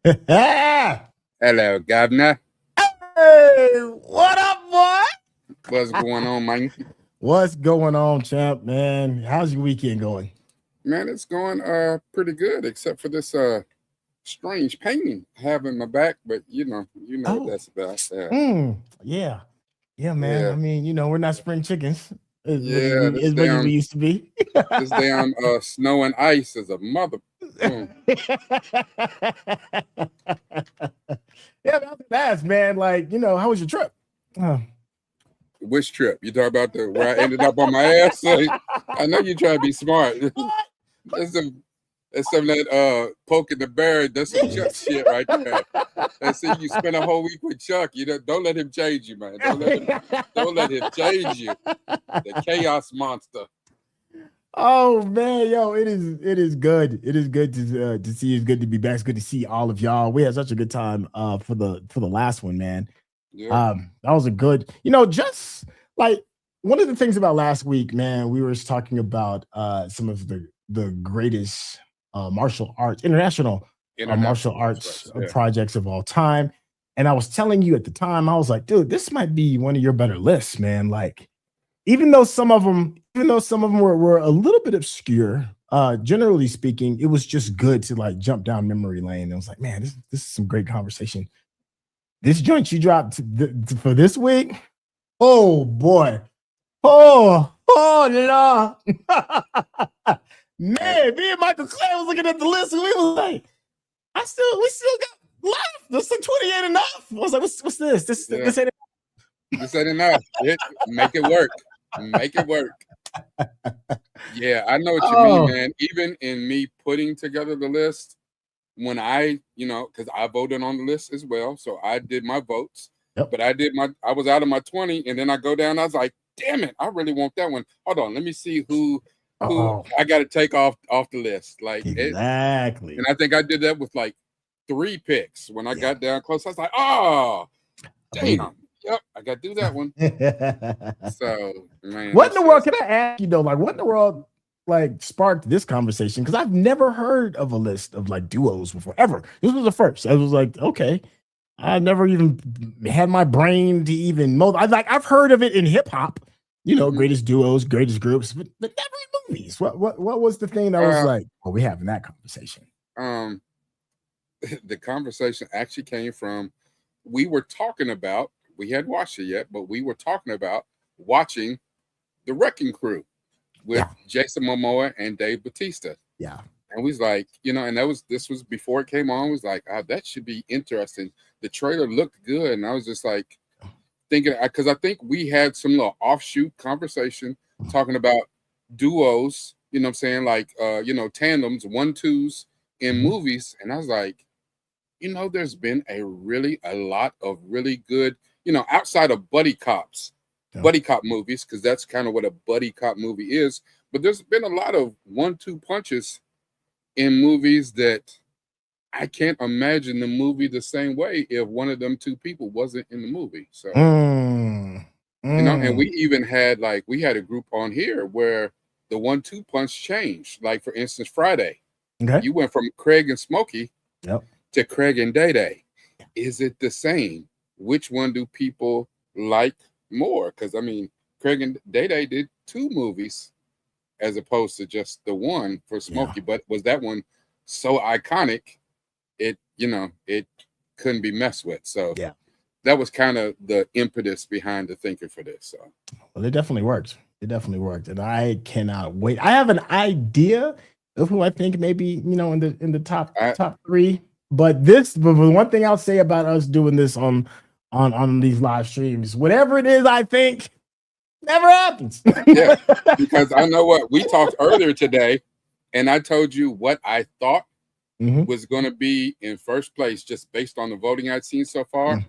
Hello, Governor. Hey, what up, boy? What's going on, man? What's going on, champ, man? How's your weekend going? Man, it's going pretty good, except for this strange pain I have in my back. But you know what Oh, that's about. yeah. Yeah, man. Yeah, I mean, we're not spring chickens yeah. as much as we used to be. This damn snow and ice is a mother. Mm. Yeah, that's man. Like, how was your trip? Oh. Which trip? You talk about the where I ended up on my ass? I know you try to be smart. That's some of that poking the bear. That's some Chuck shit right there. And see, you spend a whole week with Chuck. Don't let him change you, man. Don't let him change you. The chaos monster. Oh man, yo, it is good. It is good to see. It's good to be back. It's good to see all of y'all. We had such a good time for the last one, man. Yeah. That was a good, just like one of the things about last week, man, we were just talking about some of the greatest international martial arts projects of all time. And I was telling you at the time, I was like, dude, this might be one of your better lists, man. Like, even though some of them were a little bit obscure, generally speaking, it was just good to like jump down memory lane. And I was like, man, this is some great conversation. This joint you dropped for this week, oh boy, oh Lord, man, me and Michael Clay was looking at the list and we was like, we still got left. That's like 28 enough. I was like, what's this? This ain't enough. This ain't enough. Make it work. Make it work. Yeah, I know what you mean, man. Even in me putting together the list, when I because I voted on the list as well, so I did my votes. Yep. But I was out of my 20, and then I go down. I was like, damn it, I really want that one. Hold on, let me see who I got to take off the list. Like exactly. And I think I did that with like 3 picks. When I got down close, I was like, oh, damn. Yep, I got to do that one. So, man. What in the world, can I ask you though? Like, what in the world like sparked this conversation? Because I've never heard of a list of like duos before, ever. This was the first. I was like, okay. I never even had my brain to even know. I've heard of it in hip hop, greatest duos, greatest groups, but never in movies. What was the thing that was like, well, we're having that conversation? The conversation actually came from, we hadn't watched it yet, but we were talking about watching The Wrecking Crew with Jason Momoa and Dave Bautista. Yeah. And we was like, and this was before it came on. We was like, that should be interesting. The trailer looked good. And I was just like thinking, because I think we had some little offshoot conversation talking about duos, you know what I'm saying? Like, tandems, 1-2s in movies. And I was like, there's been a lot of really good, outside of buddy cop movies, because that's kind of what a buddy cop movie is. But there's been a lot of 1-2 punches in movies that I can't imagine the movie the same way if one of them 2 people wasn't in the movie. So, and we even had we had a group on here where the 1-2 punch changed. Like, for instance, Friday, you went from Craig and Smokey to Craig and Day Day. Is it the same? Which one do people like more? Because I mean, Craig and Day Day did 2 movies as opposed to just the one for Smokey. But was that one so iconic, it couldn't be messed with? So that was kind of the impetus behind the thinking for this. So, well, it definitely worked. And I cannot wait. I have an idea of who I think maybe in the top 3. But the one thing I'll say about us doing this on these live streams, whatever it is, I think never happens. Yeah, because I know what we talked earlier today, and I told you what I thought was going to be in first place just based on the voting I'd seen so far.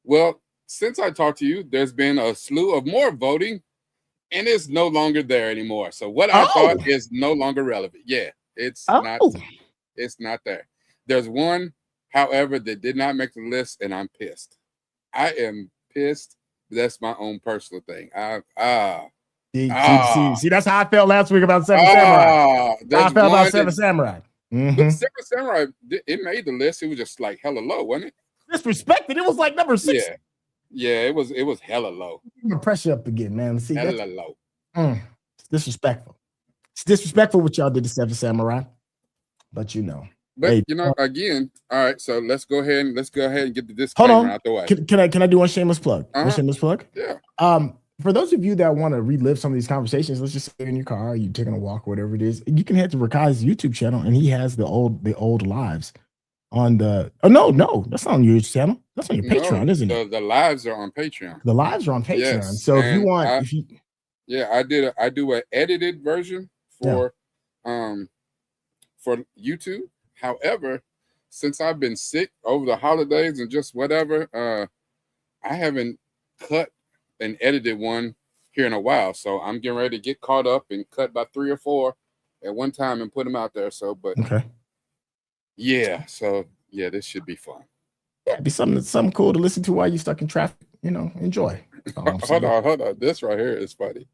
Well, since I talked to you, there's been a slew of more voting, and it's no longer there anymore. So what I thought is no longer relevant. Yeah, it's not there. There's one, however, that did not make the list, and I'm pissed. I am pissed. That's my own personal thing. See, that's how I felt last week about Seven Samurai. I felt about Seven Samurai. But Seven Samurai, it made the list. It was just like hella low, wasn't it? Disrespected. It was like number 6. Yeah, it was hella low. Pressure up again, man. See, hella low. It's disrespectful. It's disrespectful what y'all did to Seven Samurai. But But hey, again, all right. So let's go ahead and get the disclaimer out the way. Can I do one shameless plug? One shameless plug? Yeah. For those of you that want to relive some of these conversations, let's just say in your car, you taking a walk, whatever it is, you can head to Rakai's YouTube channel, and he has the old lives on the. Oh no, that's not on your YouTube channel. That's on your Patreon, isn't it? The lives are on Patreon. The lives are on Patreon. Yes, so if you want, I do an edited version for YouTube. However, since I've been sick over the holidays and just whatever, I haven't cut an edited one here in a while. So I'm getting ready to get caught up and cut about 3 or 4 at one time and put them out there. So, but yeah, so yeah, this should be fun. Yeah, it'd be something cool to listen to while you're stuck in traffic. Enjoy. Hold on. This right here is funny.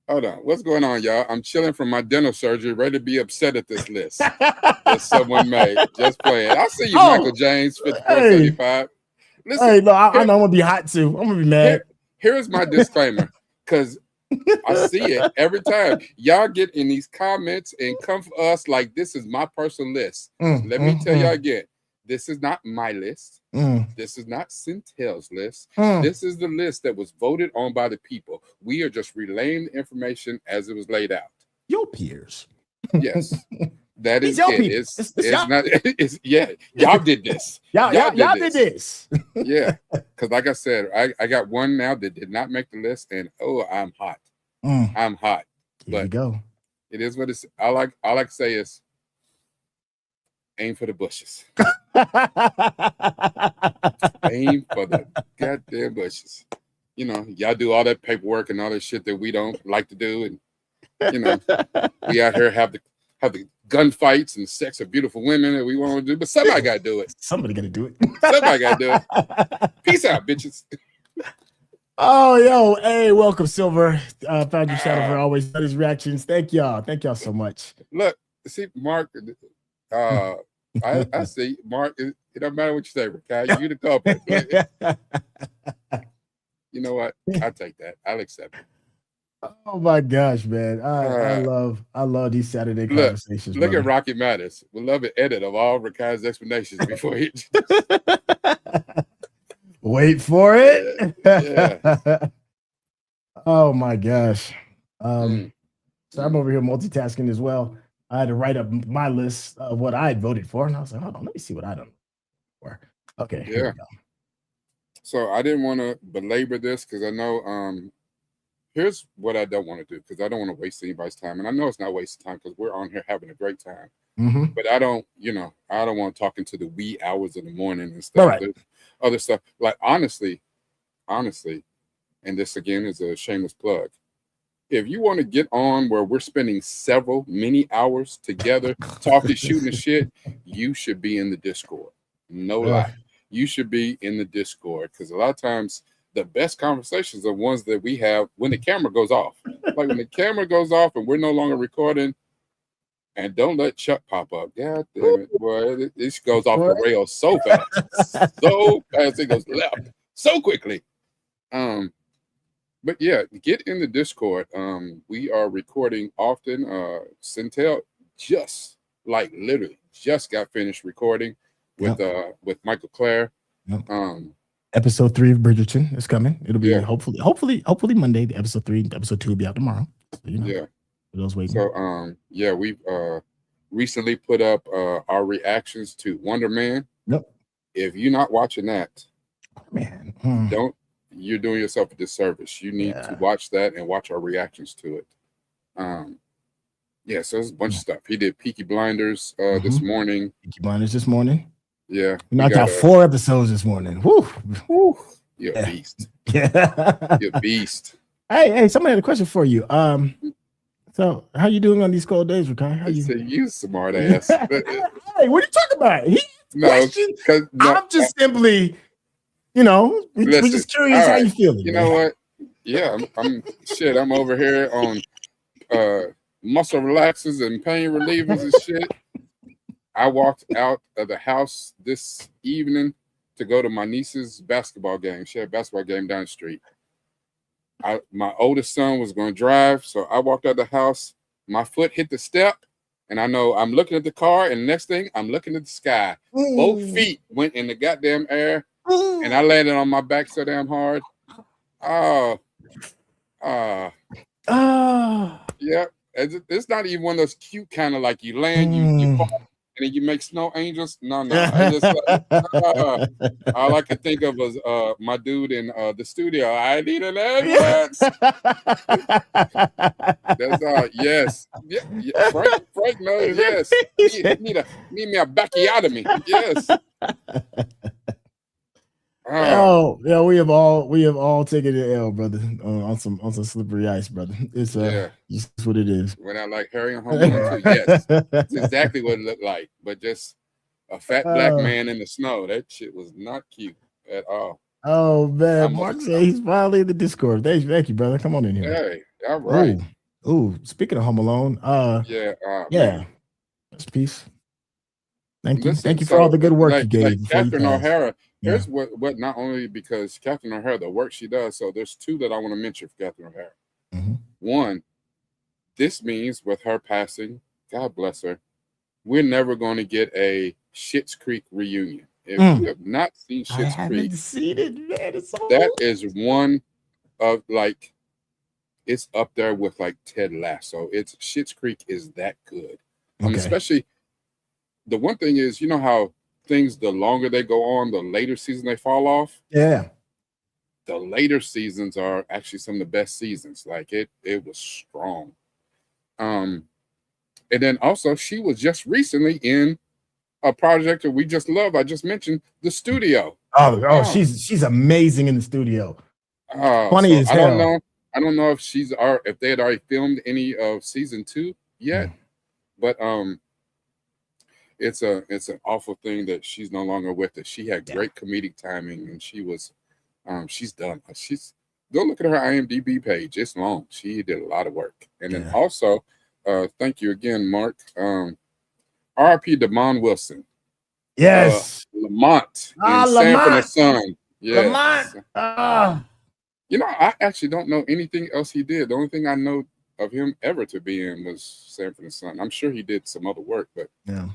Hold on. What's going on, y'all? I'm chilling from my dental surgery, ready to be upset at this list that someone made. Just playing. I see you, Michael James, 5475. Listen, hey, no, I know I'm gonna be hot too. I'm gonna be mad. Here's my disclaimer, because I see it every time. Y'all get in these comments and come for us like this is my personal list. Let me tell y'all again. This is not my list. This is not Centel's list. This is the list that was voted on by the people. We are just relaying the information as it was laid out. Your peers. Yes. That is it. It's not. Y'all did this. Y'all did this. Yeah. Because like I said, I got one now that did not make the list, and I'm hot. I'm hot. Here you go. It is what it's. All I like to say is aim for the bushes. Aim for the goddamn bushes. Y'all do all that paperwork and all that shit that we don't like to do, and we out here have the gunfights and sex of beautiful women that we want to do, but somebody got to do it. Somebody got to do it. Somebody got to do it. Peace out, bitches. Oh, yo, hey, welcome, Silver. Found your shadow for always these reactions. Thank y'all so much. Look, see, Mark. I see, Mark. It don't matter what you say, Rakai. You the culprit. You know what? I'll take that. I'll accept it. Oh my gosh, man! I love these Saturday conversations. Look at Rocky Matters. We love an edit of all Rakai's explanations before he. Wait for it. Yeah. Oh my gosh. So I'm over here multitasking as well. I had to write up my list of what I had voted for, and I was like, hold on, let me see what I done for. Okay. Yeah. Here we go. So I didn't want to belabor this because I know. Here's what I don't want to do, because I don't want to waste anybody's time, and I know it's not wasting time because we're on here having a great time. But I don't want to talk into the wee hours of the morning and stuff. Right. Other stuff. Like honestly, and this again is a shameless plug. If you want to get on where we're spending many hours together talking, shooting the shit, you should be in the Discord. No lie. You should be in the Discord, because a lot of times the best conversations are ones that we have when the camera goes off. Like when the camera goes off and we're no longer recording, and don't let Chuck pop up. God damn it, boy. This goes off the rails so fast. So fast it goes left so quickly. But yeah, get in the Discord. We are recording often. Centel literally just got finished recording with Michael Clare. Episode 3 of Bridgerton is coming. It'll be hopefully Monday. The episode 3, episode 2 will be out tomorrow. So, for those waiting. So we've recently put up our reactions to Wonder Man. Yep. If you're not watching that, man, you're doing yourself a disservice. You need to watch that and watch our reactions to it. So there's a bunch of stuff. He did Peaky Blinders this morning. Peaky Blinders this morning. Yeah. We knocked out 4 episodes this morning. Woo. You're a beast. Yeah. You're a beast. Hey, somebody had a question for you. So how you doing on these cold days, Rakai? How you? You smart ass. Hey, what are you talking about? I'm just simply, we're just curious how you feeling. You know what? Yeah, I'm over here on muscle relaxers and pain relievers and shit. I walked out of the house this evening to go to my niece's basketball game. She had a basketball game down the street. My oldest son was going to drive, so I walked out of the house. My foot hit the step, and I know I'm looking at the car, and the next thing, I'm looking at the sky. Both feet went in the goddamn air, and I landed on my back so damn hard. Oh, yeah. It's not even one of those cute kind of like you land, you fall, and then you make snow angels. No. I just all I could think of was my dude in the studio. I need an ambulance. That's all. Yes. Yeah. Frank knows. Yes. Need me a backiotomy. Yes. Oh yeah, we have all taken the L, brother, on some slippery ice, brother. It's just what it is. When I like Harry and Home Alone 2, yes, it's exactly what it looked like, but just a fat black man in the snow. That shit was not cute at all. Oh man, Mark said he's finally in the Discord. Thank you, brother. Come on in here. Hey, all right. Ooh, speaking of Home Alone, yeah. Peace. Thank you for all the good work you gave. Like Catherine O'Hara. Here's what not only because Catherine O'Hara, the work she does. So there's two that I want to mention for Catherine O'Hara. Mm-hmm. One, this means with her passing, God bless her, we're never going to get a Schitt's Creek reunion. If you have not seen Schitt's Creek, seen it, man. That is one of like, it's up there with like Ted Lasso. Schitt's Creek is that good. Especially the one thing is, you know how things, the longer they go on, the later season they fall off. Yeah. The later seasons are actually some of the best seasons. Like it was strong. And then also she was just recently in a project that we just love. I just mentioned The Studio. She's amazing in The Studio. Funny as hell. I don't know if they had already filmed any of season 2 yet, but it's an awful thing that she's no longer with us. She had great comedic timing, and she's done. Go look at her IMDb page. It's long. She did a lot of work. And then also, thank you again, Mark. R.I.P. Damon Wilson. Yes. Lamont in Sanford and Son. Yes. Lamont. You know, I actually don't know anything else he did. The only thing I know of him ever to be in was Sanford and Son. I'm sure he did some other work, but yeah,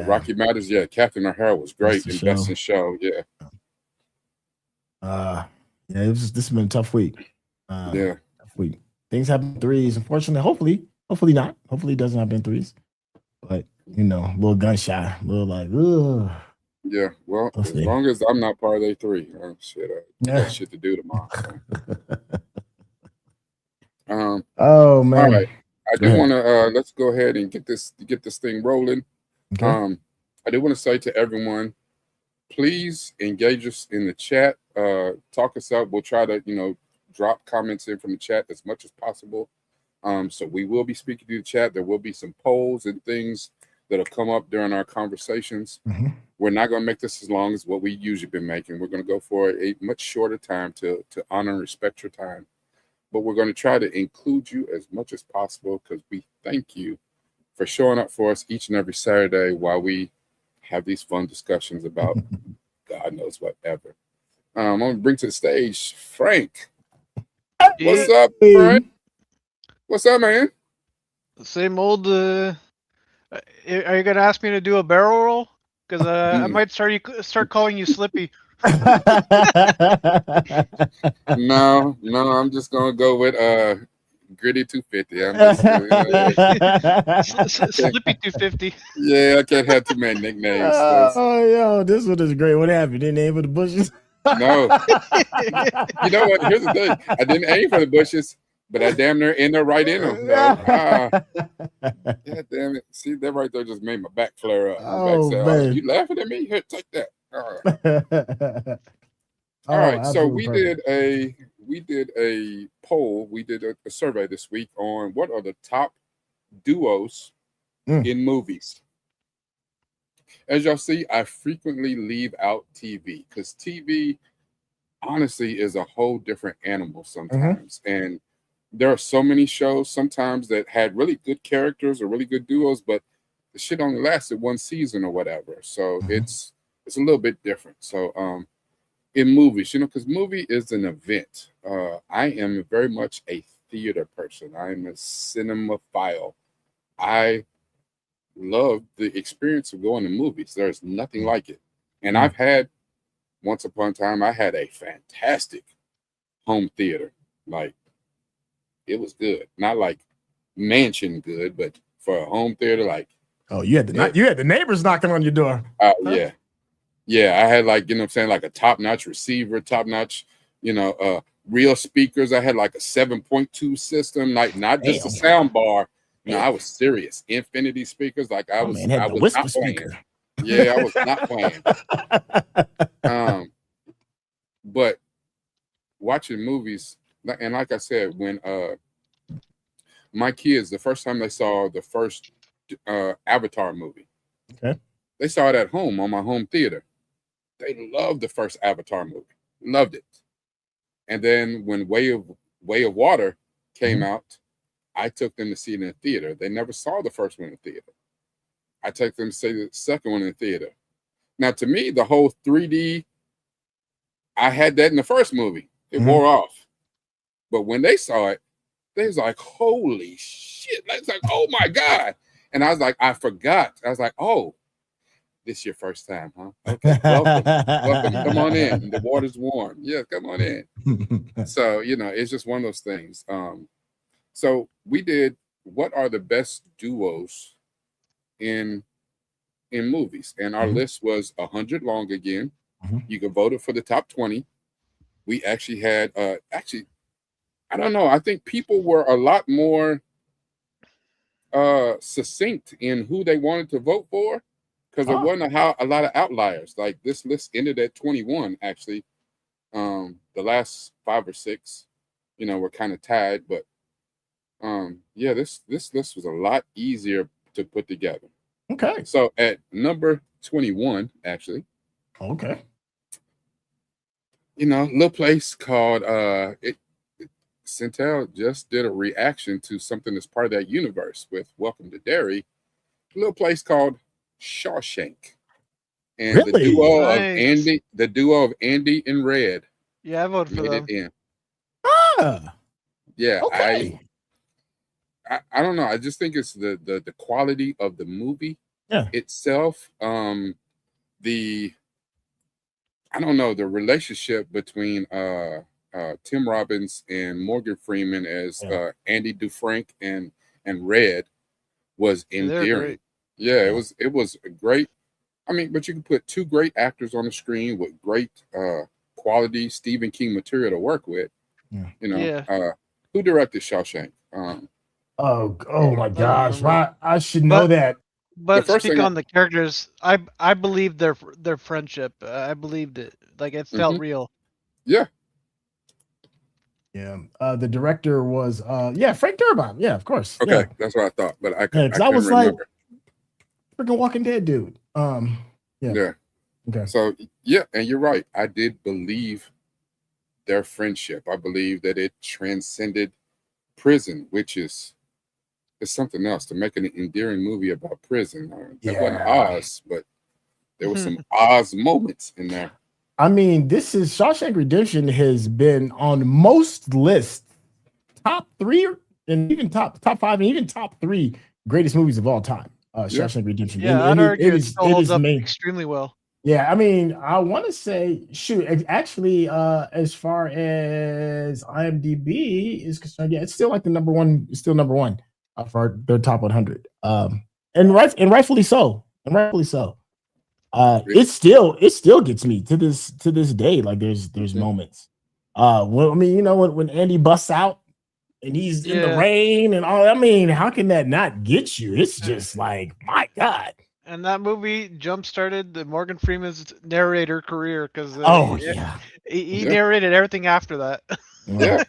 Rocky Matters. Yeah, Catherine O'Hara was great in Best in Show. Yeah. This has been a tough week. Tough week. Things happen in threes. Unfortunately, hopefully not. Hopefully it doesn't happen in threes. But a little gunshot, a little like, ugh. Yeah, well, as long as I'm not part of their 3, got shit to do tomorrow. Oh man! All right, I do want to let's go ahead and get this thing rolling. Okay. I do want to say to everyone, please engage us in the chat. Talk us up. We'll try to drop comments in from the chat as much as possible. So we will be speaking to the chat. There will be some polls and things that'll come up during our conversations. Mm-hmm. We're not going to make this as long as what we usually been making. We're going to go for a much shorter time to honor and respect your time. But we're going to try to include you as much as possible because we thank you for showing up for us each and every Saturday while we have these fun discussions about God knows whatever. I'm going to bring to the stage Frank. What's up, Frank? What's up, man? The same old. Are you gonna ask me to do a barrel roll? Because I might start calling you Slippy. No, I'm just gonna go with Gritty 250. I'm just Slippy 250. Yeah, I can't have too many nicknames. This one is great. What happened? Didn't aim for the bushes? No. You know what? Here's the thing. I didn't aim for the bushes, but I damn near ended right in them. Yeah, damn it. See, that right there just made my back flare up. Man. You laughing at me? Here, take that. All right. So we did a poll. We did a survey this week on what are the top duos in movies. As y'all see, I frequently leave out TV because TV, honestly, is a whole different animal sometimes. And there are so many shows sometimes that had really good characters or really good duos, but the shit only lasted one season or whatever. So it's a little bit different. So in movies, because movie is an event. I am very much a theater person. I am a cinemaphile. I love the experience of going to movies. There's nothing like it. And I've had, once upon a time, I had a fantastic home theater. Like, it was good. Not like mansion good, but for a home theater, like. Oh, you had the neighbors knocking on your door. Huh? Yeah. Yeah, I had like, what I'm saying, like a top-notch receiver, top-notch, real speakers. I had like a 7.2 system, like not just a sound bar. I was serious. Infinity speakers, like I was not playing. Speaker. Yeah, I was not playing. But watching movies, and like I said, when my kids, the first time they saw the first Avatar movie, they saw it at home on my home theater. They loved the first Avatar movie, loved it. And then when Way of Water came out, I took them to see it in the theater. They never saw the first one in the theater. I took them to see the second one in the theater. Now, to me, the whole 3D, I had that in the first movie. It wore off. But when they saw it, they was like, holy shit. It's like, oh my God. And I was like, I forgot. I was like, oh, this your first time, huh? Okay, welcome. Come on in. The water's warm. Yeah, come on in. So, it's just one of those things. So we did, what are the best duos in movies? And our list was 100 long again. You can vote it for the top 20. We actually had, I don't know. I think people were a lot more succinct in who they wanted to vote for. Because there wasn't a lot of outliers. Like this list ended at 21, actually. The last 5 or 6, were kind of tied. But this list was a lot easier to put together. Okay. So at number 21, actually. Okay. Little place called Centel just did a reaction to something that's part of that universe with Welcome to Derry. A little place called Shawshank, and really? the duo of Andy and Red. Yeah, I voted for them. Yeah, okay. I don't know. I just think it's the quality of the movie itself. I don't know, the relationship between Tim Robbins and Morgan Freeman as Andy Dufresne and Red was endearing. Yeah, it was great. I mean, but you can put 2 great actors on the screen with great quality Stephen King material to work with. Who directed Shawshank? Oh my gosh! I should know that. But speaking on the characters, I believed their friendship. I believed it. Like it felt real. Yeah. Yeah. The director was Frank Darabont. Yeah, of course. Okay, that's what I thought, but I couldn't was remember. Like freaking Walking Dead dude. Yeah. Okay. So and you're right. I did believe their friendship. I believe that it transcended prison, which is something else. To make an endearing movie about prison. That wasn't Oz, but there were some Oz moments in there. I mean, this is Shawshank Redemption has been on most lists, top 3 and even top 5 and even top 3 greatest movies of all time. Shawshank Redemption. Yeah, I'd argue it holds up extremely well. Yeah, I mean, I want to say, actually, as far as IMDb is concerned, it's still like the number one. It's still number 1 for their top 100. And rightfully so. It still gets me to this day. Like there's moments. Well, I mean, when Andy busts out and he's in the rain and all. I mean, how can that not get you? It's just like, my God. And that movie jump-started the Morgan Freeman's narrator career because he narrated everything after that. Yeah,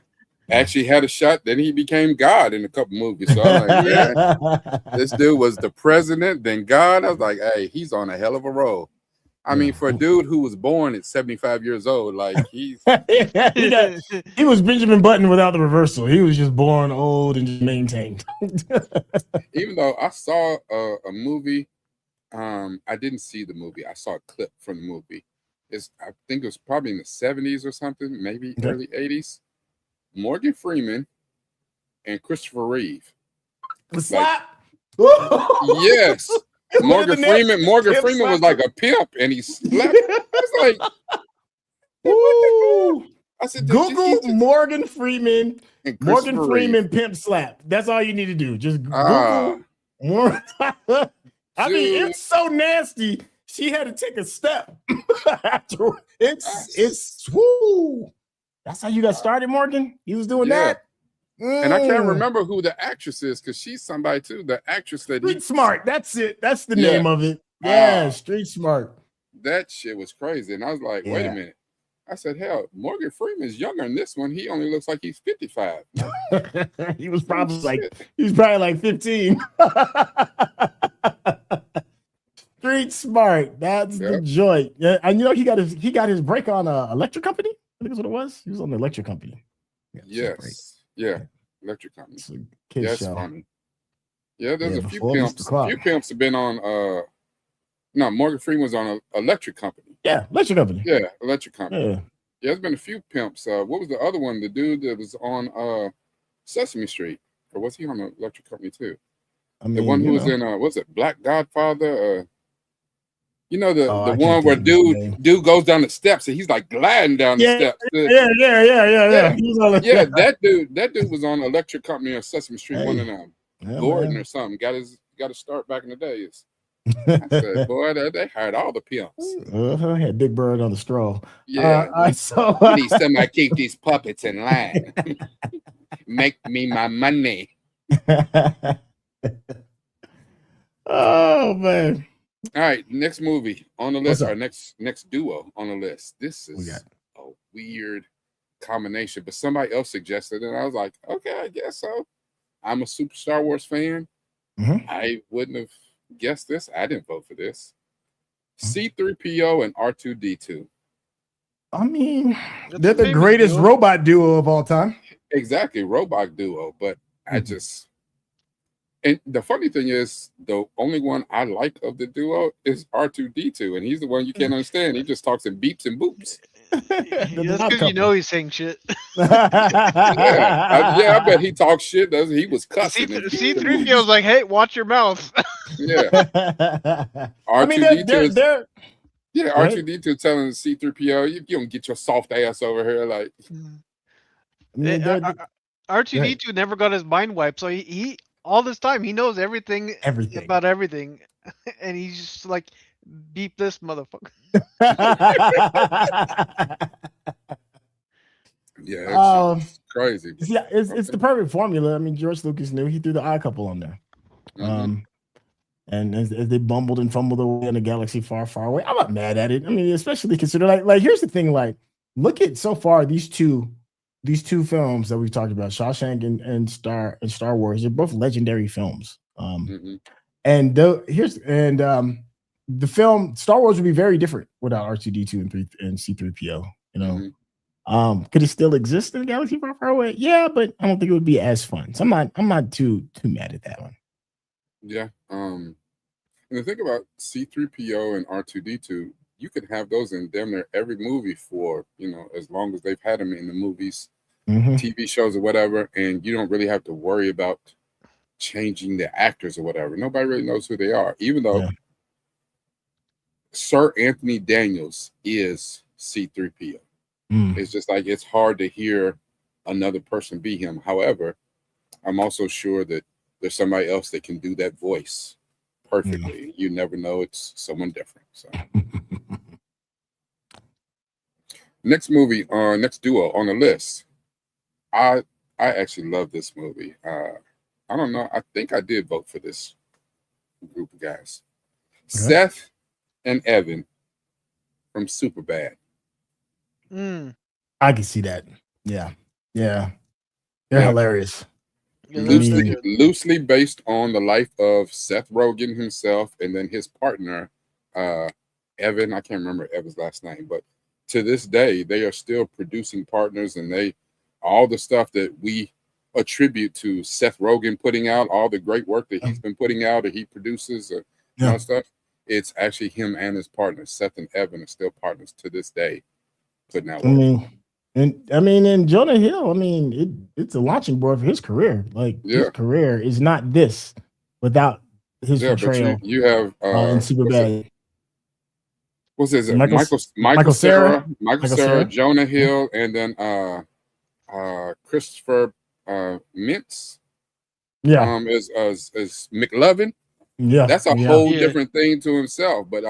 actually had a shot. Then he became God in a couple movies. So I'm like, yeah, this dude was the president, then God. I was like, hey, he's on a hell of a roll. I mean, for a dude who was born at 75 years old, like he was Benjamin Button without the reversal. He was just born old and just maintained. Even though I saw a movie, I didn't see the movie. I saw a clip from the movie. I think it was probably in the 70s or something, maybe early 80s. Morgan Freeman and Christopher Reeve. The slap. Yes. Morgan Freeman was like a pimp, and he slapped. I was like, ooh. I said, Google Morgan Freeman pimp slap. That's all you need to do. Just Google Morgan. I mean, it's so nasty. She had to take a step after. It's woo. That's how you got started, Morgan. He was doing that. And I can't remember who the actress is because she's somebody too. The actress that Street Smart. That's it. That's the name of it. Yeah, Street Smart. That shit was crazy. And I was like, wait a minute. I said, hell, Morgan Freeman's younger in this one. He only looks like he's 55. He was probably like 15. Street Smart. That's the joint. Yeah, and you know he got his break on Electric Company. I think that's what it was. He was on the Electric Company. Yes. Yeah. Electric Company. That's funny. Yeah, there's a few pimps. A few pimps have been on no, Morgan Freeman was on Electric Company. Yeah, Electric Company. Yeah, Electric Company. Yeah. There's been a few pimps. What was the other one? The dude that was on Sesame Street. Or was he on the Electric Company too? I mean, the one who was in was it Black Godfather? You know the one where dude goes down the steps and he's like gliding down the steps. Yeah, that dude was on Electric Company or Sesame Street, one of them. Gordon or something. Got to start back in the days. I said, boy, they hired all the pimps. Had Big Bird on the stroll. Yeah. So you need somebody to keep these puppets in line. Make me my money. Oh man. All right, next movie on the list, our next duo on the list. This is a weird combination, but somebody else suggested it, and I was like, okay, I guess so. I'm a super Star Wars fan. I wouldn't have guessed this. I didn't vote for this. C-3PO and R2-D2. I mean, they're the greatest robot duo of all time. Exactly, robot duo, but I just... And the funny thing is, the only one I like of the duo is R2-D2, and he's the one you can't understand. He just talks in beeps and boops. That's because you know he's saying shit. I bet he talks shit. He was cussing. C-3PO was like, "Hey, watch your mouth." Yeah. R2-D2 R2-D2 telling C-3PO, "You don't get your soft ass over here." Like, R2-D2 never got his mind wiped, so he all this time he knows everything about everything, and he's just like, beep this motherfucker. Yeah, it's crazy. Yeah, it's the perfect formula. I mean, George Lucas knew. He threw the odd couple on there. And as they bumbled and fumbled away in a galaxy far, far away, I'm not mad at it. I mean, especially consider like here's the thing, like look at so far these two films that we've talked about, Shawshank and Star Wars, they're both legendary films. And the film Star Wars would be very different without R2-D2 and C-3PO. You know, could it still exist in a galaxy far, far away? Yeah, but I don't think it would be as fun. So I'm not too mad at that one. Yeah. And the thing about C-3PO and R2-D2, you could have those in damn near every movie for, as long as they've had them in the movies, TV shows or whatever, and you don't really have to worry about changing the actors or whatever. Nobody really knows who they are, even though Sir Anthony Daniels is C-3PO. It's just like it's hard to hear another person be him. However, I'm also sure that there's somebody else that can do that voice perfectly. You never know, it's someone different. So next duo on the list. I actually love this movie. I don't know. I think I did vote for this group of guys. Seth and Evan from Superbad. I can see that. Yeah. They're hilarious. Loosely based on the life of Seth Rogen himself, and then his partner, Evan. I can't remember Evan's last name, but to this day, they are still producing partners, and all the stuff that we attribute to Seth Rogen putting out, all the great work that he's been putting out, that he produces, and all stuff. It's actually him and his partners, Seth and Evan, are still partners to this day, putting out work. And Jonah Hill, it's a launching board for his career. Like his career is not this without his portrayal. But you have in Superbad. What's his Michael Cera, Jonah Hill, and then Christopher Mintz. As McLovin. Yeah, that's a whole different thing to himself. But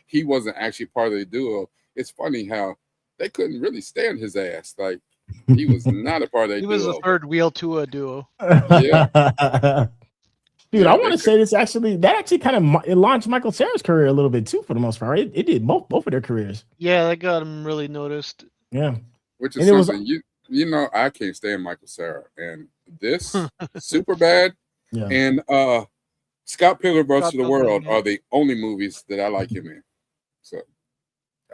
he wasn't actually part of the duo. It's funny how they couldn't really stand his ass. Like he was not a part of the duo. He was the third wheel to a duo. Yeah. Dude, I want to say this that kind of it launched Michael Cera's career a little bit too, for the most part. It did both of their careers. Yeah, that got him really noticed. Yeah, which is something I can't stand Michael Cera, and this Superbad and Scott Pilgrim vs. the World are the only movies that I like him in. So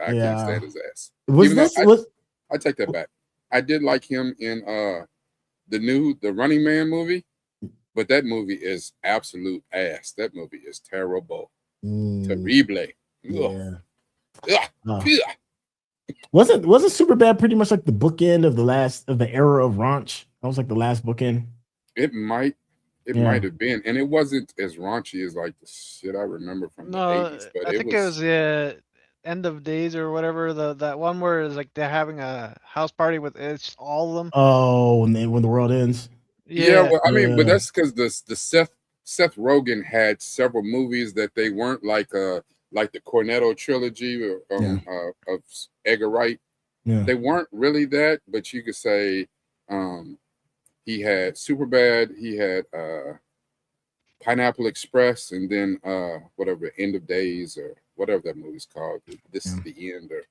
I can't stand his ass. I take that back. I did like him in the Running Man movie. But that movie is absolute ass. That movie is terrible. Terrible. Yeah. Wasn't Superbad pretty much like the bookend of the era of raunch? That was like the last bookend. It might have been, and it wasn't as raunchy as like the shit I remember from the 80s. But I think it was the End of Days or whatever. That one where it's like they're having a house party with it's all of them. Oh, when the world ends. Yeah, but that's because the Seth Rogen had several movies that they weren't like the Cornetto trilogy of Edgar Wright. Yeah. They weren't really that, but you could say he had Superbad, he had Pineapple Express, and then whatever End of Days or whatever that movie's called. This is the End or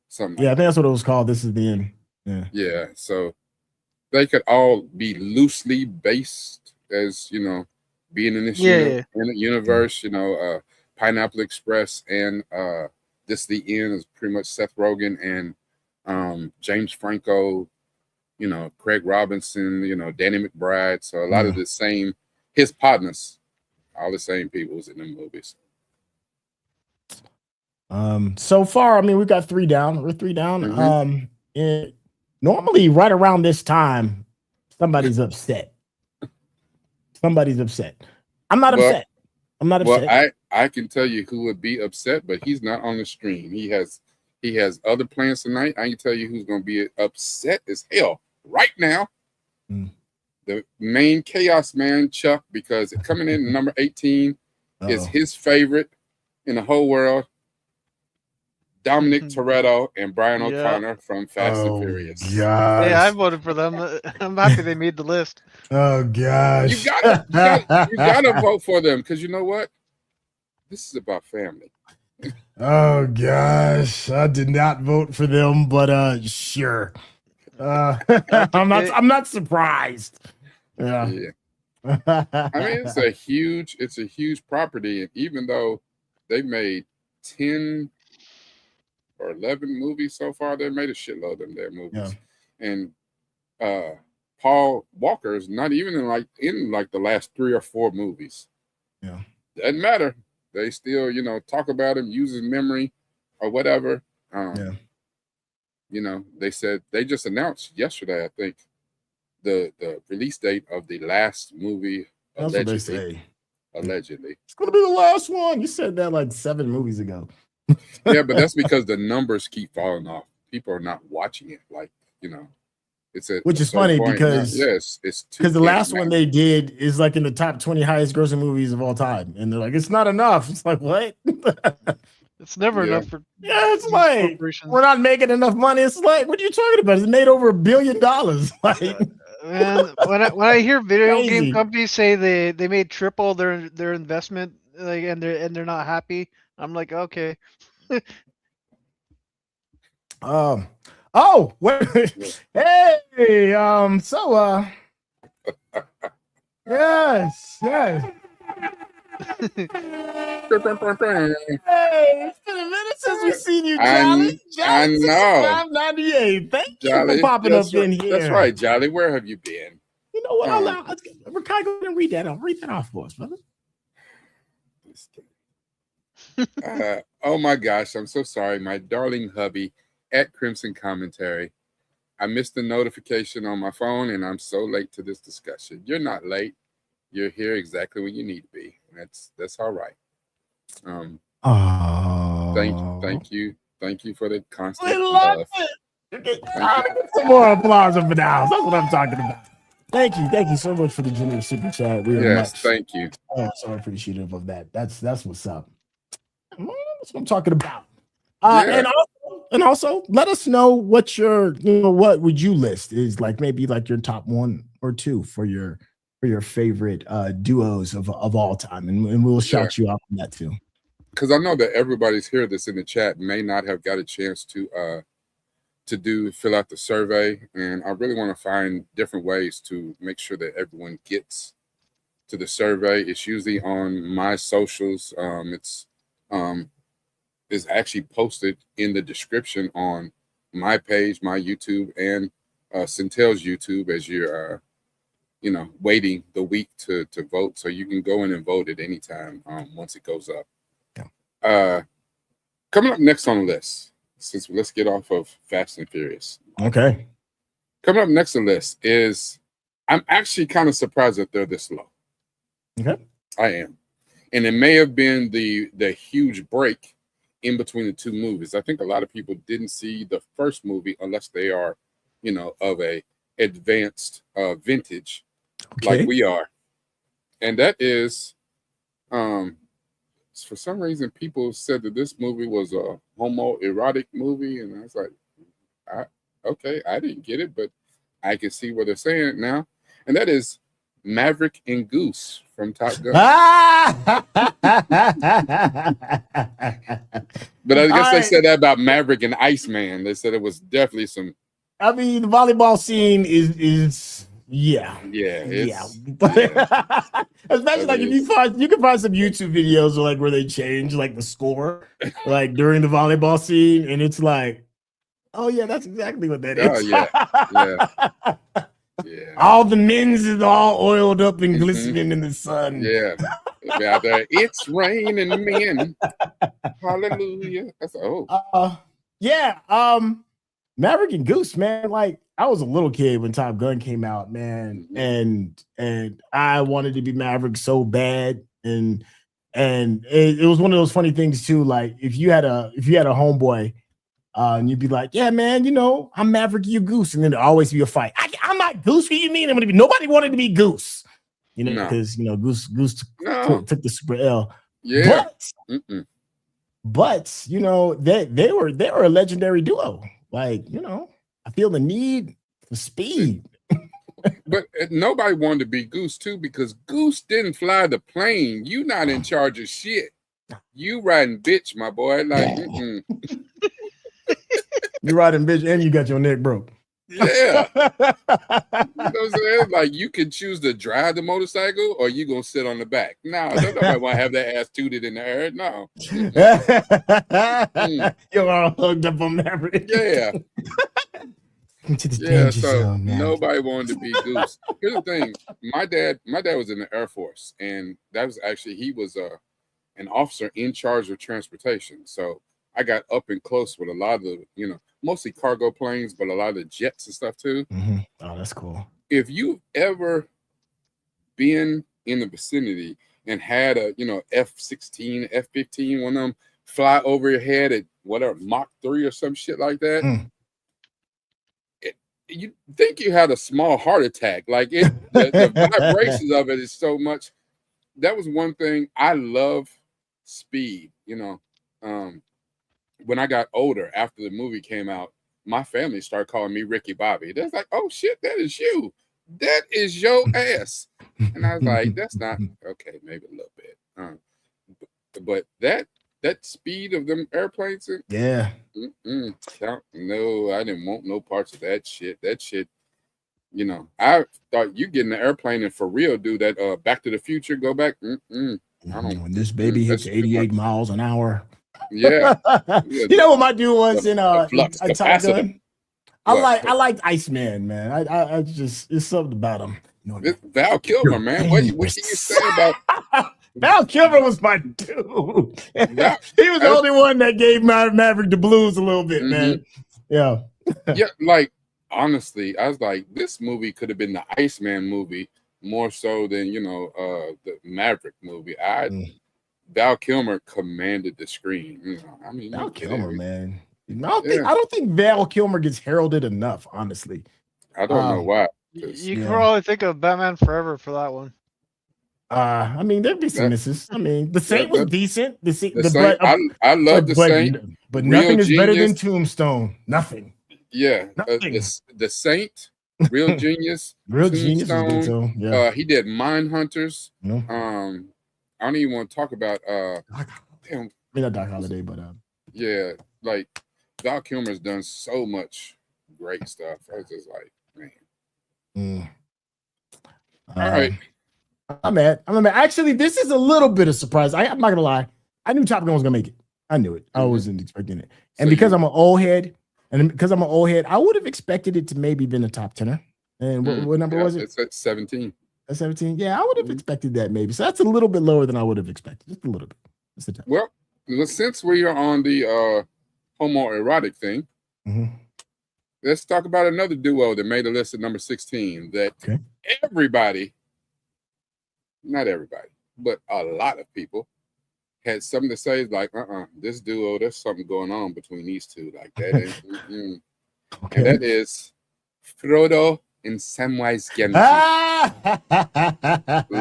something. Yeah, I think that's what it was called. This is the End. Yeah. Yeah. So they could all be loosely based as, being in this universe, Pineapple Express and This the End is pretty much Seth Rogen and James Franco, Craig Robinson, Danny McBride. So a lot of his partners, all the same people was in the movies. So far, we've got 3 down. We're 3 down. Mm-hmm. Normally, right around this time, somebody's upset. I'm not upset. I'm not upset. Well, I can tell you who would be upset, but he's not on the stream. He has other plans tonight. I can tell you who's going to be upset as hell right now. The main chaos man, Chuck, because coming in number 18 is his favorite in the whole world. Dominic Toretto and Brian O'Connor from Fast and Furious. Gosh. Yeah, I voted for them. I'm happy they made the list. Oh gosh. You gotta vote for them because you know what? This is about family. Oh gosh. I did not vote for them, but sure. I'm not surprised. Yeah. It's a huge property, and even though they made 10 or 11 movies so far, they made a shitload of their movies. And Paul Walker is not even in the last 3 or 4 movies. Yeah. Doesn't matter. They still, talk about him, use his memory or whatever. They said they just announced yesterday, I think, the release date of the last movie. That's what they say. Allegedly. It's gonna be the last one. You said that like 7 movies ago. Yeah, but that's because the numbers keep falling off. People are not watching it. Which is funny because it's because the last one they did is like in the top 20 highest grossing movies of all time, and they're like, it's not enough. It's like, what? It's never enough for it's like we're not making enough money. It's like, what are you talking about? It's made over $1 billion. Like, man, when I hear video game companies say they made triple their investment, like and they're not happy, I'm like, okay. Oh, wait. Hey, yes. Hey, it's been a minute since we've seen you, Jolly. I know. 598. Thank Jolly, you for popping up in here. That's right, Jolly. Where have you been? You know what? I'll go ahead and read that off. Read that off for us, brother. Oh my gosh, I'm so sorry. My darling hubby at Krimson Kommentary. I missed the notification on my phone, and I'm so late to this discussion. You're not late. You're here exactly when you need to be. That's all right. Thank you for the constant love. Some more applause up and down. That's what I'm talking about. Thank you so much for the generous super chat. We are thank you. So appreciative of that. That's what's up. That's what I'm talking about. And also let us know what what would you list is like, maybe like your top 1 or 2 for your favorite duos of all time, and we'll shout you out on that too. Because I know that everybody's here that's in the chat may not have got a chance to fill out the survey, and I really want to find different ways to make sure that everyone gets to the survey. It's usually on my socials. It's actually posted in the description on my page, my YouTube, and Centel's YouTube as you're waiting the week to vote. So you can go in and vote at any time once it goes up. Coming up next on the list, let's get off of Fast and Furious. Okay. Coming up next on the list is, I'm actually kind of surprised that they're this low. Okay. I am. And it may have been the huge break in between the 2 movies. I think a lot of people didn't see the first movie unless they are, of a advanced vintage like we are. And that is, for some reason, people said that this movie was a homoerotic movie. And I was like, I didn't get it, but I can see what they're saying it now. And that is Maverick and Goose from Top Gun. But I guess they said that about Maverick and Iceman. They said it was definitely some. I mean, the volleyball scene is especially like if you can find some YouTube videos like where they change like the score like during the volleyball scene, and it's like, oh yeah, that's exactly what that is. Oh yeah. Yeah. All the men's is all oiled up and glistening in the sun. Yeah. Out there, it's raining men. Hallelujah. That's Maverick and Goose, man. Like, I was a little kid when Top Gun came out, man, and I wanted to be Maverick so bad, and it was one of those funny things too. Like, if you had a homeboy, and you'd be like, yeah, man, I'm Maverick, you Goose, and then there'd always be a fight. I'm not Goose. What do you mean? I'm gonna be. Nobody wanted to be Goose, because Goose took the super L. Yeah. But they were a legendary duo. Like, I feel the need for speed. But nobody wanted to be Goose too, because Goose didn't fly the plane. You not in charge of shit. You riding bitch, my boy. Like, you riding bitch, and you got your neck broke. Yeah. You know what I'm saying? Like, you can choose to drive the motorcycle, or you gonna sit on the back. No, nobody want to have that ass tooted in the air. No. You're all hugged up on Maverick. Yeah. Yeah, so nobody wanted to be Goose. Here's the thing. My dad was in the Air Force, and that was actually, he was an officer in charge of transportation. So I got up and close with a lot of the, mostly cargo planes, but a lot of the jets and stuff too. Oh, that's cool. If you've ever been in the vicinity and had a, F-16, F-15, one of them fly over your head at whatever, Mach 3 or some shit like that, you think you had a small heart attack. Like, the vibrations of it is so much. That was one thing. I love speed, when I got older, after the movie came out, my family started calling me Ricky Bobby. They're like, oh shit, that is you. That is your ass. And I was like, that's not okay, maybe a little bit. But that speed of them airplanes, no, I didn't want no parts of that shit. That shit, I thought you get in the airplane and for real do that Back to the Future, go back. When this baby hits 88 miles an hour. Yeah. You know what my dude was in flux Top capacitor. Gun? I like Iceman, man. I just it's something about him. You know, Val Kilmer, man. What can you say about Val Kilmer was my dude. Val, he was the only one that gave Maverick the blues a little bit, man. Yeah. Yeah, like honestly, I was like, this movie could have been the Iceman movie more so than the Maverick movie. Val Kilmer commanded the screen. I mean, Val Kilmer, man. I don't think Val Kilmer gets heralded enough, honestly. I don't know why. You could probably think of Batman Forever for that one. I mean, there'd be some misses. I mean, the Saint was decent. The Saint, I love the Saint, but nothing is better than Tombstone. Nothing. Yeah, the Saint, Real Genius, Tombstone. Yeah, he did Mindhunters. I don't even want to talk about not Doc Holliday, but yeah, like Val Kilmer's done so much great stuff. I was just like, man. All right. I'm mad. Actually, this is a little bit of surprise. I'm not gonna lie. I knew Top Gun was gonna make it. I knew it. I wasn't expecting it. And because I'm an old head, I would have expected it to maybe been a top 10er. And what number was it? It's at 17. At 17? Yeah, I would have expected that maybe. So that's a little bit lower than I would have expected. Just a little bit. Well, since we are on the homoerotic thing, let's talk about another duo that made the list at number 16 that everybody, not everybody, but a lot of people had something to say like, this duo, there's something going on between these two like that. And that is Frodo and Samwise Gamgee,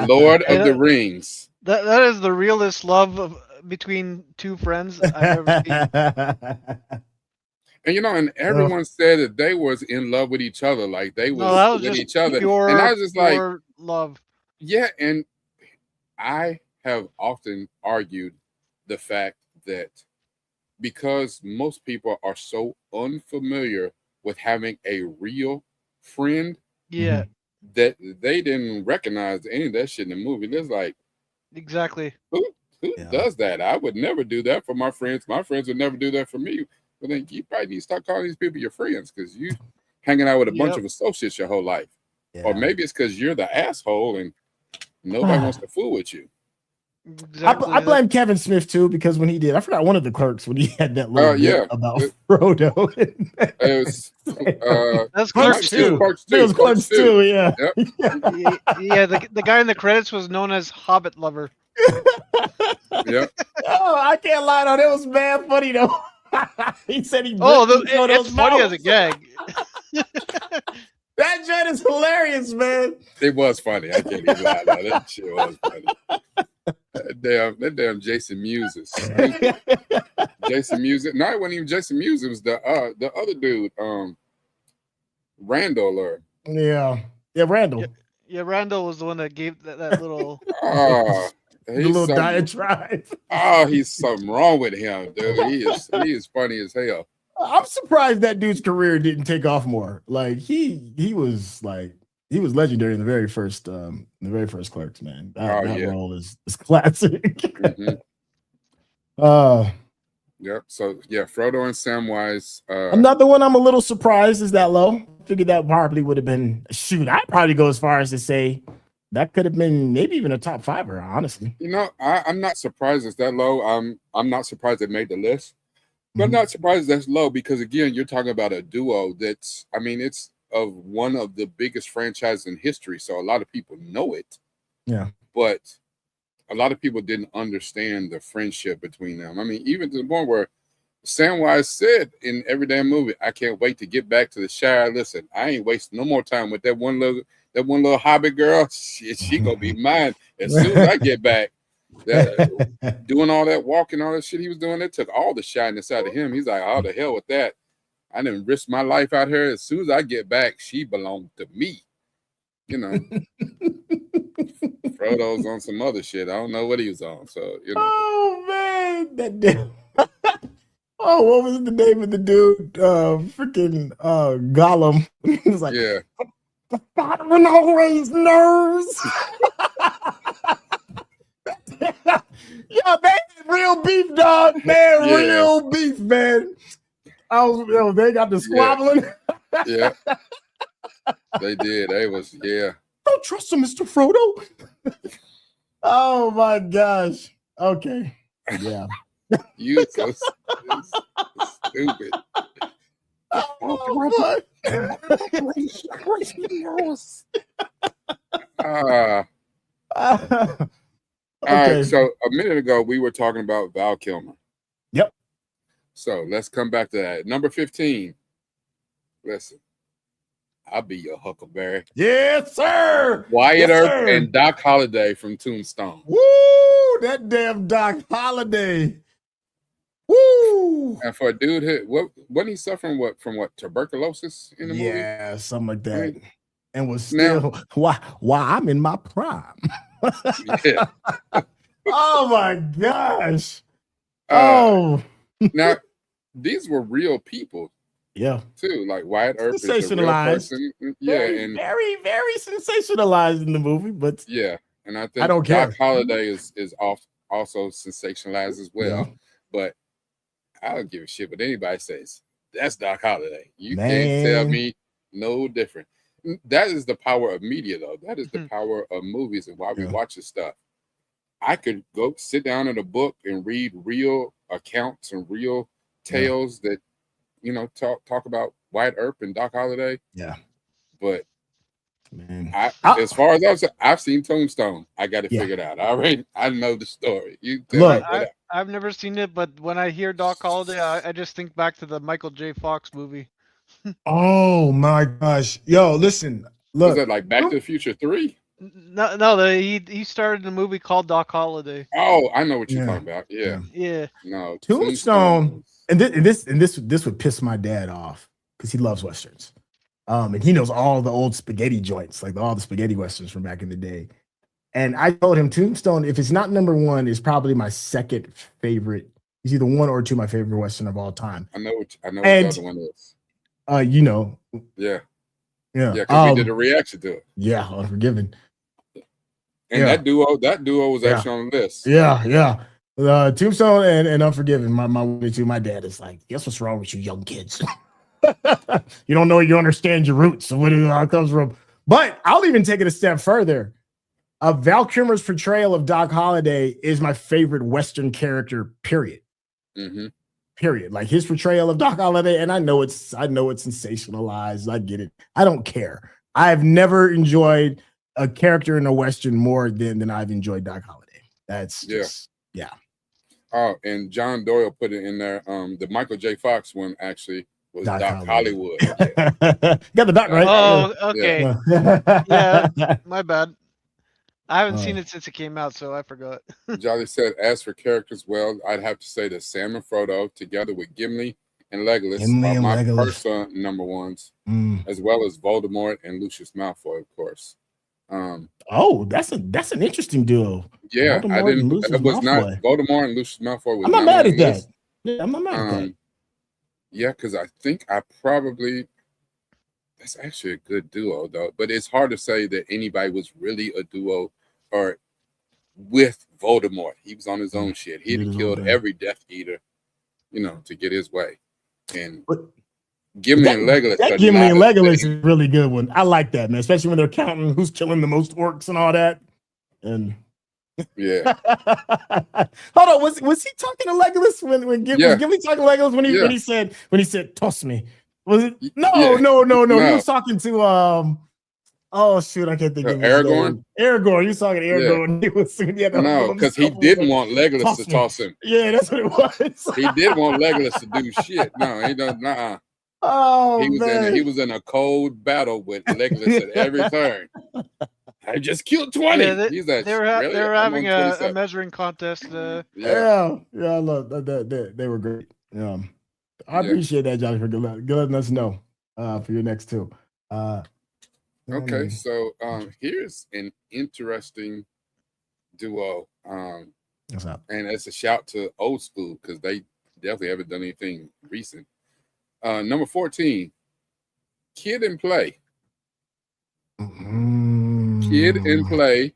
Lord of the Rings. That is the realest love between two friends I've ever seen. And everyone said that they was in love with each other, like they was with each other. And I was just like, love. Yeah, and I have often argued the fact that because most people are so unfamiliar with having a real friend, that they didn't recognize any of that shit in the movie. There's like, exactly, who does that? I would never do that for my friends. My friends would never do that for me. But then you probably need to start calling these people your friends because you hanging out with a bunch of associates your whole life. Or maybe it's because you're the asshole and nobody wants to fool with you. Exactly. I blame Kevin Smith too because when he did, I forgot one of the clerks when he had that little bit about Frodo. That's Clerks too. It was Clerks too. Yeah. Yeah. The guy in the credits was known as Hobbit Lover. Yeah. Oh, I can't lie though. That was bad funny though. He said he. It's funny as a gag. That joint is hilarious, man. It was funny. I can't even lie. That shit was funny. That damn Jason Mewes is stupid. Jason Mewes. No, it wasn't even Jason Mewes. It was the other dude, Randall. Randall. Yeah, Randall was the one that gave that little. The little diatribe. He's something wrong with him, dude. He is funny as hell. I'm surprised that dude's career didn't take off more. Like he was legendary in the very first Clerks, man. That role is classic. Yep. So yeah, Frodo and Samwise. Another one I'm a little surprised is that low. Figured that probably would have been I'd probably go as far as to say that could have been maybe even a top 5er, honestly. I'm not surprised it's that low. I'm not surprised it made the list. But I'm not surprised that's low because again, you're talking about a duo it's of one of the biggest franchises in history. So a lot of people know it. Yeah. But a lot of people didn't understand the friendship between them. I mean, even to the point where Samwise said in every damn movie, I can't wait to get back to the Shire. Listen, I ain't wasting no more time with that one little hobbit girl. She gonna be mine as soon as I get back. Doing all that walking, all that shit he was doing, it took all the shyness out of him. He's like, oh, the hell with that. I didn't risk my life out here. As soon as I get back, she belonged to me. Frodo's on some other shit. I don't know what he was on. So, Oh, man. That damn. Oh, what was the name of the dude? Freaking Gollum. He was like, yeah. The Father always knows. Yo, man, real beef, dog, man. Yeah. Real beef, man. They got the squabbling. Yeah. They did. They was, yeah. Don't trust him, Mr. Frodo. Oh my gosh. Okay. Yeah. You so stupid. Oh, All right. So a minute ago, we were talking about Val Kilmer. Yep. So let's come back to that. Number 15. Listen, I'll be your Huckleberry. Yes, sir. Wyatt Earp and Doc Holliday from Tombstone. Woo! That damn Doc Holliday. Woo! And for a dude who wasn't he suffering from tuberculosis in the movie? Yeah, something like that. I mean, and was still why I'm in my prime. Yeah. Oh my gosh. Now these were real people. Yeah, too. Like Wyatt Earp is a real person. Yeah, and very, very sensationalized in the movie. But yeah, and I think Doc Holliday is also sensationalized as well. Yeah. But I don't give a shit what anybody says. That's Doc Holliday. You can't tell me no different. That is the power of media, though. That is the power of movies and why we watch this stuff. I could go sit down in a book and read real accounts and real tales that talk about Wyatt Earp and Doc Holliday. Yeah, but man, as far as I've seen Tombstone. I got it figured out. I know the story. Look, I've never seen it, but when I hear Doc Holliday, I just think back to the Michael J. Fox movie. Oh my gosh, yo, listen, look, was that like Back to the Future 3? No, he started a movie called Doc Holliday. Oh, I know what you're talking about. Yeah. No, Tombstone, and this would piss my dad off because he loves westerns, and he knows all the old spaghetti joints, like all the spaghetti westerns from back in the day. And I told him Tombstone, if it's not number one, is probably my second favorite. It's either one or two my favorite western of all time. I know what the other one is. Yeah, because we did a reaction to it. Yeah, Unforgiven. And that duo was actually on the list. Yeah. Tombstone and Unforgiven. My dad is like, guess what's wrong with you young kids? You don't know you understand your roots and where it comes from. But I'll even take it a step further. Val Kilmer's portrayal of Doc Holliday is my favorite Western character, period. Mm-hmm. Period. Like his portrayal of Doc Holliday, and I know it's sensationalized. I get it. I don't care. I've never enjoyed a character in a Western more than I've enjoyed Doc Holliday. That's just, Oh, and John Doyle put it in there. The Michael J. Fox one actually was Doc Hollywood. Got the Doc right. Oh, okay. Yeah, my bad. I haven't seen it since it came out, so I forgot. Jolly said, as for characters, well, I'd have to say that Sam and Frodo, together with Gimli and Legolas, are my personal number ones, as well as Voldemort and Lucius Malfoy, of course. That's an interesting duo. Yeah, Voldemort and Lucius Malfoy. I'm not mad at that. Yeah, I'm not mad at that. Yeah, because I think that's actually a good duo, though. But it's hard to say that anybody was really a duo or with Voldemort. He was on his own shit. He had killed every Death Eater, to get his way. And Gimli and Legolas. That Gimli and Legolas is a really good one. I like that, man, especially when they're counting who's killing the most orcs and all that. And yeah. Hold on, was he talking to Legolas when Gimli talking to Legolas when he said toss me? Was it? No. He was talking to oh shoot, I can't think of Aragorn. Aragorn, you was talking to Aragorn. No, because he didn't want Legolas to toss him. Yeah, that's what it was. He did want Legolas to do shit. No, he doesn't. Oh, he was in a cold battle with Legolas at every turn. I just killed 20. Yeah, they were having a measuring contest. Yeah, I love that. They were great. I appreciate that, Johnny, for letting us know for your next two. Okay, so here's an interesting duo. What's up? And it's a shout to old school because they definitely haven't done anything recent. Number 14, Kid and Play. Mm-hmm. Kid and Play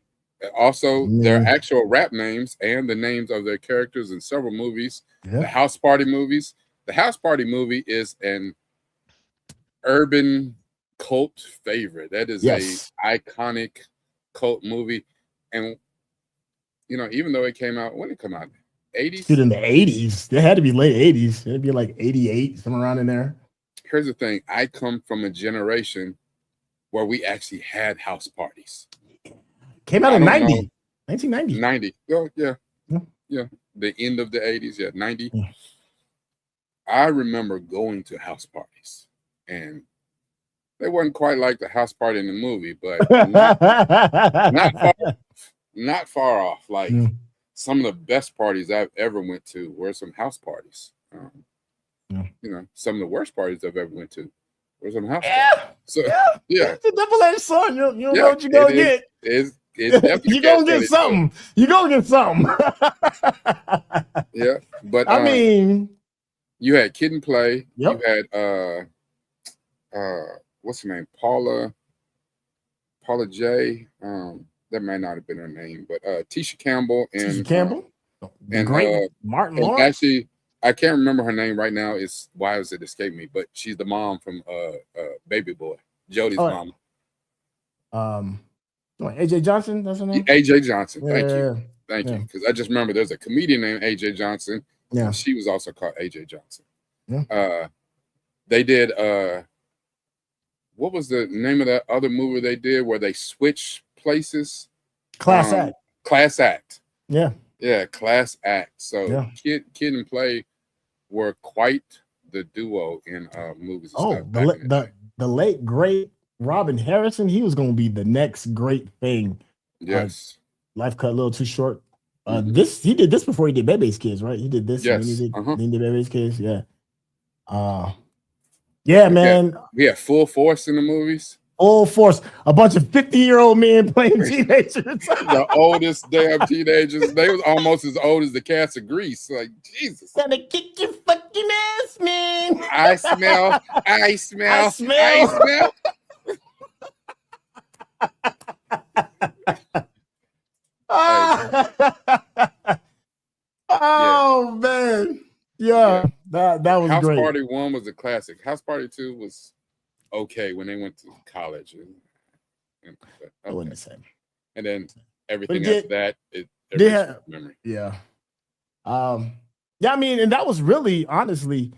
Also, their actual rap names and the names of their characters in several movies. Yeah. The House Party movies. The House Party movie is an urban cult favorite. That is a iconic cult movie. And, you know, even though it came out, when did it come out? 80s? Dude, in the 80s. They had to be late 80s. It'd be like 88, somewhere around in there. Here's the thing. I come from a generation where we actually had house parties. Came out in 1990. 90. Oh, yeah. The end of the 80s. Yeah, 90. Yeah. I remember going to house parties, and they wasn't quite like the house party in the movie, but not far off. Like some of the best parties I've ever went to were some house parties. You know, some of the worst parties I've ever went to were some house parties. So it's a double-edged sword. You don't know what you're gonna get. You gonna get something. You gonna get something. Yeah, but I mean, you had Kid and Play. Yep. You had what's her name? Paula J. That might not have been her name, but Tisha Campbell and Martin Lawrence. Actually, I can't remember her name right now. Why does it escape me? But she's the mom from Baby Boy, Jody's mom. AJ Johnson, that's her name? AJ Johnson. Thank you. Because I just remember there's a comedian named AJ Johnson. Yeah. She was also called AJ Johnson. Yeah. They did what was the name of that other movie they did where they switched places? Class Act. Class Act. Yeah. Yeah, Class Act. So Kid and Play were quite the duo in movies. And stuff the late great Robin Harrison, he was going to be the next great thing. Yes. Life cut a little too short. He did this before he did Bebe's Kids, right? He did this. Yes. He did Bebe's Kids. Yeah. Yeah, man. We had Full Force in the movies. Full Force. A bunch of 50-year-old men playing teenagers. The oldest damn teenagers. They was almost as old as the cast of Grease. Like, Jesus. Gonna kick your fucking ass, man. I smell. Oh man. Yeah. That was House great. Party 1 was a classic. House Party 2 was okay when they went to college. I wouldn't say. And then everything after that, memory. Yeah. Yeah, I mean, and that was really, honestly,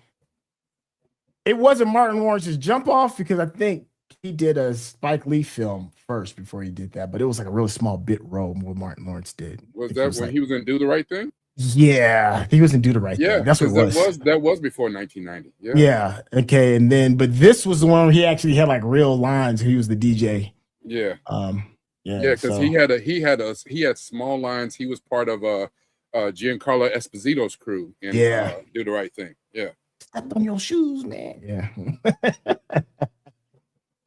it wasn't Martin Lawrence's jump off because I think he did a Spike Lee film first before he did that, but it was like a really small bit role what Martin Lawrence did. Was that when he was in Do the Right Thing? Yeah, he was in Do the Right Thing. That's what it was. That was before 1990. Yeah. Okay, and then but this was the one where he actually had like real lines. He was the DJ. Yeah. Because he had small lines. He was part of Giancarlo Esposito's crew in Do the Right Thing. Yeah. Stepped on your shoes, man. Yeah.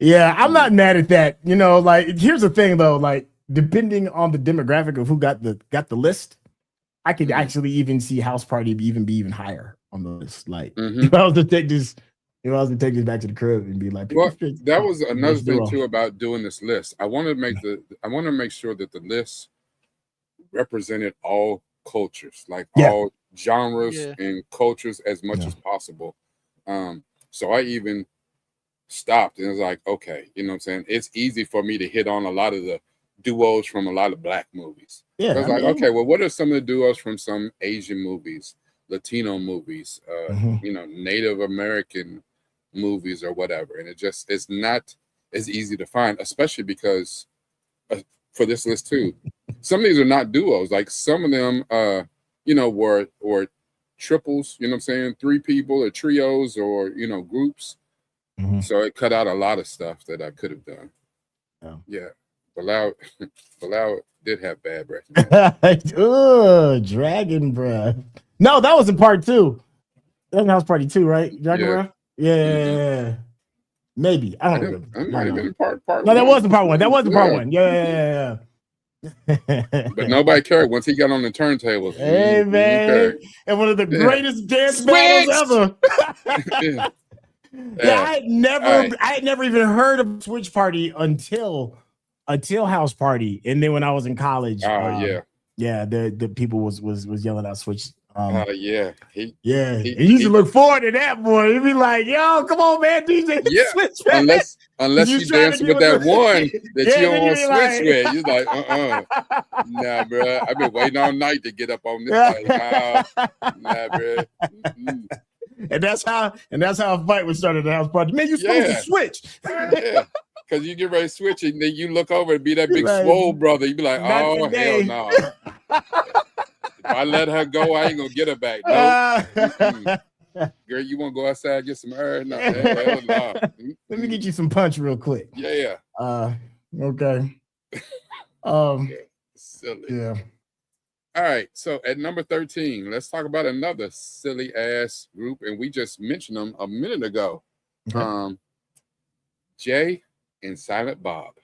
Yeah, I'm not mad at that. You know, like here's the thing though, like depending on the demographic of who got the list, I could actually even see House Party be even higher on the list. Like if I was to take this back to the crib and be like, well, that was another thing too about doing this list. I want to make sure that the list represented all cultures, like all genres and cultures as much as possible. So I even stopped and was like, okay, you know what I'm saying? It's easy for me to hit on a lot of the duos from a lot of Black movies. Yeah, I was like, okay, well, what are some of the duos from some Asian movies, Latino movies, you know, Native American movies or whatever? And it's not as easy to find, especially because for this list too, some of these are not duos. Like some of them, you know, were triples. You know what I'm saying? 3 people or trios or you know groups. So it cut out a lot of stuff that I could have done. Yeah. Bilal did have bad breath. Oh, dragon breath. No, that was in part 2. That was House Party 2, right? Dragon breath? Yeah. Maybe. I don't remember. That might have been part No, that wasn't part 1. That wasn't part 1. Yeah. But nobody cared once he got on the turntables. Hey, man. And one of the greatest dance battles ever. I had never even heard of Switch Party until until House Party, and then when I was in college, yeah, the people was yelling out Switch. Yeah, he used to look forward to that, boy. He'd be like, "Yo, come on, man, DJ, Switch, man." Unless you dance with that one that you don't want to switch with. You're like, nah, bro. I've been waiting all night to get up on this. Like, nah, bro. And that's how a fight was started at the House Party. Man, you supposed to switch. Yeah. Because you get ready to switch and then you look over and be that big swole brother. You be like, oh, hell no. If I let her go, I ain't going to get her back. Nope. Girl, you want to go outside and get some air? No, hell no. Let me get you some punch real quick. Yeah. Okay. Silly. Yeah. All right. So at number 13, let's talk about another silly ass group. And we just mentioned them a minute ago. Okay. Jay and Silent Bob.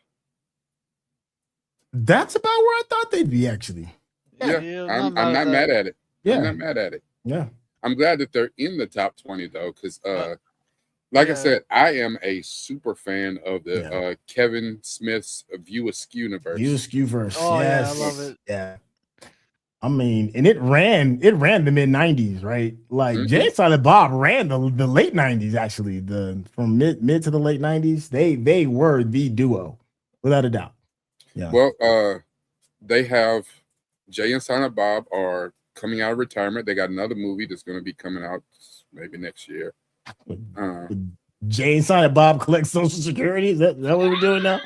That's about where I thought they'd be, actually. Yeah, I'm not mad at it. Yeah. I'm not mad at it. Yeah. I'm glad that they're in the top 20 though, because like I said, I am a super fan of the Kevin Smith's View Askew-niverse. View Askew-verse. Oh yes. yeah, I love it. Yeah. I mean, and it ran the mid 90s, right? Like Jay and Silent Bob ran the late 90s, actually. From mid to the late 90s. They were the duo, without a doubt. Yeah. Well, they have Jay and Silent Bob are coming out of retirement. They got another movie that's going to be coming out maybe next year. Jay and Silent Bob collect Social Security. Is that what we're doing now?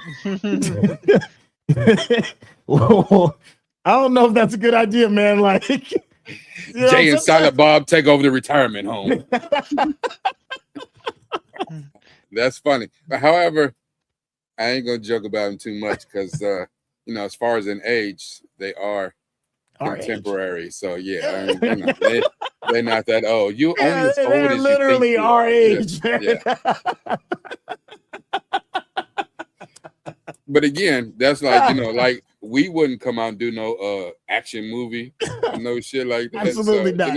Well, I don't know if that's a good idea, man. Like Jay and Silent Bob take over the retirement home. That's funny. But however, I ain't gonna joke about them too much because as far as in age, they are contemporary. Age. So yeah, they're not that old. You only as old as you literally think our age. Yeah. But again, that's like like we wouldn't come out and do no action movie, no shit like that. Absolutely not.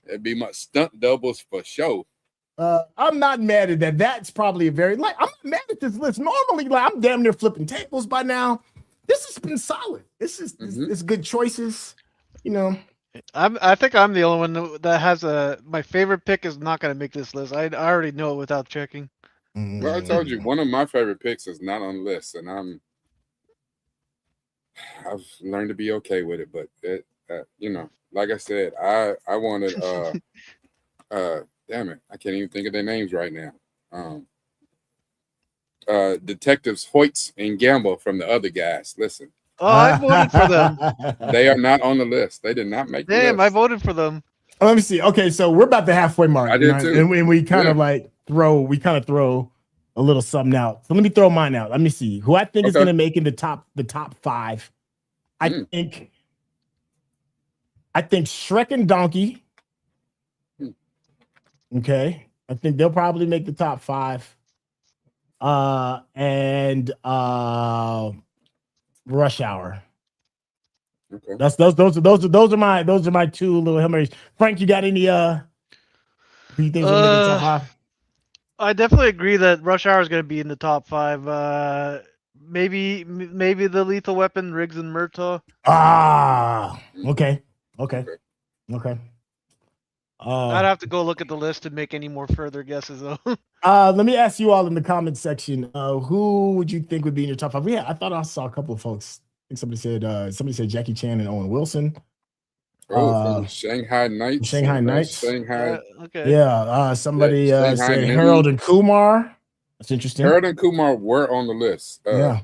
It'd be my stunt doubles for sure. I'm not mad at that. That's probably I'm not mad at this list. Normally, I'm damn near flipping tables by now. This has been solid. This is it's good choices. I think I'm the only one that has my favorite pick is not going to make this list. I already know it without checking. Well, I told you one of my favorite picks is not on the list, and I've learned to be okay with it. But like I said, I wanted damn it, I can't even think of their names right now. Detectives Hoyts and Gamble from the other guys. Listen. Oh, I voted for them. They are not on the list. They did not make the list. I voted for them. Let me see. Okay, so we're about the halfway mark. I did too. And we kind of throw a little something out. So let me throw mine out. Let me see who I think is going to make in the top 5. I think Shrek and Donkey. Okay, I think they'll probably make the top 5. And Rush Hour. Okay. Those are my 2 little Hail Marys. Frank, you got any who you think is gonna make the top 5? I definitely agree that Rush Hour is going to be in the top 5. Maybe the Lethal Weapon, Riggs and Murtaugh. Okay. I'd have to go look at the list to make any more further guesses, though. Let me ask you all in the comment section. Who would you think would be in your top 5? Yeah, I thought I saw a couple of folks. I think somebody said Jackie Chan and Owen Wilson. From Shanghai Nights. Okay. Yeah. Somebody said Harold and Kumar. That's interesting. Harold and Kumar were on the list. Yeah.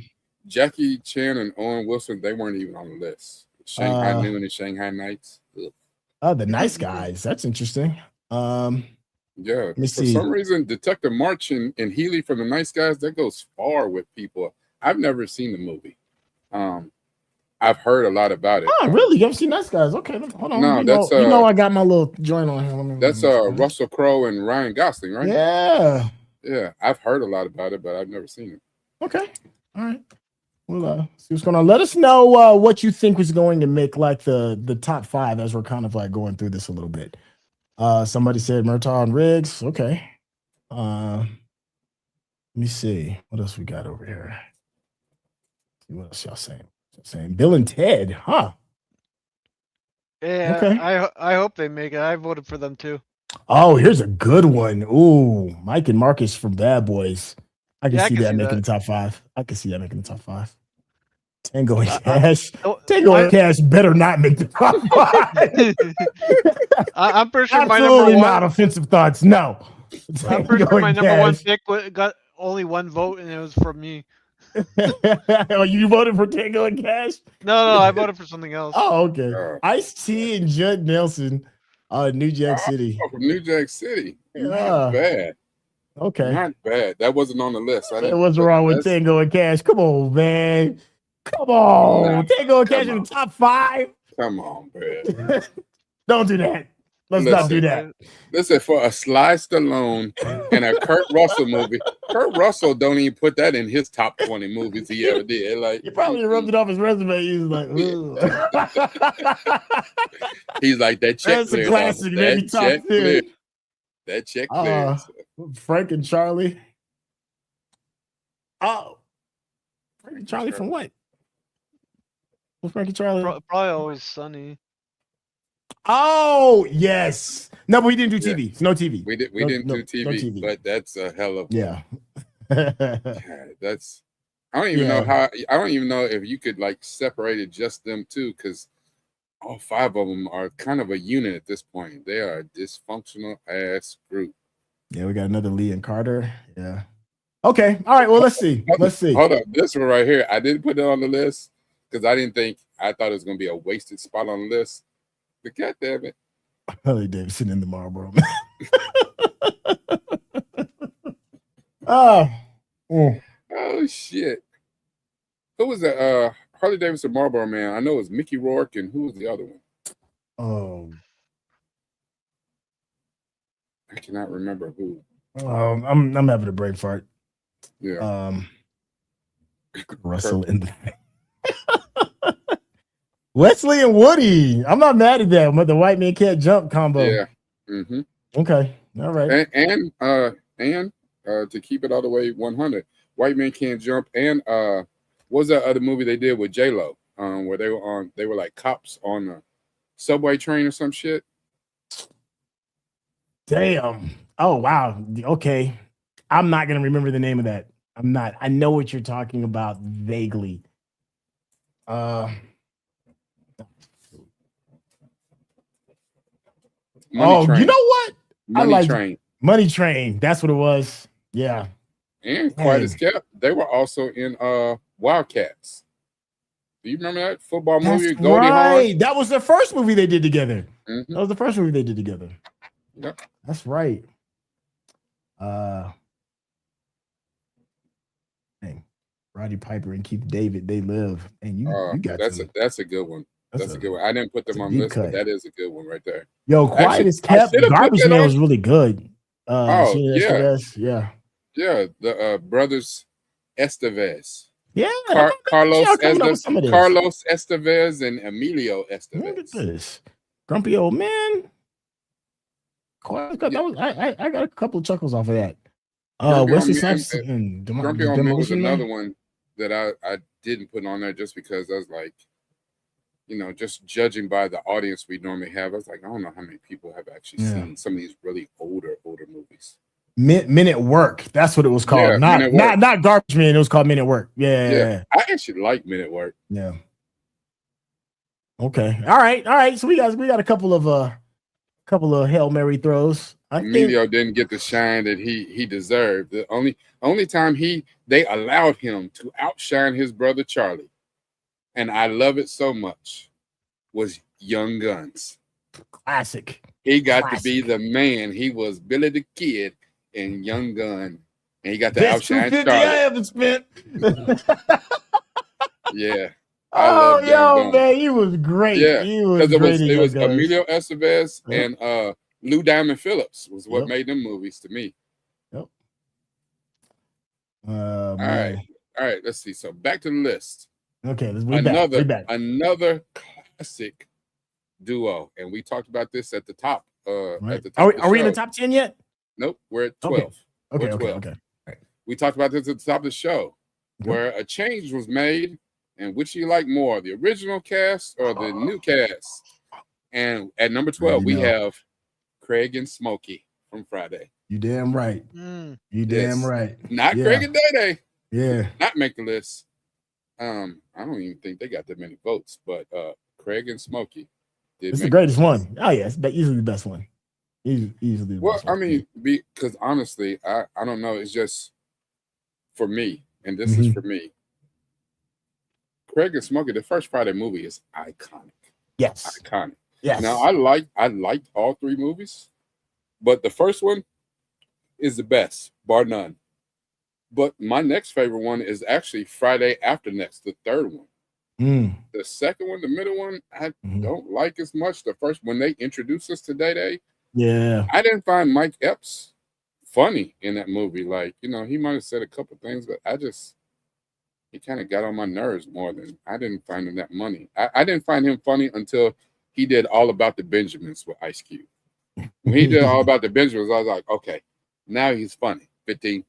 Jackie Chan and Owen Wilson, they weren't even on the list. Shanghai Noon and Shanghai Nights. The Nice Guys. That's interesting. Yeah. For some reason, Detective March and Healy from the Nice Guys, that goes far with people. I've never seen the movie. I've heard a lot about it. Oh, really? You haven't seen Nice Guys? Okay, hold on. No, that's I got my little joint on here. That's Russell Crowe and Ryan Gosling, right? Yeah. Yeah, I've heard a lot about it, but I've never seen it. Okay. All right. We'll see what's going on. Let us know what you think was going to make the top 5 as we're kind of going through this a little bit. Somebody said Murtaugh and Riggs. Okay. Let me see. What else we got over here? What else y'all saying? Bill and Ted, huh? Yeah, okay. I hope they make it. I voted for them too. Oh, here's a good one. Ooh, Mike and Marcus from Bad Boys. I can see that making the top 5. I can see that making the top 5. Tango and Cash. Tango and Cash better not make the top 5. I'm pretty sure absolutely not offensive thoughts. No. I'm pretty sure my number 1 pick got only 1 vote, and it was from me. Oh, you voted for Tango and Cash? No, I voted for something else. Oh, okay. Ice-T and Judd Nelson, New Jack City. From New Jack City. Yeah. Not bad. Okay. Not bad. That wasn't on the list. What's wrong with Tango and Cash? Come on, man. Come on. Tango and Cash in the top 5. Come on, man. Don't do that. Let's not do that. Listen, for a Sly Stallone and a Kurt Russell movie, Kurt Russell don't even put that in his top 20 movies he ever did. Like, he probably rubbed it off his resume. He was like, he's like, that check that's a classic. That check clear. That check clear. Frank and Charlie. Oh, Frank and Charlie from what? What's Frank and Charlie? Probably Always Sunny. Oh yes, no, but we didn't do TV. No TV. We didn't do TV, but that's a hell of that's. I don't even know how. I don't even know if you could like separate it just them two, because all 5 of them are kind of a unit at this point. They are a dysfunctional ass group. Yeah, we got another Lee and Carter. Yeah. Okay. All right. Well, let's see. Hold up. This one right here, I didn't put it on the list because I thought it was going to be a wasted spot on the list. But God damn it. Harley Davidson in the Marlboro Man. Oh shit. Who was that? Harley Davidson Marlboro Man. I know it was Mickey Rourke, and who was the other one? I cannot remember who. I'm having a brain fart. Yeah. Russell in the Wesley and Woody. I'm not mad at that, but the white man can't jump combo. Yeah. Mm-hmm. Okay. All right. And to keep it all the way 100, White Man Can't Jump, and what was that other movie they did with J-Lo? Where they were like cops on a subway train or some shit. Damn. Oh wow. Okay. I'm not gonna remember the name of that. I'm not. I know what you're talking about vaguely. Train. You know what? Money Train. That's what it was. Yeah. And Quiet as Kept. They were also in Wildcats. Do you remember that football movie? Goldie Hawn? That was the first movie they did together. Mm-hmm. That was the first movie they did together. Yep. That's right. Roddy Piper and Keith David, They Live. And you got that's a good one. That's a good one. I didn't put them on the list, but that is a good one right there. Yo, Quiet as Kept. Garbage Man was really good. Yeah. Yeah, the brothers Estevez. Yeah. Carlos Estevez and Emilio Estevez. Look at this. Grumpy Old Man. I got a couple of chuckles off of that. Wesley Snipes and Grumpy Old Man was another one that I didn't put on there just because I was like, just judging by the audience we normally have, I was like, I don't know how many people have actually seen some of these really older movies. Men at Work. That's what it was called. Not Garbage Man. It was called Men at Work. Yeah. I actually like Men at Work. Yeah. Okay. All right. So we got a couple of Hail Mary throws. Emilio didn't get the shine that he deserved. The only time they allowed him to outshine his brother Charlie, and I love it so much, was Young Guns. Classic. He got to be the man. He was Billy the Kid in Young Gun, and he got to outshine Charlie. I haven't spent. Yeah. Man, he was great. Yeah, because it was Emilio Estevez and Lou Diamond Phillips was what made them movies to me. Yep. All right. Let's see. So back to the list. Okay, let's back. Another classic duo, and we talked about this at the top. At the top are we in the top 10 yet? Nope, we're at 12. Okay. Right. We talked about this at the top of the show, where a change was made And which you like more, the original cast or the new cast? And at number 12, we have Craig and Smokey from Friday. You damn right. You damn right. Not Craig and Day. Yeah. Not make the list. I don't even think they got that many votes, but Craig and Smokey. It's the greatest one. Oh yeah, it's easily the best one. Easily the best one. I mean, because honestly, I don't know. It's just for me, and this is for me. Craig and Smokey, the first Friday movie is iconic. Yes. Iconic. Yes. Now I liked all three movies, but the first one is the best, bar none. But my next favorite one is actually Friday After Next, the third one. The second one, the middle one, I don't like as much. The first, when they introduced us to Day, I didn't find Mike Epps funny in that movie. Like, he might have said a couple things, but he kind of got on my nerves more than I didn't find him that funny. I didn't find him funny until he did All About the Benjamins with Ice Cube. When he did All About the Benjamins, I was like, okay, now he's funny. 15,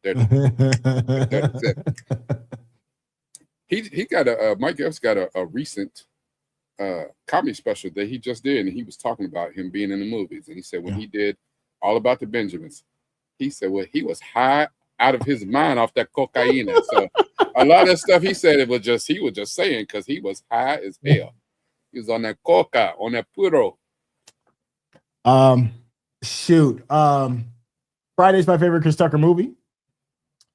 30, 37. He got Mike Epps got a recent comedy special that he just did, and he was talking about him being in the movies. And he said when he did All About the Benjamins, he said, well, he was high out of his mind off that cocaine. So a lot of stuff he said, he was just saying because he was high as hell. He was on that coca, on that puro. Friday's my favorite Chris Tucker movie.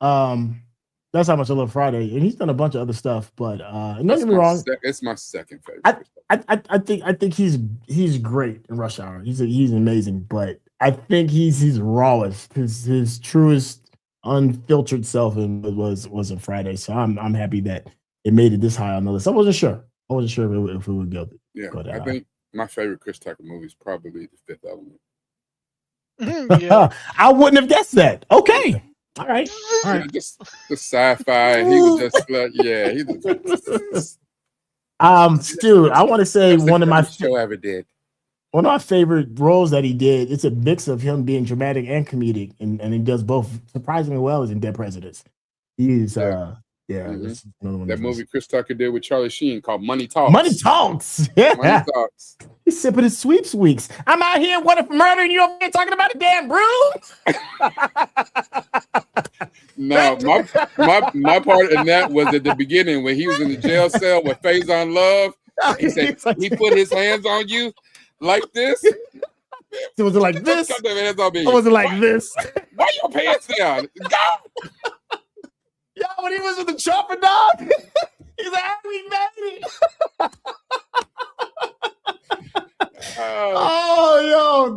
That's how much I love Friday, and he's done a bunch of other stuff. But don't get me wrong, it's my second favorite. I think he's great in Rush Hour. He's amazing, but I think he's rawest, his truest, unfiltered self, and was in Friday. So I'm happy that it made it this high on the list. I wasn't sure if it would go. Yeah, I think my favorite Chris Tucker movie is probably The Fifth Element. I wouldn't have guessed that. Okay. All right. Just the sci-fi. He was just like, he was. Stu, I want to say one of my favorite roles that he did. It's a mix of him being dramatic and comedic, and he does both surprisingly well. As in Dead Presidents. He's that's another one. That movie Chris Tucker did with Charlie Sheen called Money Talks. Money Talks. Yeah. Money Talks. He's sipping his sweeps weeks. I'm out here wanting for murder, and you over here talking about a damn broom. No, my part in that was at the beginning when he was in the jail cell with Faison Love. He said he put his hands on you like this. So was it like this? Cut them hands on me. Or was it like this? Why your pants down? Go! Yeah, when he was with the chopper dog, he's like, we made it.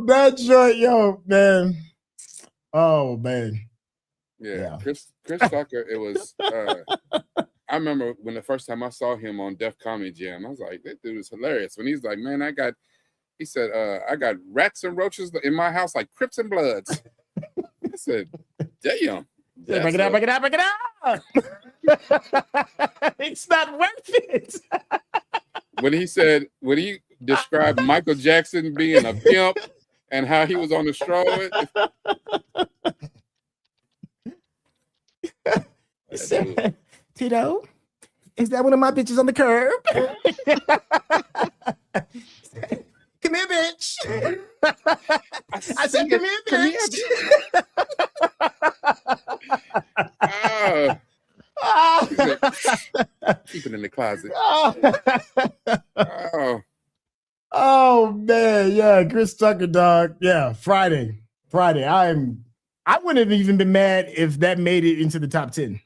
That joint, man. Oh, man. Yeah. Chris Tucker, it was, I remember when the first time I saw him on Def Comedy Jam, I was like, that dude is hilarious. When he's like, man, I got rats and roaches in my house like Crips and Bloods. I said, damn. Break it out. It's not worth it. When he described Michael Jackson being a pimp and how he was on the straw. Tito, is that one of my bitches on the curb? Come here, bitch. I said, come here, bitch. Keep it in the closet. Oh man, yeah, Chris Tucker, dog. Yeah, Friday. I wouldn't have even been mad if that made it into the top 10.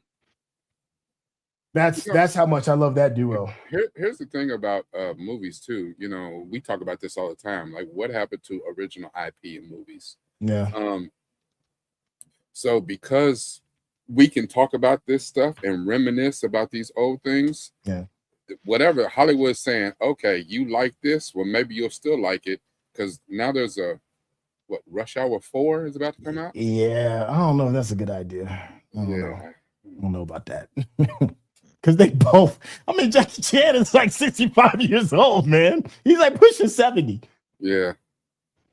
That's how much I love that duo. Here's the thing about movies too. We talk about this all the time. Like, what happened to original IP in movies? Yeah. So because we can talk about this stuff and reminisce about these old things. Yeah. Whatever Hollywood's saying, okay, you like this, well, maybe you'll still like it because now there's Rush Hour 4 is about to come out. Yeah, I don't know if that's a good idea. I don't know about that. Because they both, Jackie Chan is like 65 years old, man. He's like pushing 70. Yeah.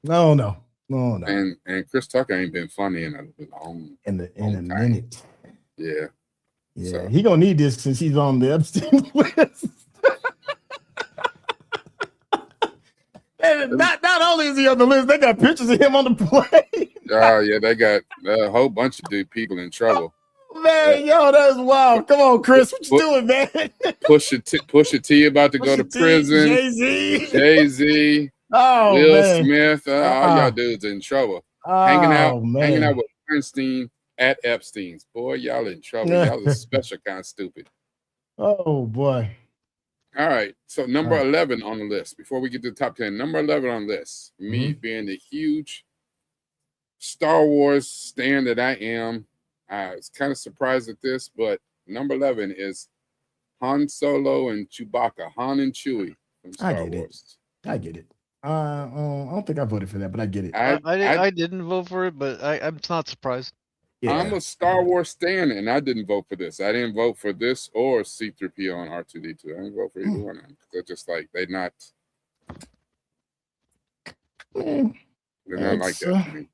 No. And Chris Tucker ain't been funny in a long in a minute. Yeah. Yeah, so. he gonna need this since he's on the Epstein list. And not only is he on the list, they got pictures of him on the plane. Oh yeah, they got a whole bunch of people in trouble. Man, yo, that's wild. Come on, Chris, what you doing, man? Pusha T about to go to prison. Jay-Z, Will Smith, all y'all dudes in trouble. Hanging out with Weinstein at Epstein's. Boy, y'all in trouble. Y'all are special kind of stupid. Oh boy. All right. So number 11 on the list. Before we get to the top 10, number 11 on the list. Me being the huge Star Wars stan that I am, I was kind of surprised at this, but number 11 is Han Solo and Chewbacca, Han and Chewie from Star Wars. I get it. I don't think I voted for that, but I get it. I didn't vote for it, but I'm not surprised. Yeah. I'm a Star Wars stan, and I didn't vote for this. I didn't vote for this or C-3PO and R2-D2. I didn't vote for either one of them because they're just like they're not like that to me.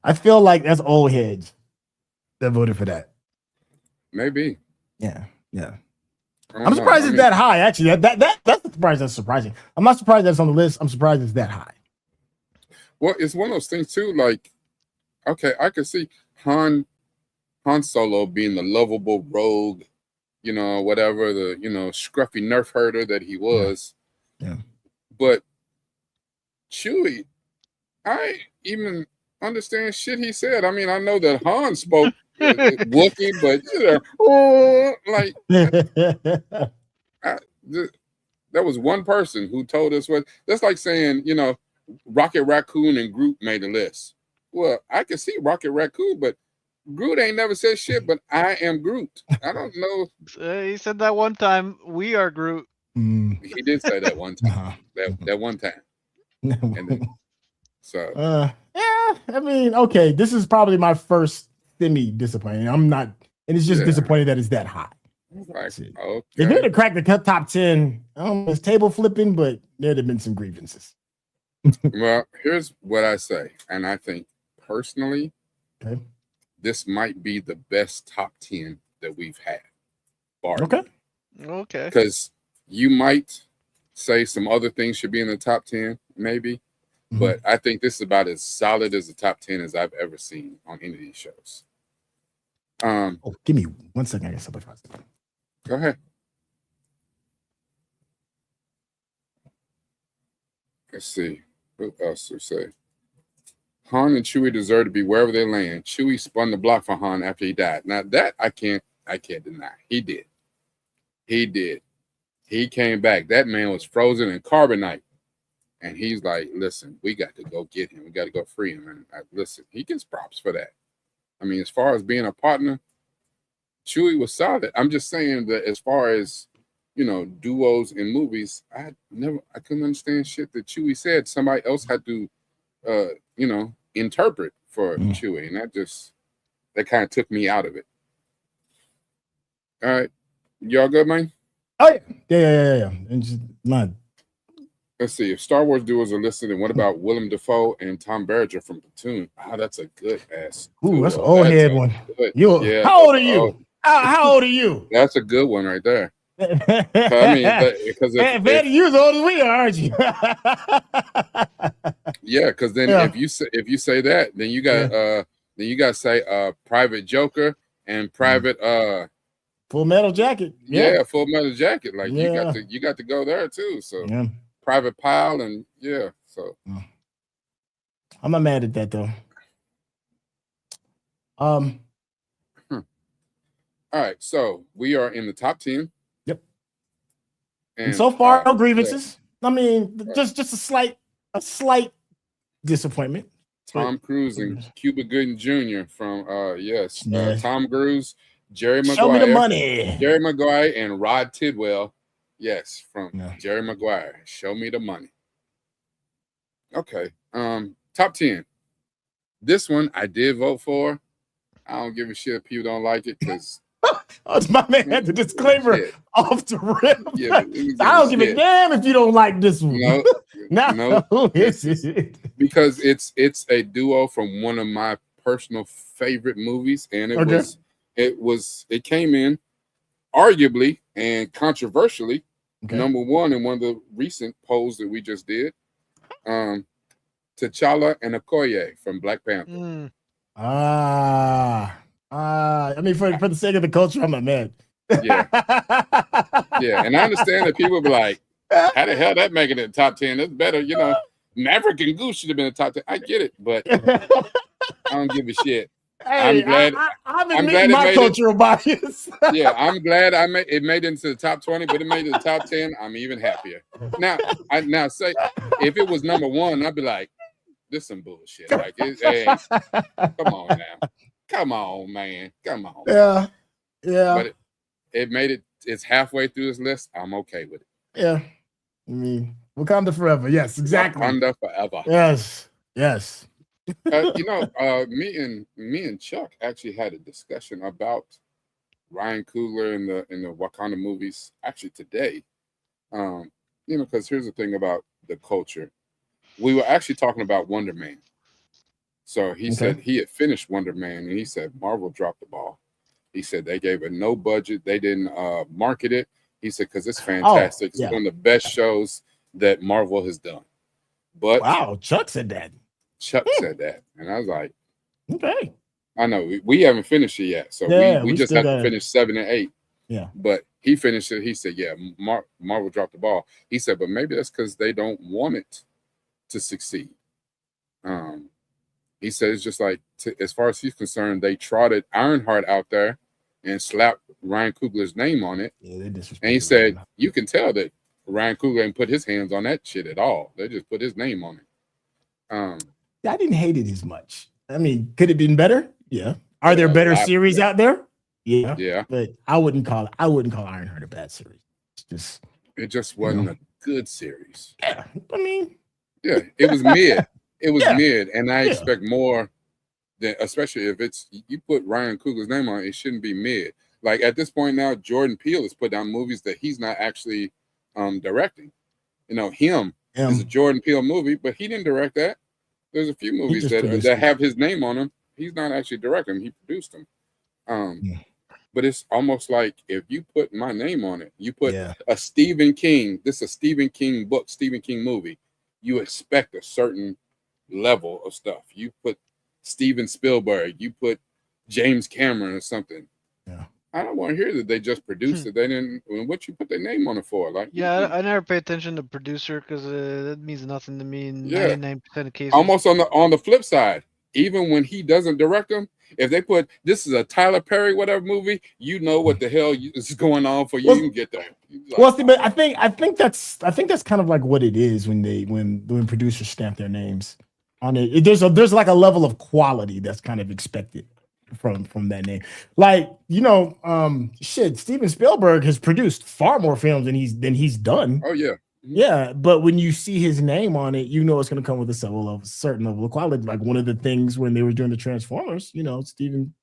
I feel like that's old heads that voted for that. Maybe. Yeah. I'm surprised it's that high. Actually, that's the surprise. That's surprising. I'm not surprised that's on the list. I'm surprised it's that high. Well, it's one of those things too. Like, okay, I could see Han Solo being the lovable rogue, whatever the scruffy nerf herder that he was. Yeah. But Chewie, I even understand shit he said. I mean, I know that Han spoke Wookiee, but there was one person who told us what. That's like saying, Rocket Raccoon and Groot made a list. Well, I can see Rocket Raccoon, but Groot ain't never said shit. But I am Groot. I don't know. He said that one time. We are Groot. He did say that one time. That one time. And then, so yeah, I mean, okay, this is probably my first semi-disappointing. I'm not, and it's just disappointing that it's that high. Like, okay. If it had cracked the top 10, it's table flipping, but there'd have been some grievances. Well, here's what I say, and I think personally, this might be the best top 10 that we've had. Okay. Because you might say some other things should be in the top 10, maybe. But I think this is about as solid as the top 10 as I've ever seen on any of these shows. Give me 1 second. I got something. Go ahead. Let's see. What else to say? Han and Chewie deserve to be wherever they land. Chewie spun the block for Han after he died. Now that I can't deny. He did. He came back. That man was frozen in carbonite. And he's like, listen, we got to go get him. We got to go free him. And listen, he gets props for that. I mean, as far as being a partner, Chewie was solid. I'm just saying that as far as, duos in movies, I couldn't understand shit that Chewie said. Somebody else had to, interpret for Chewie. And that kind of took me out of it. All right. Y'all good, man? Oh, yeah. And just not. Let's see. If Star Wars duos are listed, and what about Willem Dafoe and Tom Berenger from Platoon? Oh, that's a good ass. Ooh, that's an old head one. How old are you? How old are you? That's a good one right there. I mean, because you're as old as we are, aren't you? Yeah, because then if you say that, then you got to say Private Joker and Private Full Metal Jacket. Yeah, Full Metal Jacket. Like you got to go there too. So Private Pile and so I'm not mad at that though. All right, so we are in the top 10. Yep. And so far, no grievances. I mean, just a slight disappointment. Tom Cruise and Cuba Gooding Jr. from Tom Cruise, Jerry Maguire. Show me the money. Jerry Maguire and Rod Tidwell. Yes, from Jerry Maguire. Show me the money. Okay. Top 10. This one I did vote for. I don't give a shit if people don't like it because my man had the disclaimer off the rip. Yeah, I don't give a damn if you don't like this one. No, who is it? Because it's a duo from one of my personal favorite movies, and it It came in arguably and controversially number one in one of the recent polls that we just did. T'Challa and Okoye from Black Panther. I mean, for the sake of the culture, I'm not mad. Yeah. Yeah, and I understand that people be like, how the hell that making it in the top 10? That's better, you know. Maverick and Goose should have been in the top 10. I get it, but I don't give a shit. Hey, I'm glad my cultural bias. Yeah, I'm glad it made it into the top 20, but it made it to the top 10. I'm even happier. Now say if it was number one, I'd be like, this is some bullshit. Like, hey, come on now. Come on, man. Come on. Yeah. But it made it. It's halfway through this list. I'm okay with it. Yeah. I mean, Wakanda forever. Yes, exactly. Wakanda forever. Yes. Me and Chuck actually had a discussion about Ryan Coogler in the Wakanda movies actually today. Because here's the thing about the culture. We were actually talking about Wonder Man. So he said he had finished Wonder Man, and he said Marvel dropped the ball. He said they gave it no budget. They didn't market it. He said because it's fantastic. It's one of the best shows that Marvel has done. But wow, Chuck said that. Chuck said that, and I was like, okay. I know we haven't finished it yet, so we just have to finish 7 and 8. Yeah, but he finished it. He said, "Yeah, Marvel dropped the ball." He said, "But maybe that's because they don't want it to succeed." He said it's just like, as far as he's concerned, they trotted Ironheart out there and slapped Ryan Coogler's name on it. Yeah, they disrespected. And he said, you can tell that Ryan Coogler ain't put his hands on that shit at all. They just put his name on it. I didn't hate it as much. I mean, could it have been better? Yeah. Are there better series out there? Yeah. Yeah. But I wouldn't call Ironheart a bad series. It just wasn't a good series. Yeah. I mean, yeah, it was mid. It was mid, and I expect more than, especially if you put Ryan Coogler's name on it, it shouldn't be mid. Like at this point now, Jordan Peele has put down movies that he's not actually directing. Him is a Jordan Peele movie, but he didn't direct that. There's a few movies that have his name on them. He's not actually directing them. He produced them. But it's almost like if you put my name on it, you put a Stephen King. This is a Stephen King book, Stephen King movie. You expect a certain level of stuff. You put Steven Spielberg, you put James Cameron or something. Yeah. I don't want to hear that they just produced it. They didn't. What you put their name on it for? Like, I never pay attention to producer because that means nothing to me in 99% of cases. Almost on the flip side, even when he doesn't direct them, if they put this is a Tyler Perry whatever movie, you know what the hell is going on for you. You can get there. Like, but I think that's kind of like what it is when producers stamp their names on it. There's like a level of quality that's kind of expected from that name. Like, Steven Spielberg has produced far more films than he's done. Oh yeah. Yeah, but when you see his name on it, it's going to come with a certain level of quality. Like one of the things when they were doing the Transformers, Steven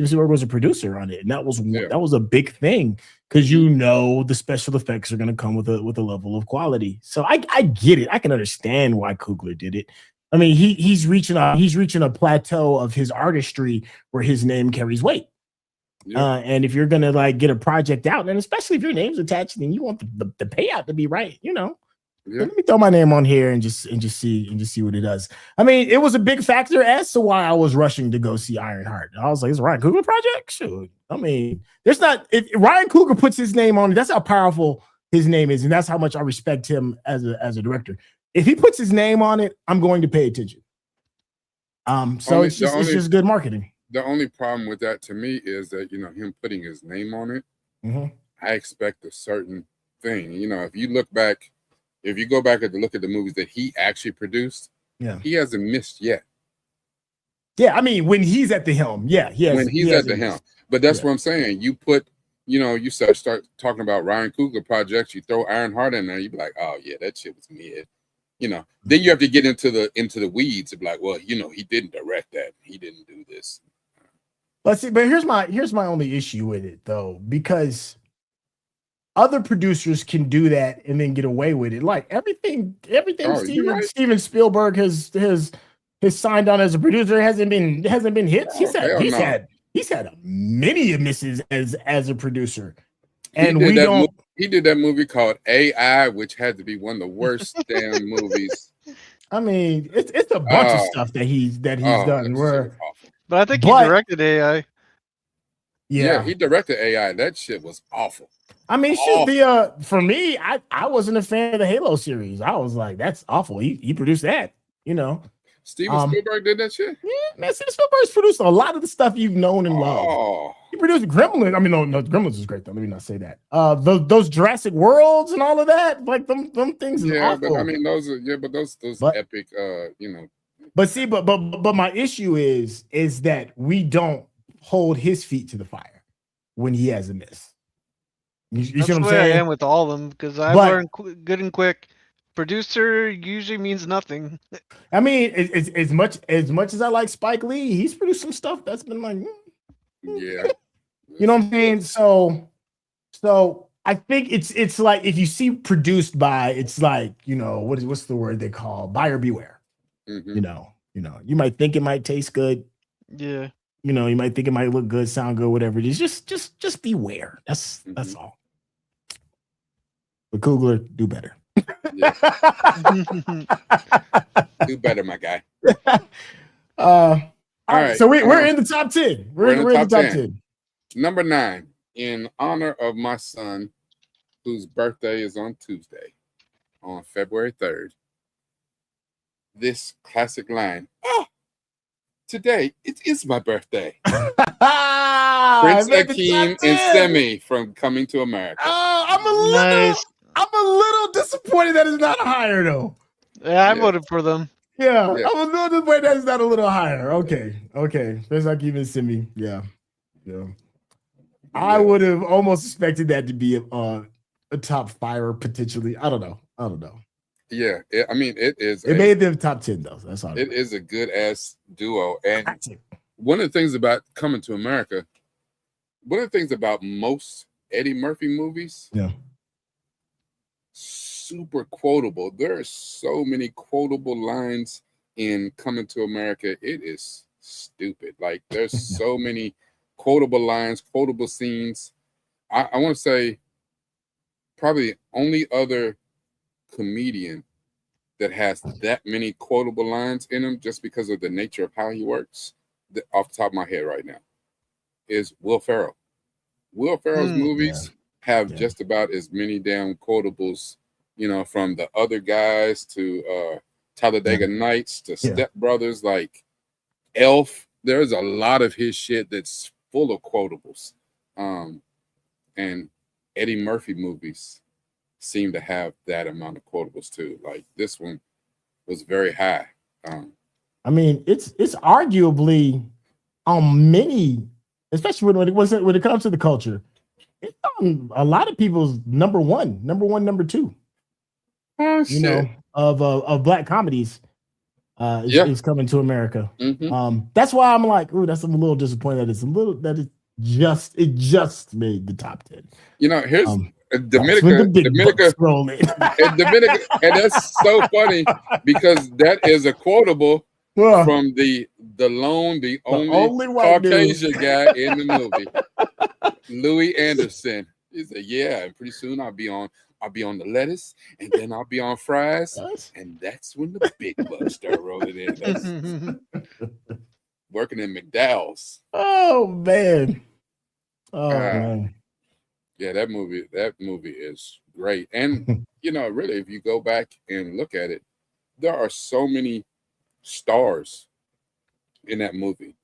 Spielberg was a producer on it, and that was a big thing because the special effects are going to come with a level of quality. So I get it. I can understand why Coogler did it. I mean, he's reaching a plateau of his artistry where his name carries weight. Yeah. And if you're gonna like get a project out, and especially if your name's attached, then you want the payout to be right. Let me throw my name on here and just see what it does. I mean, it was a big factor as to why I was rushing to go see Ironheart. I was like, "It's a Ryan Coogler project." Sure. I mean, there's not. If Ryan Coogler puts his name on it, that's how powerful his name is, and that's how much I respect him as a director. If he puts his name on it, I'm going to pay attention. It's just good marketing. The only problem with that to me is that, him putting his name on it, I expect a certain thing. If you go back and look at the movies that he actually produced, he hasn't missed yet. Yeah, I mean, when he's at the helm, when he's at the helm. But that's what I'm saying. You put, you start talking about Ryan Coogler projects, you throw Ironheart in there, you be like, oh yeah, that shit was mid. Then you have to get into the weeds and be like, well, he didn't direct that. He didn't do this. Let's see, but here's my only issue with it though, because other producers can do that and then get away with it. Like everything Steven Spielberg has signed on as a producer hasn't been hits. He said he's had many misses as a producer, and we don't. He did that movie called AI, which had to be one of the worst damn movies. I mean, it's a bunch of stuff that he's done. But I think he directed AI. Yeah, he directed AI. That shit was awful. I mean, for me, I wasn't a fan of the Halo series. I was like, that's awful. He produced that, you know. Steven Spielberg did that shit? Yeah, man, Steven Spielberg's produced a lot of the stuff you've known and loved. He produced Gremlins. I mean, no, Gremlins is great though. Let me not say that. Those Jurassic Worlds and all of that, like them things. Yeah, awful. but I mean, those epic, you know. But see, but my issue is that we don't hold his feet to the fire when he has a miss. You see what I'm saying? I am with all of them because I learned good and quick. Producer usually means nothing. I mean, as much as I like Spike Lee, he's produced some stuff that's been like, yeah, you know what I'm saying. So I think it's like if you see produced by, it's like, you know, what's the word they call buyer beware. Mm-hmm. You know, you might think it might taste good. Yeah. You know, you might think it might look good, sound good, whatever it is. Just beware. That's all. But Kugler, do better. Yeah. Do better, my guy. All right. So we're in the top 10. We're in the top 10. Number 9, in honor of my son, whose birthday is on Tuesday, on February 3rd. This classic line. Oh, today it is my birthday. Prince Akeem and Semi from Coming to America. I'm a little disappointed that it's not higher though. Yeah, I voted for them. Yeah, I'm a little disappointed that it's not a little higher. Okay. Prince Akeem and Semi. Yeah. I would have almost expected that to be a top 5 potentially. I don't know. Yeah, I mean, it is. It made them top 10 though. That's all. It is a good ass duo, and one of the things about Coming to America, one of the things about most Eddie Murphy movies, super quotable. There are so many quotable lines in Coming to America. It is stupid. Like there's so many quotable lines, quotable scenes. I want to say probably only other comedian that has that many quotable lines in him just because of the nature of how he works, off the top of my head right now, is Will Ferrell. Will Ferrell's movies have just about as many damn quotables, you know, from The Other Guys to Talladega Nights to Step Brothers, like Elf. There's a lot of his shit that's full of quotables. And Eddie Murphy movies seem to have that amount of quotables too. Like this one was very high. I mean, it's arguably on many, especially when it comes to the culture, it's on a lot of people's number one, number 2. You know, of black comedies. Is Coming to America. Mm-hmm. That's why I'm like, ooh, I'm a little disappointed that it just made the top 10. You know, here's Dominica, and that's so funny because that is a quotable from the only Caucasian guy in the movie, Louis Anderson. He said, "Yeah, and pretty soon I'll be on the lettuce, and then I'll be on fries, and that's when the big bucks start rolling in." That's working in McDowell's. Oh man. Man. Yeah, that movie is great. And you know, really, if you go back and look at it, there are so many stars in that movie.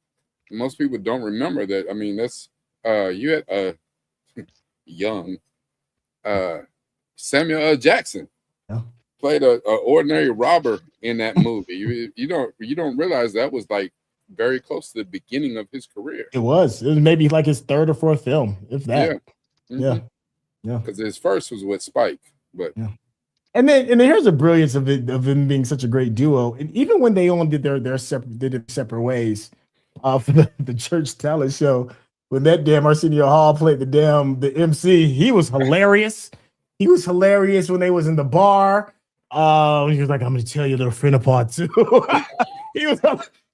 Most people don't remember that. I mean, that's you had a young Samuel L. Jackson played a ordinary robber in that movie. You don't realize that was like very close to the beginning of his career. It was maybe like his 3rd or 4th film, if that. Yeah. Because his first was with Spike, but and then here's the brilliance of them being such a great duo. And even when they only did their separate ways, for the church talent show, when that damn Arsenio Hall played the MC, he was hilarious. He was hilarious when they was in the bar. He was like, "I'm gonna tell your little friend apart too." He was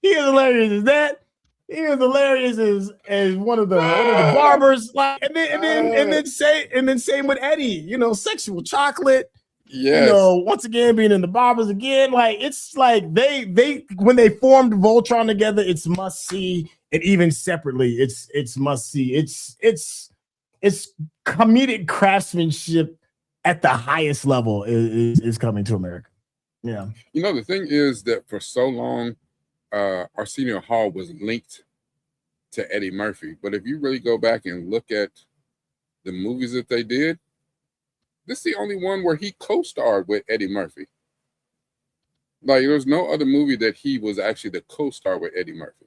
hilarious as that. He was hilarious as one of the barbers, like, and then same with Eddie, you know, sexual chocolate. Yes. You know, once again being in the barbers again, like it's like they when they formed Voltron together, it's must see, and even separately, it's must see. It's comedic craftsmanship at the highest level is coming to America. Yeah. You know, the thing is that for so long, Arsenio Hall was linked to Eddie Murphy. But if you really go back and look at the movies that they did, this is the only one where he co-starred with Eddie Murphy. Like, there's no other movie that he was actually the co-star with Eddie Murphy.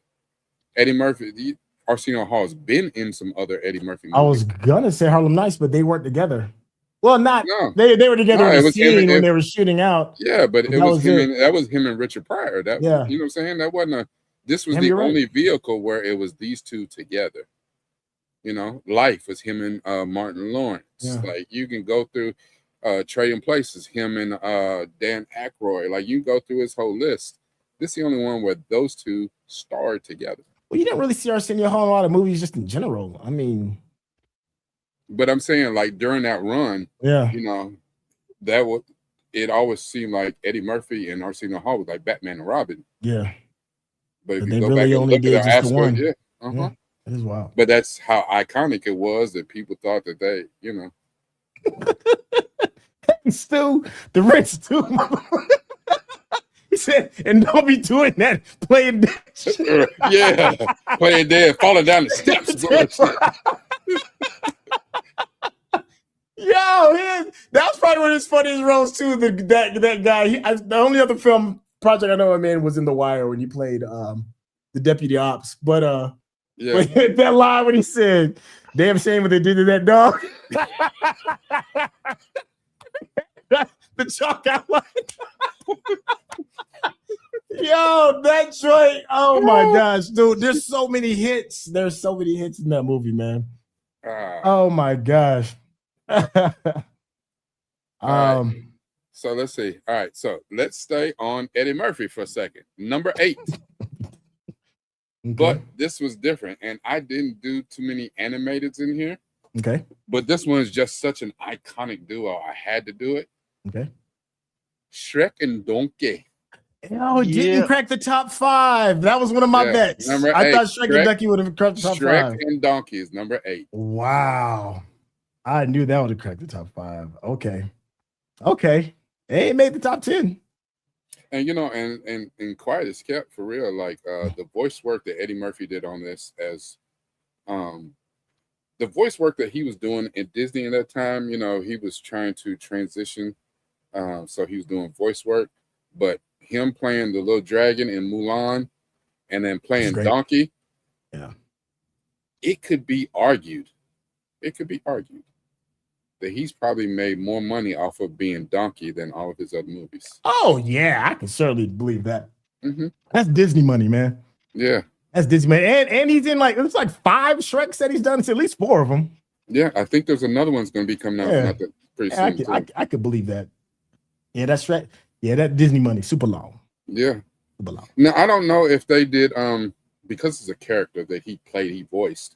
Eddie Murphy, Arsenio Hall has been in some other Eddie Murphy movies. I was gonna say Harlem Nights, but they weren't together. Well, not no. They were together in the scene when they were shooting out. Yeah, but it was him. That was him and Richard Pryor. That you know what I'm saying? That wasn't a. This was the only vehicle where it was these two together. You know, Life was him and Martin Lawrence. Yeah. Like you can go through Trading Places, him and Dan Aykroyd. Like you go through his whole list. This is the only one where those two starred together. Well, you didn't really see Arsenio Hall in a lot of movies just in general. I mean. But I'm saying, like, during that run, you know, it always seemed like Eddie Murphy and Arsenio Hall was like Batman and Robin. Yeah. But if you go back and look at their aspect, yeah, it is wild. But that's how iconic it was that people thought that they, you know. Stu, the rich too. He said, and don't be doing that, playing dead. Yeah, playing dead, falling down the steps. Yo, that was probably one of his funniest roles too. That guy. The only other film project I know him in was in The Wire when he played the deputy ops. But that line when he said, "Damn shame what they did to that dog." The chalk outline. Yo, that joint. Oh my gosh, dude. There's so many hits. There's so many hits in that movie, man. Oh my gosh. Right. So let's see. All right, so let's stay on Eddie Murphy for a second. Number 8. Okay. But this was different, and I didn't do too many animateds in here. Okay. But this one is just such an iconic duo. I had to do it. Okay. Shrek and Donkey. Oh, didn't crack the top 5. That was one of my bets. Number 8. I thought Shrek and Donkey would have cracked the top 5. Shrek and Donkey is number 8. Wow. I knew that would have cracked the top 5. Okay. It made the top 10. And you know, and quiet as kept for real. Like the voice work that Eddie Murphy did on this, as the voice work that he was doing at Disney at that time. You know, he was trying to transition, so he was doing voice work. But him playing the little dragon in Mulan, and then playing Donkey, it could be argued. That he's probably made more money off of being Donkey than all of his other movies. Oh, yeah. I can certainly believe that. Mm-hmm. That's Disney money, man. Yeah. That's Disney money. And he's in it's like 5 Shreks that he's done. It's at least 4 of them. Yeah, I think there's another one's going to be coming out pretty soon. I could believe that. Yeah, that's Shrek. Yeah, that Disney money, super long. Yeah. Super long. Now, I don't know if they did, because it's a character that he voiced.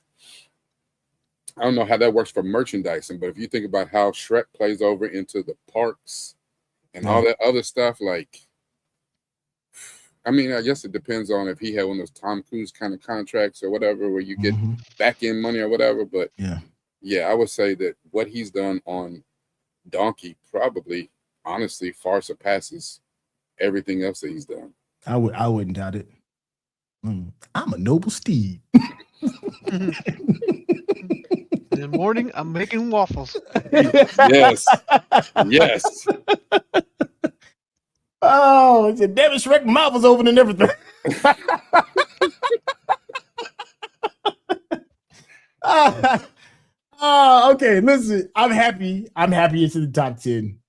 I don't know how that works for merchandising, but if you think about how Shrek plays over into the parks and all that other stuff, like, I mean, I guess it depends on if he had one of those Tom Cruise kind of contracts or whatever, where you get back end money or whatever. But yeah, I would say that what he's done on Donkey probably, honestly, far surpasses everything else that he's done. I wouldn't doubt it. I'm a noble steed. In the morning, I'm making waffles. Yes. Oh, it's a David Shrek mouth was open and everything. Okay. Listen, I'm happy. It's in the top 10.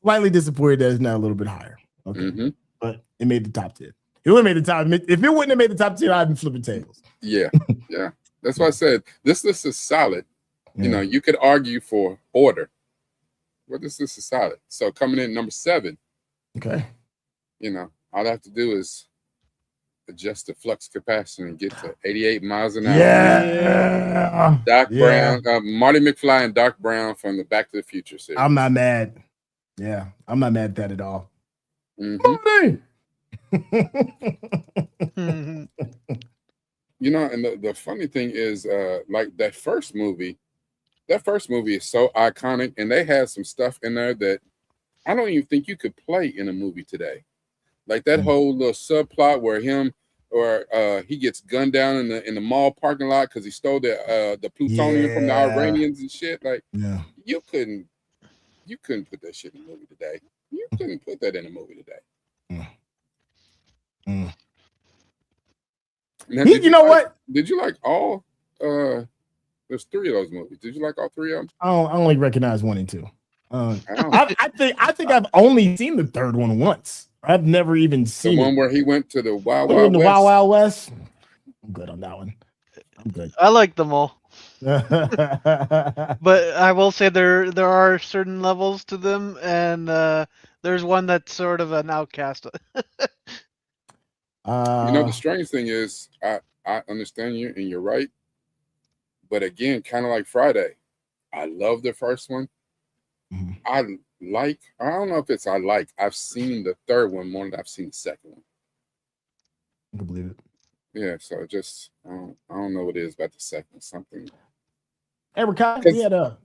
Slightly disappointed that it's not a little bit higher. Okay, but it made the top 10. It would have made the top. If it wouldn't have made the top 10, I'd been flipping tables. Yeah. That's why I said this list is solid. You know, you could argue for order, but this list is solid. So coming in number 7. Okay. You know, all I have to do is adjust the flux capacitor and get to 88 miles an hour. Yeah. Doc Brown, Marty McFly and Doc Brown from the Back to the Future series. I'm not mad. Yeah, I'm not mad at that at all. Mm-hmm. You know, and the funny thing is, like that first movie is so iconic, and they had some stuff in there that I don't even think you could play in a movie today. Like that whole little subplot where he gets gunned down in the mall parking lot because he stole the plutonium from the Iranians and shit. Like, you couldn't put that shit in a movie today. You couldn't put that in a movie today. Now, you know what? Did you like all? There's 3 of those movies. Did you like all 3 of them? I only recognize 1 and 2. I think I've only seen the third one once. I've never even seen the one where he went to the Wild Wild West. I'm good on that one. I'm good. I like them all. But I will say there are certain levels to them, and there's one that's sort of an outcast. You know, the strange thing is, I understand you, and you're right. But again, kind of like Friday, I love the first one. I don't know if it's I've seen the third one more than I've seen the second one. I can believe it. Yeah, so just I don't know what it is about the second something. Hey, Rikai, we had a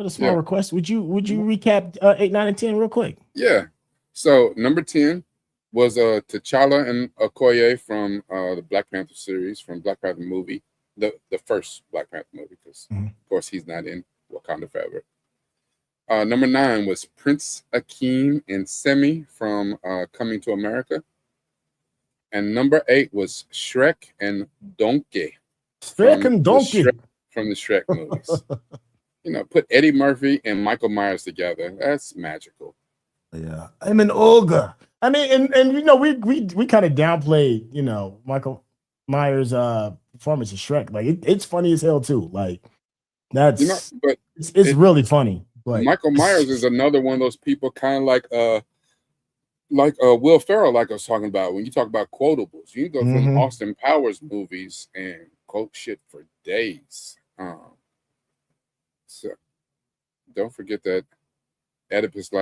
small request. Would you recap 8, 9, and 10 real quick? Yeah. So number 10 was T'Challa and Okoye from the Black Panther series, from Black Panther movie, the first Black Panther movie, because of course he's not in Wakanda Forever. Number 9 was Prince Akeem and Semi from Coming to America. And number 8 was Shrek and Donkey. Shrek and Donkey. From the Shrek movies. You know, put Eddie Murphy and Michael Myers together. That's magical. Yeah. I'm an ogre. I mean, and you know, we kind of downplayed, you know, Michael Myers' performance of Shrek. Like it's funny as hell too. Like that's, you know, but it's really funny. But Michael Myers is another one of those people, kind of like Will Ferrell, like I was talking about. When you talk about quotables, you can go from Austin Powers movies and quote shit for days. So don't forget that Oedipus,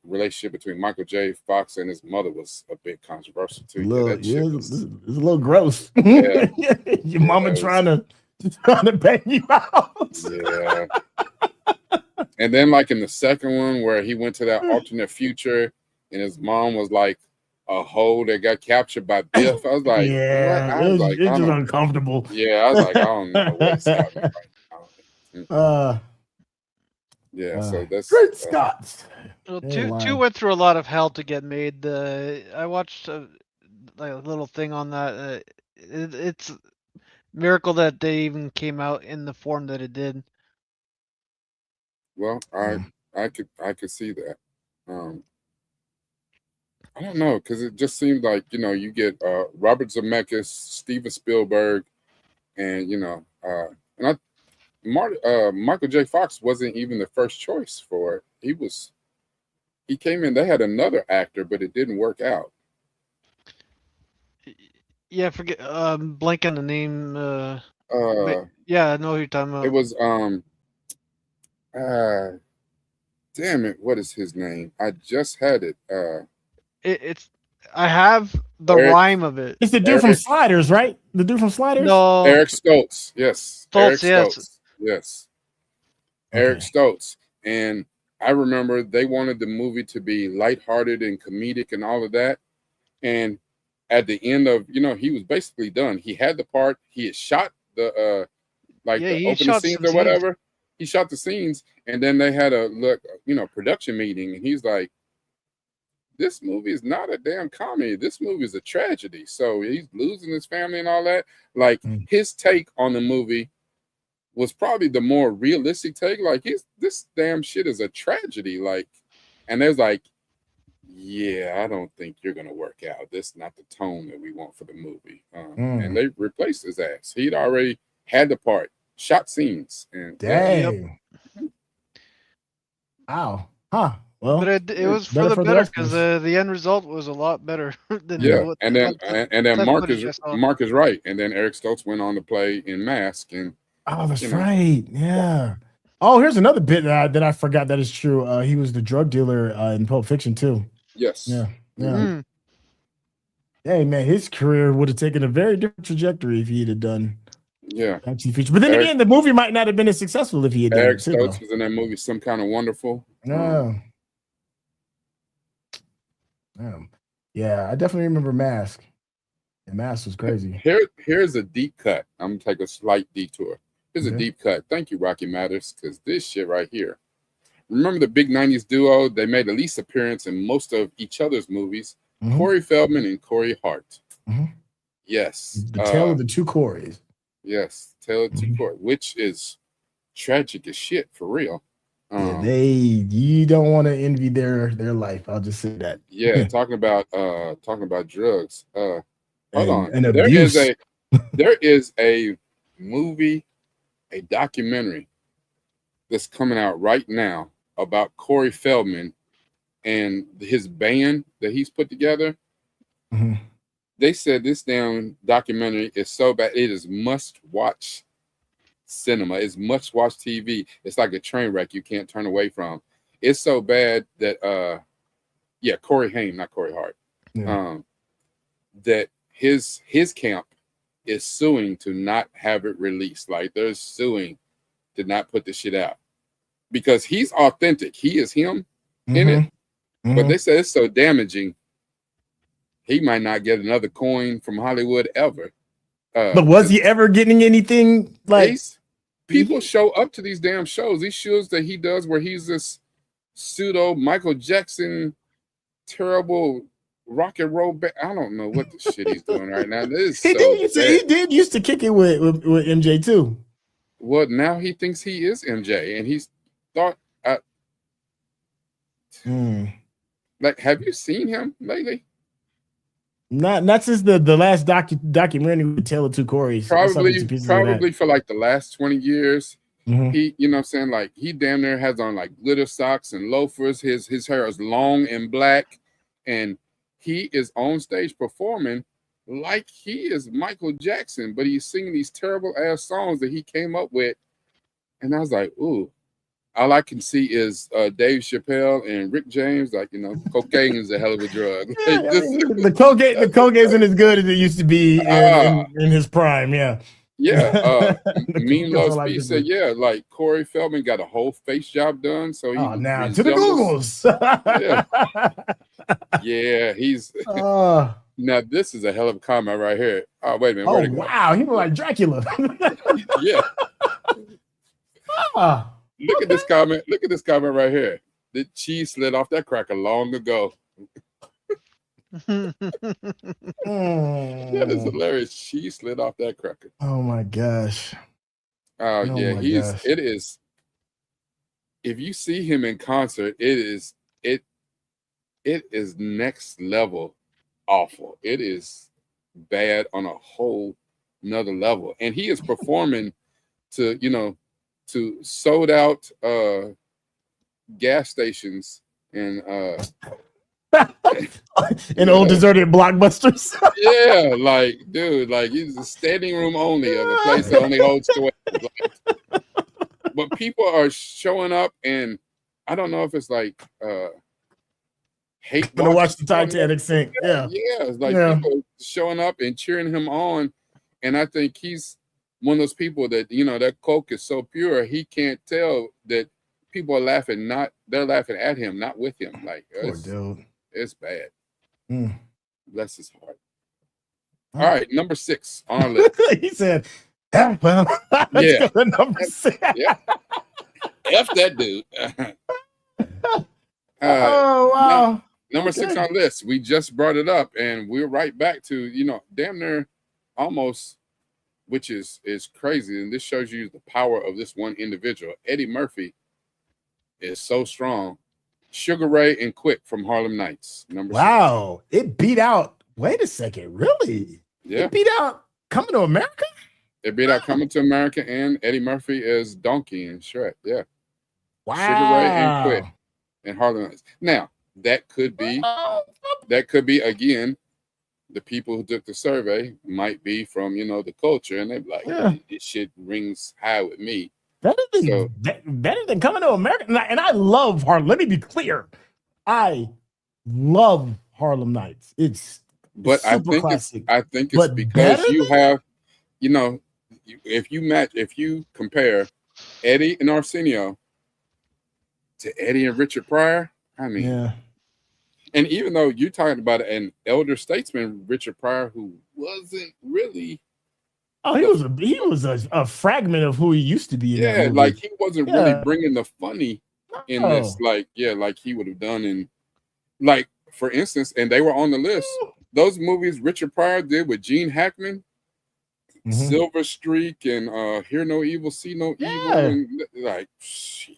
relationship between Michael J. Fox and his mother was a bit controversial too. It's a little gross. Yeah. Your mama trying to bang you out. Yeah. And then, like in the second one, where he went to that alternate future, and his mom was like a hoe that got captured by Biff. I was like, it's just uncomfortable. Yeah, I was like, I don't know what's happening right now. So that's great Scott. Well, two went through a lot of hell to get made. I watched a little thing on that. It's a miracle that they even came out in the form that it did. Well, I could see that. I don't know, because it just seemed like, you know, you get Robert Zemeckis, Steven Spielberg, and Michael J. Fox wasn't even the first choice for it. He came in. They had another actor, but it didn't work out. Yeah, forget blank on the name. I know who you're talking about. It was damn it, what is his name? I just had it. I have the rhyme of it. It's the dude from Sliders, right? The dude from Sliders? No. Eric Stoltz. Yes. Stoltz, yes. Okay. Eric Stoltz. And I remember they wanted the movie to be lighthearted and comedic and all of that. And at the end of, you know, he was basically done. He had the part. He had shot the opening scenes or whatever. He shot the scenes, and then they had a production meeting, and he's like, this movie is not a damn comedy. This movie is a tragedy. So he's losing his family and all that. Like his take on the movie was probably the more realistic take. Like this damn shit is a tragedy. Like, and there's like, yeah, I don't think you're gonna work out. This is not the tone that we want for the movie. And they replaced his ass. He'd already had the part, shot scenes, and dang. Wow. Huh. Well, but it was for the better because the end result was a lot better than what and then Mark is right. And then Eric Stoltz went on to play in Mask, and that's right. Yeah. Oh, here's another bit that I forgot that is true. He was the drug dealer in Pulp Fiction too. Yes. Yeah. Yeah. Hey man, his career would have taken a very different trajectory if he had done action feature. But then again, the movie might not have been as successful if he had done Eric it too. Stoltz was in that movie, Some Kind of Wonderful. Yeah, I definitely remember Mask. And Mask was crazy. Here's a deep cut. I'm gonna take a slight detour. Here's a deep cut. Thank you, Rocky Matters, because this shit right here. Remember the big 90s duo? They made a least appearance in most of each other's movies. Corey Feldman and Corey Hart. Yes. The Tale of the Two Coreys. Yes, Tale of the Two Coreys, which is tragic as shit for real. You don't want to envy their life. I'll just say that. Yeah, talking about drugs. Hold on. And abuse. There is a movie, a documentary that's coming out right now about Corey Feldman and his band that he's put together. They said this damn documentary is so bad. It is must-watch cinema. It's must-watch TV. It's like a train wreck you can't turn away from. It's so bad that Corey Haim, not Corey Hart, that his camp is suing to not have it released. Like they're suing to not put the shit out because he's authentic. He is him in it. But they say it's so damaging, he might not get another coin from Hollywood ever. But was he ever getting anything like? People show up to these damn shows. These shows that he does where he's this pseudo Michael Jackson, terrible rock and roll band. I don't know what the shit he's doing right now. He did used to kick it with MJ too. Well, now he thinks he is MJ, and he's thought. Like, have you seen him lately? Not since the last documentary with Tale of Two Coreys. Probably for like the last 20 years. He, you know what I'm saying? Like he damn near has on like glitter socks and loafers. His hair is long and black, and he is on stage performing like he is Michael Jackson, but he's singing these terrible ass songs that he came up with. And I was like, ooh. All I can see is Dave Chappelle and Rick James. Like, you know, cocaine is a hell of a drug. The cocaine isn't as good as it used to be in his prime. Yeah. Mean Love Speed said, like Corey Feldman got a whole face job done. So he now to the Googles. He's now this is a hell of a comment right here. Oh, wait a minute. Oh, wow. He was like Dracula. Look at this comment. Look at this comment right here. The cheese slid off that cracker long ago. That is hilarious. Cheese slid off that cracker. Oh my gosh. It is. If you see him in concert, it is next level awful. It is bad on a whole nother level. And he is performing to sold out gas stations and in old deserted Blockbusters. Like dude, like he's a standing room only of a place that only holds 12. But people are showing up, and I don't know if it's like hate to watch the Titanic sink. It's like people showing up and cheering him on, and I think he's one of those people that, that coke is so pure, he can't tell that people are laughing, they're laughing at him, not with him. Like, it's bad. Bless his heart. All right, number 6 on our list. He said, let's go to number 6. F that dude. Wow. Number 6 on our list. We just brought it up, and we're right back to, damn near almost, which is crazy. And this shows you the power of this one individual. Eddie Murphy is so strong. Sugar Ray and Quick from Harlem Nights. Number 6. It beat out. Wait a second. Really? Yeah. It beat out Coming to America? It beat out Coming to America, and Eddie Murphy is Donkey and Shrek. Yeah. Wow. Sugar Ray and Quick. and Harlem Nights. Now that could be again. The people who took the survey might be from the culture, and they're like, this shit rings high with me. Better than Coming to America. And I love Harlem. Let me be clear. I love Harlem Nights. It's super classic. I think it's because you have, if you compare Eddie and Arsenio to Eddie and Richard Pryor, I mean, yeah. And even though you're talking about an elder statesman, Richard Pryor, who wasn't really. Oh, he was a fragment of who he used to be. Yeah, like he wasn't really bringing the funny in this. Like he would have done in, like, for instance, and they were on the list. Those movies Richard Pryor did with Gene Hackman, Silver Streak, and Hear No Evil, See No Evil, and like shit.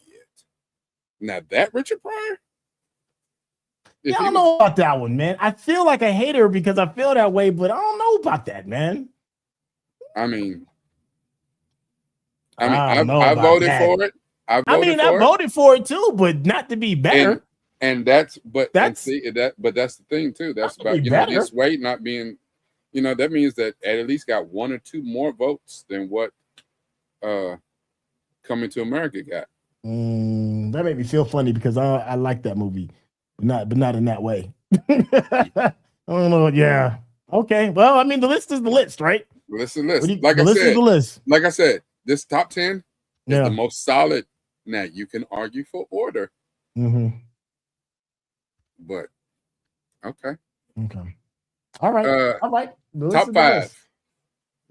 Now that Richard Pryor. I don't know about that one, man. I feel like a hater because I feel that way, but I don't know about that, man. I voted for it. I voted for it too, but not to be better. And that's the thing too. That's about this weight not being, that means that at least got 1 or 2 more votes than what Coming to America got. That made me feel funny because I like that movie. But not in that way. I don't know. Yeah. Okay. Well, I mean, the list is the list, right? The list is the list. Like I said, this top 10 is the most solid. Now you can argue for order. But okay. All right. All right. Top 5.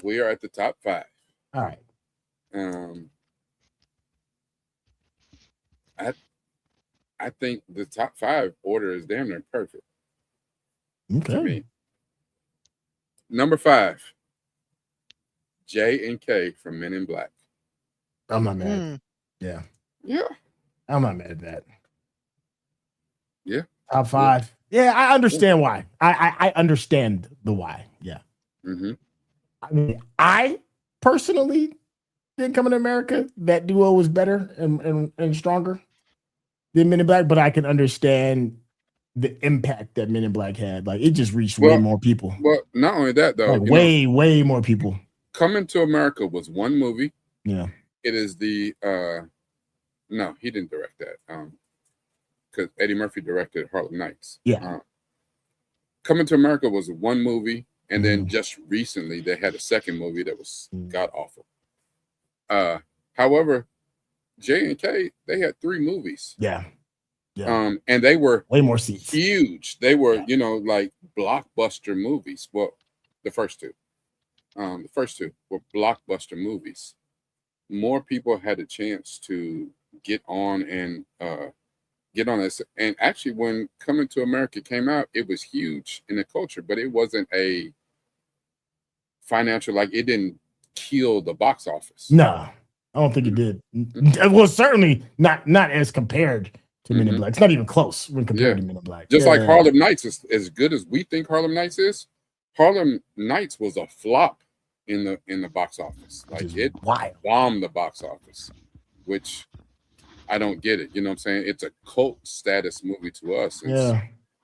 We are at the top 5. All right. I think the top 5 order is damn near perfect. Okay. To me. Number 5, J and K from Men in Black. I'm not mad. Yeah. I'm not mad at that. Yeah. Top 5. Yeah, I understand why. I understand the why. Yeah. I mean, I personally think Coming to America, that duo was better and stronger than Men in Black, but I can understand the impact that Men in Black had. Like, it just reached way more people. Well, not only that though, like way more people. Coming to America was one movie. Yeah. It is the no, he didn't direct that. Because Eddie Murphy directed Harlem Nights. Yeah. Coming to America was one movie, and then just recently they had a second movie that was god awful. However, J and K, they had 3 movies. Yeah. And they were way more seats. Huge. They were, like blockbuster movies. Well, the first 2. The first 2 were blockbuster movies. More people had a chance to get on this. And actually, when Coming to America came out, it was huge in the culture, but it wasn't a financial, like, it didn't kill the box office. No, I don't think it did. Well, certainly not as compared to Men in Black. It's not even close when compared to Men in Black. Just like Harlem Nights is as good as we think Harlem Nights is. Harlem Nights was a flop in the box office. Like, it bombed the box office, which I don't get it. You know what I'm saying? It's a cult status movie to us.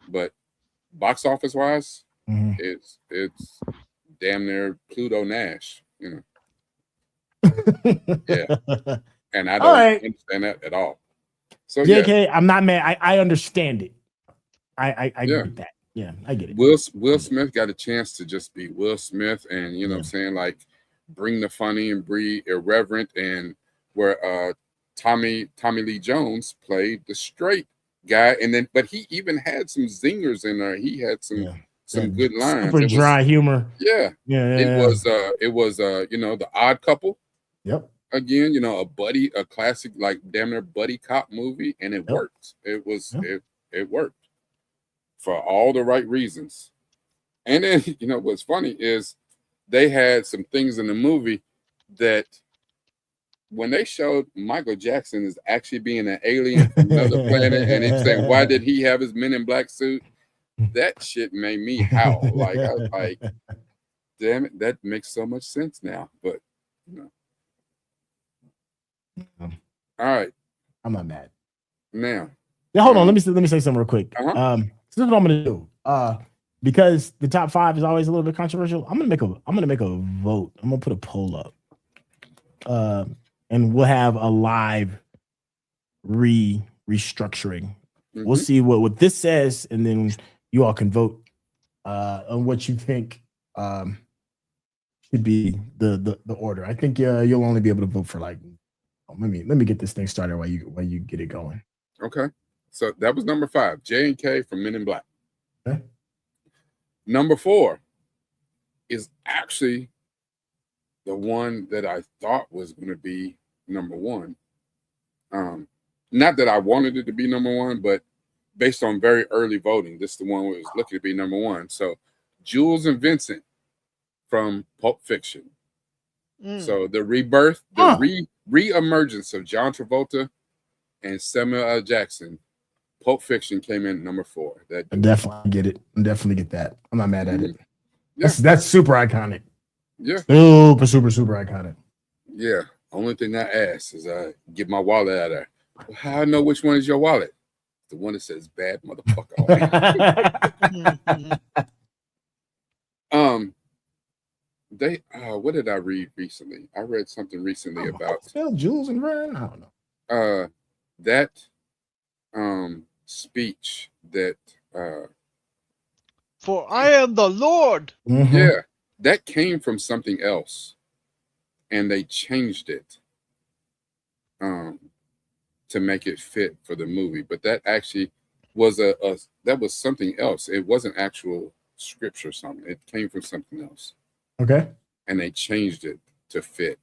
But box office wise, it's damn near Pluto Nash. Yeah. And I don't understand that at all. So JK, I'm not mad. I understand it. I get that. Yeah, I get it. Will Smith got a chance to just be Will Smith, and you know what I'm saying, like, bring the funny and be irreverent, and where Tommy Lee Jones played the straight guy, and then but he even had some zingers in there. He had some good lines. Super dry humor. Yeah. It was The Odd Couple. Yep. Again, a classic, like, damn near buddy cop movie, and it worked. It worked for all the right reasons. And then, what's funny is they had some things in the movie that when they showed Michael Jackson as actually being an alien from another planet, and he said, why did he have his Men in Black suit? That shit made me howl. Like, I was like, damn it, that makes so much sense now. But, all right. I'm not mad. Now, Yeah, hold on. Let me say something real quick. Uh-huh. So this is what I'm gonna do. Because the top 5 is always a little bit controversial. I'm gonna make a vote. I'm gonna put a poll up. And we'll have a live restructuring. We'll see what this says, and then you all can vote on what you think should be the order. I think you'll only be able to vote for like. Let me get this thing started while you get it going. Okay, so that was number 5, J&K from Men in Black. Okay. Number 4 is actually the one that I thought was going to be number 1. Not that I wanted it to be number 1, but based on very early voting, this is the one that was looking to be number 1. So Jules and Vincent from Pulp Fiction. So the rebirth, the re-emergence of John Travolta and Samuel L. Jackson. Pulp Fiction came in number 4. I definitely get it. I definitely get that. I'm not mad at it. Yeah. That's super iconic. Yeah. Super iconic. Yeah. Only thing I ask is I get my wallet out of there. Well, how I know which one is your wallet? The one that says bad motherfucker on it. What did I read recently? I read something recently about Jules and Vern. I don't know. That speech that for I am the Lord. Yeah, that came from something else, and they changed it to make it fit for the movie. But that actually was that was something else. It wasn't actual scripture or something. It came from something else. Okay. And they changed it to fit.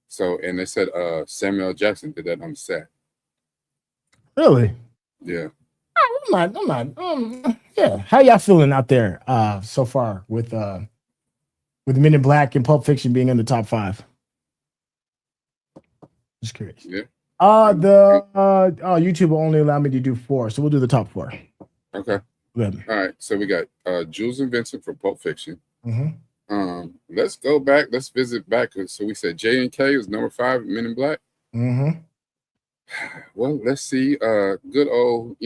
So, and they said Samuel L. Jackson did that on the set. Really? Yeah. I'm not. Yeah. How y'all feeling out there so far with Men in Black and Pulp Fiction being in the top 5? Just curious. Yeah. YouTube will only allow me to do 4, so we'll do the top 4. Okay. All right. So we got Jules and Vincent for Pulp Fiction. Let's go back. Let's visit back. So we said J&K was number 5, Men in Black. Well, let's see. Good old,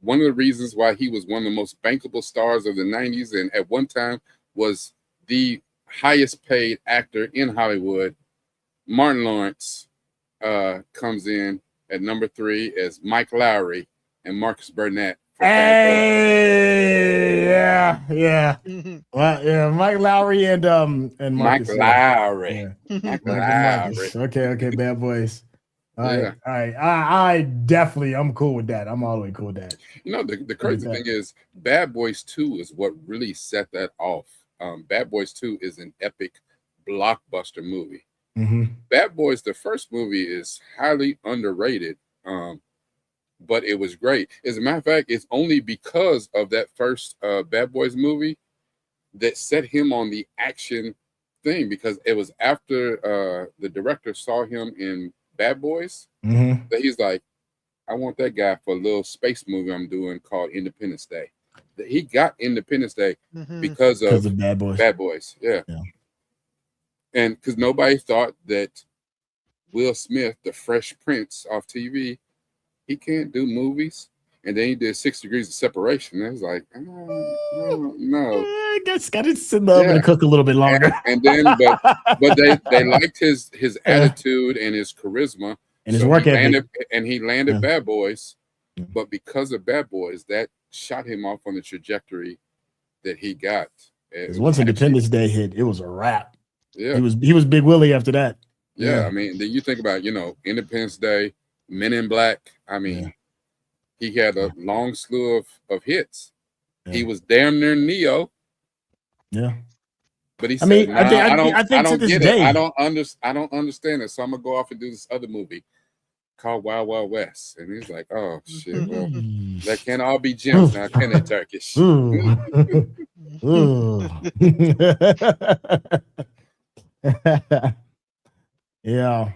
one of the reasons why he was one of the most bankable stars of the 90s and at one time was the highest paid actor in Hollywood, Martin Lawrence, comes in at number 3 as Mike Lowry and Marcus Burnett. Hey, yeah. Well, yeah, Mike Lowry and Marcus. Mike Lowry. Yeah. Mike Lowry. Okay, Bad Boys. All right. I definitely, I'm cool with that. I'm all the way cool with that. The crazy thing is Bad Boys 2 is what really set that off. Bad Boys 2 is an epic blockbuster movie. Bad Boys, the first movie, is highly underrated, but it was great. As a matter of fact, it's only because of that first Bad Boys movie that set him on the action thing, because it was after the director saw him in Bad Boys that he's like, I want that guy for a little space movie I'm doing called Independence Day. He got Independence Day because of Bad Boys. Bad Boys, yeah. And because nobody thought that Will Smith, the Fresh Prince off TV, he can't do movies. And then he did 6 Degrees of Separation. And it was like, no. I guess got to sit up and cook a little bit longer. And then, but they liked his attitude and his charisma and his work ethic. And he landed Bad Boys. But because of Bad Boys, that shot him off on the trajectory that he got. Once Independence Day hit, it was a wrap. Yeah, he was Big Willie after that. Yeah, I mean, then you think about Independence Day, Men in Black. I mean, he had a long slew of hits. He was damn near Neo. Yeah, but he said, I don't get it. I don't understand it. So I'm gonna go off and do this other movie called Wild Wild West. And he's like, oh shit, well, that can't all be gems now, can it, Turkish? Yeah.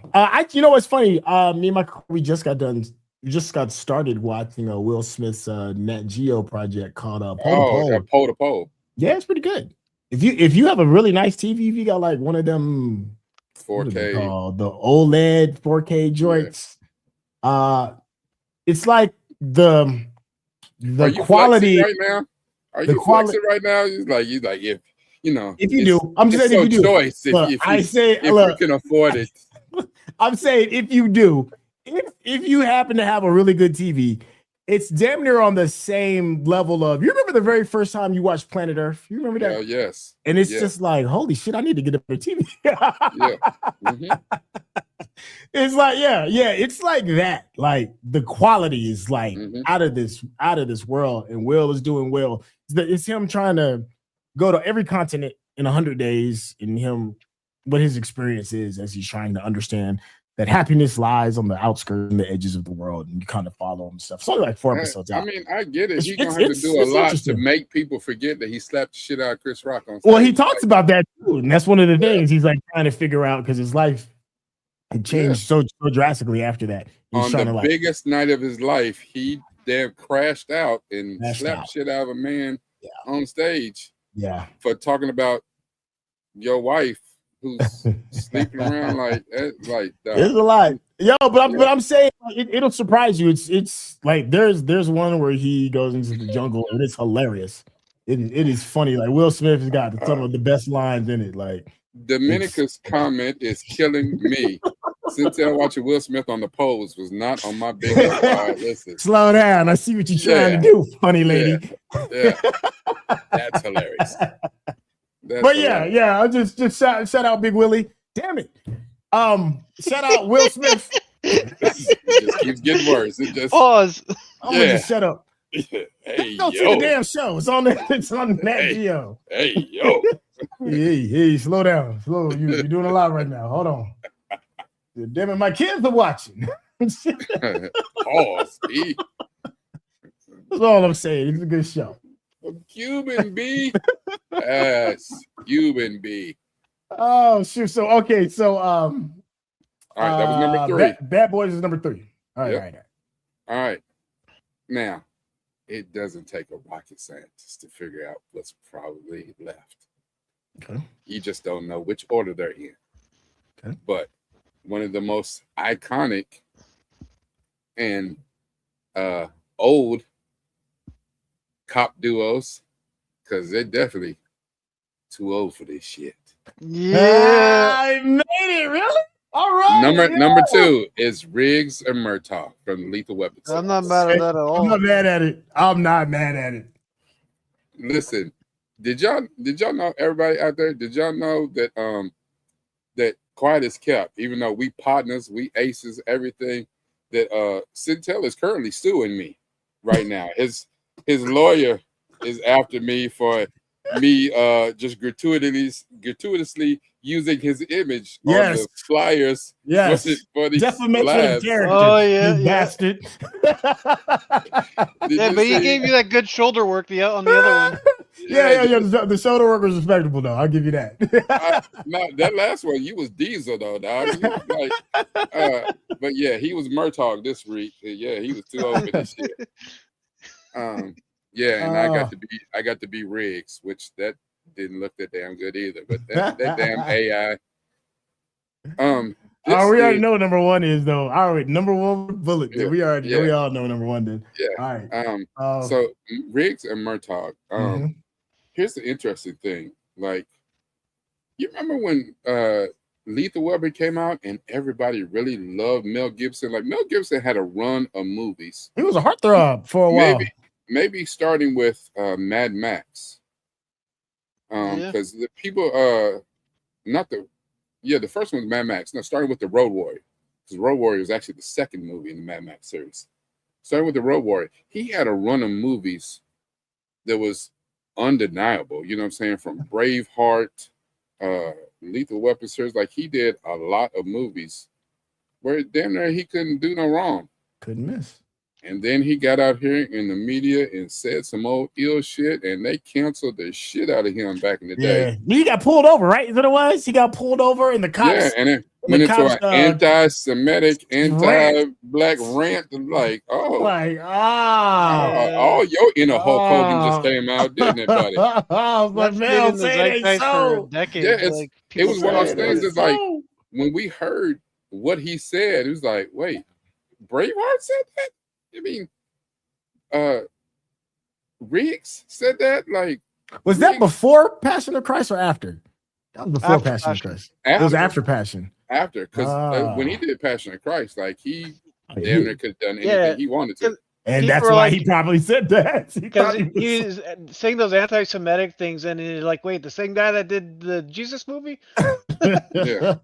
What's funny? Me and my crew, we just got started watching Will Smith's Nat Geo project called Pole to Pole. Yeah, it's pretty good. If you have a really nice TV, if you got like one of them 4K, the OLED 4K joints, it's like the Are you quality flexing right now? Are you flexing right now? He's like if you know, if you do, I'm just saying if you do. Choice if you can afford it. I'm saying if you do, if you happen to have a really good TV, it's damn near on the same level of. You remember the very first time you watched Planet Earth? You remember that? Yeah, yes. And it's just like, holy shit, I need to get a better TV. It's like, it's like that. Like the quality is like out of this world, and Will is doing well. It's him trying to go to every continent in 100 days, and him what his experience is as he's trying to understand that happiness lies on the outskirts and the edges of the world, and you kind of follow him and stuff. It's only like 4 episodes out. I mean, I get it. He's gonna have to do a lot to make people forget that he slapped the shit out of Chris Rock on stage. Well, he talks about that too, and that's one of the things he's like trying to figure out because his life had changed so drastically after that. He's on the biggest night of his life, he damn crashed out and slapped shit out of a man on stage. Yeah, for talking about your wife who's sleeping around like there's a lot, but I'm saying it'll surprise you. It's like there's one where he goes into the jungle and it's hilarious. It is funny. Like Will Smith has got some of the best lines in it. Like Dominica's comment is killing me. Cynthia watching Will Smith on the pose was not on my big listen. Slow down. I see what you're trying to do, funny lady. Yeah. That's hilarious. I'll just shout out Big Willie. Damn it. Shout out Will Smith. It just keeps getting worse. It just pause. I'm gonna just shut up. Hey, don't see the damn show. It's on Nat Geo. Hey, yo. hey, slow down. You're doing a lot right now. Hold on. Damn it, my kids are watching. Pause, B. That's all I'm saying. It's a good show. Cuban B. Yes, Cuban B. Oh, shoot. So, okay. So, all right, that was number 3. Bad Boys is number 3. All right. All right. Now, it doesn't take a rocket scientist to figure out what's probably left. Okay. You just don't know which order they're in. Okay. But one of the most iconic and old cop duos, because they're definitely too old for this shit. Yeah, I made it. Really? All right. Number 2 is Riggs and Murtaugh from Lethal Weapon. I'm not mad at that at all. I'm not mad at it. Listen, did y'all know, everybody out there? Did y'all know that that Quiet as Kept, even though we partners, we aces, everything, that Sintel is currently suing me right now. His lawyer is after me for me just gratuitously using his image on the flyers. Yes. For these defamation of character. Oh yeah, bastard. But he gave you that good shoulder work on the other one. Yeah. The shoulder work was respectable though. I'll give you that. No, that last one, you was Diesel though, dog. But yeah, he was Murtaugh this week. Yeah, he was too old for this shit. Yeah, and I got to be Riggs, which that didn't look that damn good either. But that damn AI. We already know what number 1 is though. All right, number 1 bullet. Yeah, we all know number 1 did. Yeah. All right. So Riggs and Murtaugh. Here's the interesting thing. Like, you remember when Lethal Weapon came out and everybody really loved Mel Gibson? Like, Mel Gibson had a run of movies. He was a heartthrob for a while. Maybe starting with Mad Max. Because the people, the first one was Mad Max. No, starting with the Road Warrior. Because Road Warrior was actually the second movie in the Mad Max series. Starting with the Road Warrior, he had a run of movies that was undeniable. You know what I'm saying? From Braveheart, Lethal Weapon series. Like, he did a lot of movies where damn near he couldn't do no wrong. Couldn't miss. And then he got out here in the media and said some old ill shit, and they canceled the shit out of him back in the day. Yeah, he got pulled over, right? Is that what it was? He got pulled over, and the cops. Yeah, and it went into an anti-Semitic, anti-black rant. Like, all your inner Hulk Hogan just came out, didn't it, buddy? But man, say they so. Yeah, it was one of those things. It's like when we heard what he said, it was like, wait, Braveheart said that? I mean, Riggs said that. Like, was that before Passion of Christ or after? That was before After Passion of Passion. Christ. It was after Passion. After, because when he did Passion of Christ, like he damn near could have done anything Yeah, he wanted to. And people that's were why like- he probably said that. Because he's saying those anti-Semitic things, and you're like, wait, the same guy that did the Jesus movie? Yeah.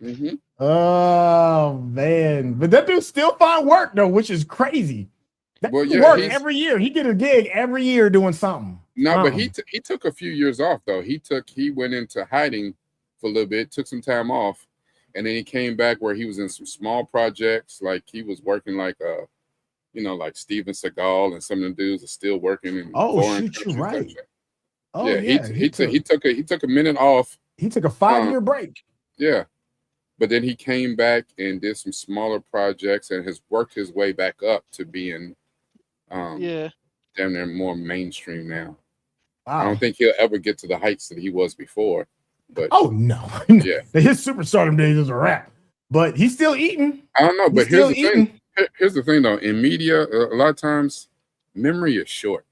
Mm-hmm. Oh man, but that dude still find work though, which is crazy. That Well, yeah, work every year. He did a gig every year doing something. No, but he took a few years off though. He went into hiding for a little bit, took some time off, and then he came back where he was in some small projects. Like he was working like like Steven Seagal and some of the dudes are still working in foreign countries. You're right. Oh yeah, he took a minute off. He took a 5-year break. Yeah. But then he came back and did some smaller projects and has worked his way back up to being damn near more mainstream now. Wow. I don't think he'll ever get to the heights that he was before. But no. Yeah. His superstardom days is a wrap. But he's still eating. I don't know, but here's the thing. Here's the thing though. In media, a lot of times memory is short.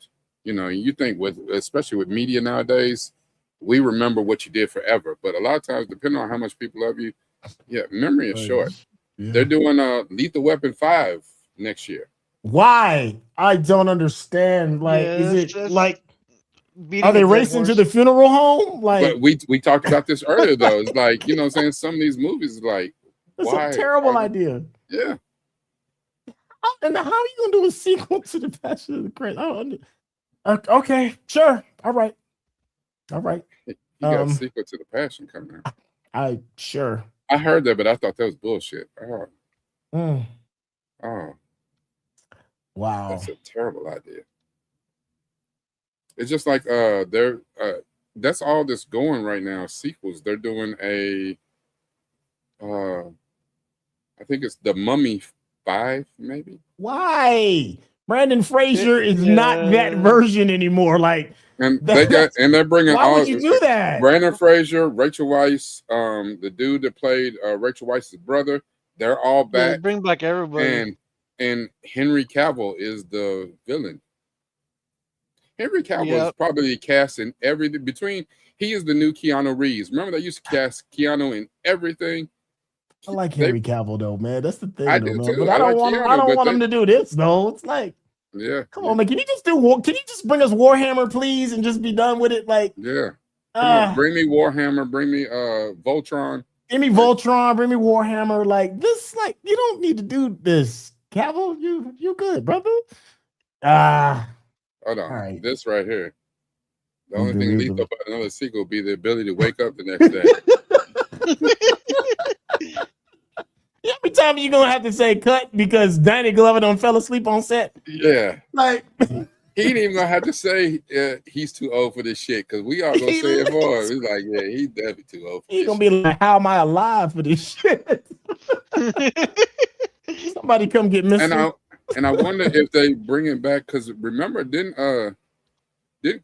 You think especially with media nowadays, we remember what you did forever. But a lot of times, depending on how much people love you, memory is short. Yeah. They're doing Lethal Weapon 5 next year. Why? I don't understand. Like, is it like, are they racing to the funeral home? Like, but we talked about this earlier though. It's like, saying some of these movies, like, it's a terrible idea. Yeah. And how are you gonna do a sequel to the Passion of the Christ? Okay, sure. All right. You got a sequel to the Passion coming out. I heard that, but I thought that was bullshit. Oh. Wow. That's a terrible idea. It's just like that's all that's going right now. Sequels. They're doing I think it's The Mummy 5, maybe. Why? Brandon Fraser is not that version anymore. Like, and they're bringing why would you do that? Brandon Fraser, Rachel Weisz, the dude that played Rachel Weisz's brother, they're all back. They bring back everybody. And Henry Cavill is the villain. Henry Cavill is probably cast in everything he is the new Keanu Reeves. Remember they used to cast Keanu in everything? I like Henry Cavill though, man. That's the thing. I do too. But I don't want him to do this though. It's like, come on, man. Can you just bring us Warhammer, please, and just be done with it? Like, come on, bring me Warhammer, bring me Voltron. Give me Voltron, bring me Warhammer. Like this, like, you don't need to do this. Cavill, you good, brother. Hold on. Right. This right here. The only thing lethal about another sequel would be the ability to wake up the next day. Every time you're gonna have to say cut because Danny Glover done fell asleep on set. Yeah. Like he ain't even gonna have to say he's too old for this shit because we all gonna say it for him. He's like, yeah, he's definitely too old for He's gonna be like, how am I alive for this shit? Somebody come get Mr. And I wonder if they bring it back because remember, didn't